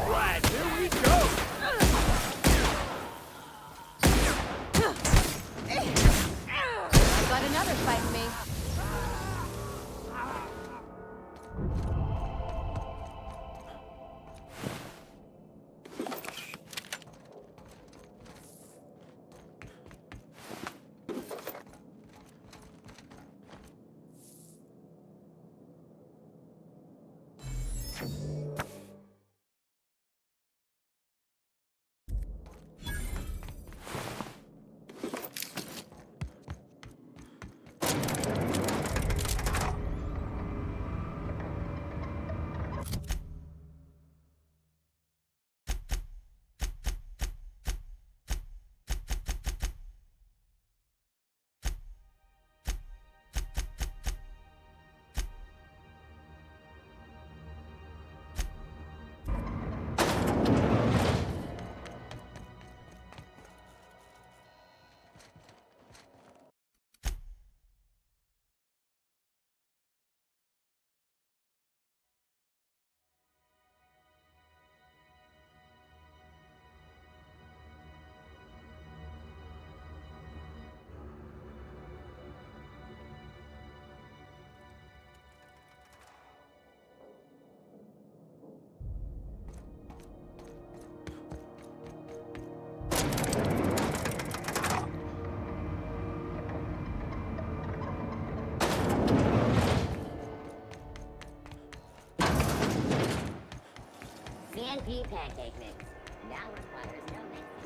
Right, here we go! I got another fight me. CNP pancake mix. Now requires no mixing.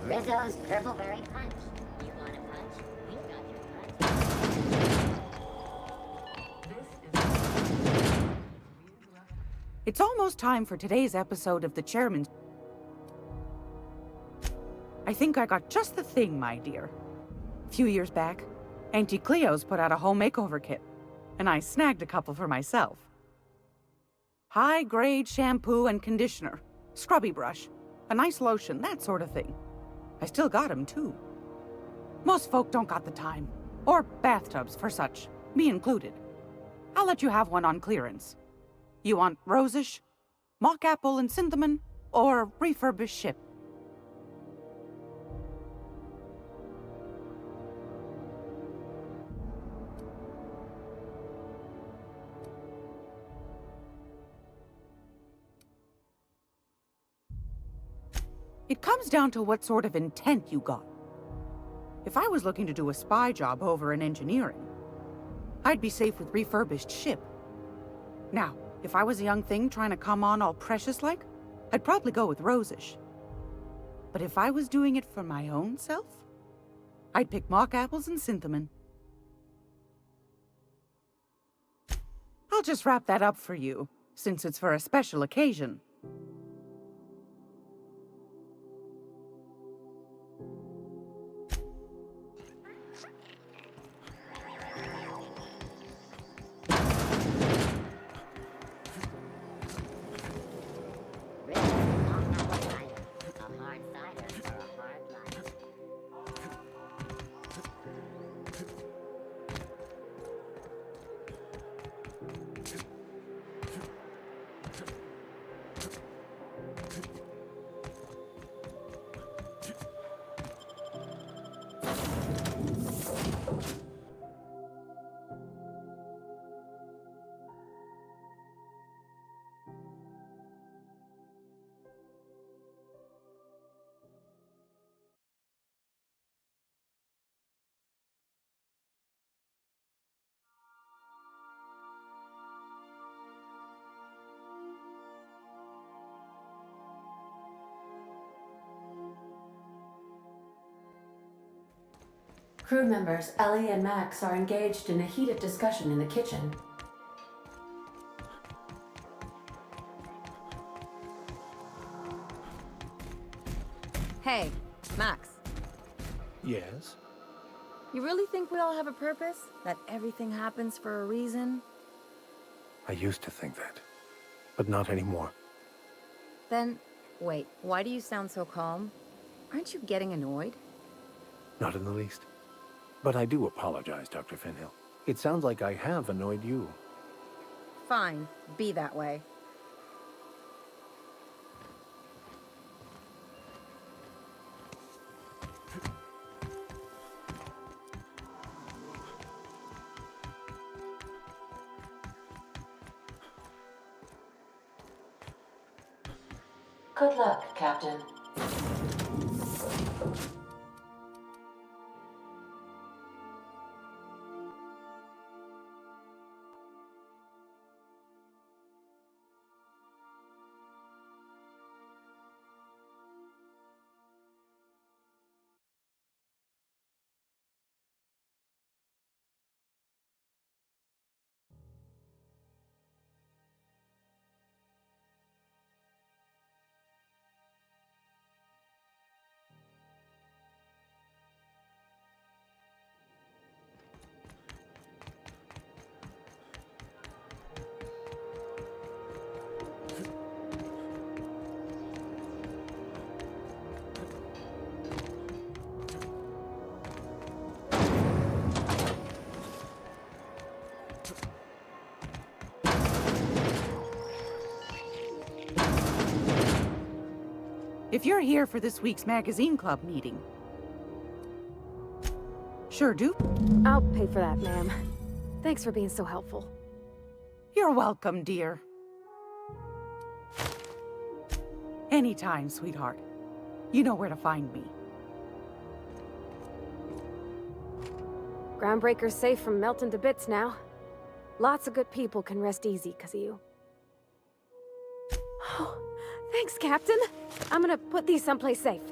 Rizzo's Purple Berry Punch. You want a punch? We got your punch. It's almost time for today's episode of The Chairman. I think I got just the thing, my dear. A few years back, Auntie Cleo's put out a home makeover kit, and I snagged a couple for myself. High-grade shampoo and conditioner, scrubby brush, a nice lotion, that sort of thing. I still got 'em, too. Most folk don't got the time, or bathtubs for such, me included. I'll let you have one on clearance. You want rosish, mock apple and cinnamon, or refurbished ship? It comes down to what sort of intent you got. If I was looking to do a spy job over in engineering, I'd be safe with refurbished ship. Now, if I was a young thing trying to come on all precious-like, I'd probably go with rosish. But if I was doing it for my own self, I'd pick mock apples and cinnamon. I'll just wrap that up for you, since it's for a special occasion. Crew members Ellie and Max are engaged in a heated discussion in the kitchen. Hey, Max. Yes? You really think we all have a purpose? That everything happens for a reason? I used to think that, but not anymore. Then, wait, why do you sound so calm? Aren't you getting annoyed? Not in the least. But I do apologize, Dr. Finhill. It sounds like I have annoyed you. Fine, be that way. Good luck, Captain. If you're here for this week's magazine club meeting. Sure do. I'll pay for that, ma'am. Thanks for being so helpful. You're welcome, dear. Anytime, sweetheart. You know where to find me. Groundbreaker's safe from melting to bits now. Lots of good people can rest easy because of you. Thanks, Captain. I'm gonna put these someplace safe.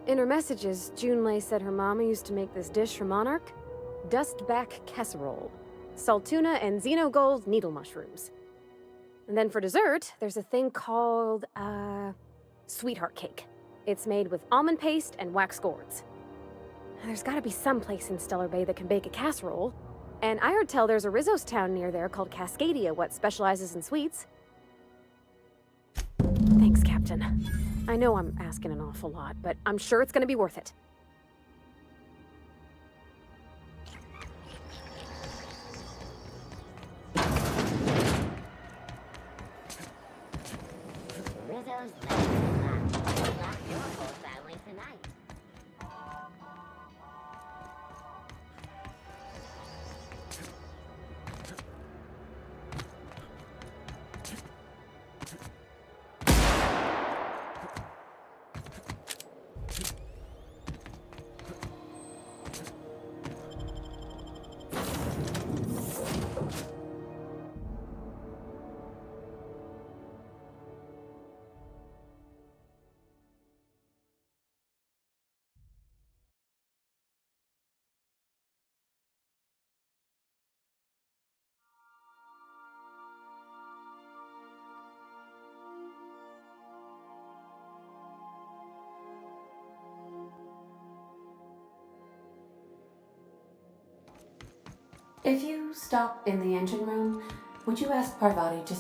In her messages, Junlei said her mama used to make this dish for Monarch. Dustback casserole. Salt tuna and xenogold needle mushrooms. And then for dessert, there's a thing called, sweetheart cake. It's made with almond paste and wax gourds. There's gotta be some place in Stellar Bay that can bake a casserole. And I heard tell there's a Rizzo's town near there called Cascadia, what specializes in sweets. Thanks, Captain. I know I'm asking an awful lot, but I'm sure it's gonna be worth it. Rizzo's Lock your whole family tonight. If you stop in the engine room, would you ask Parvati to...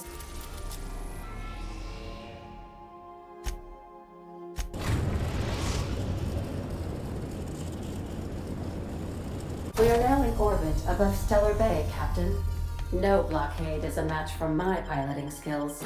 We are now in orbit above Stellar Bay, Captain. No blockade is a match for my piloting skills.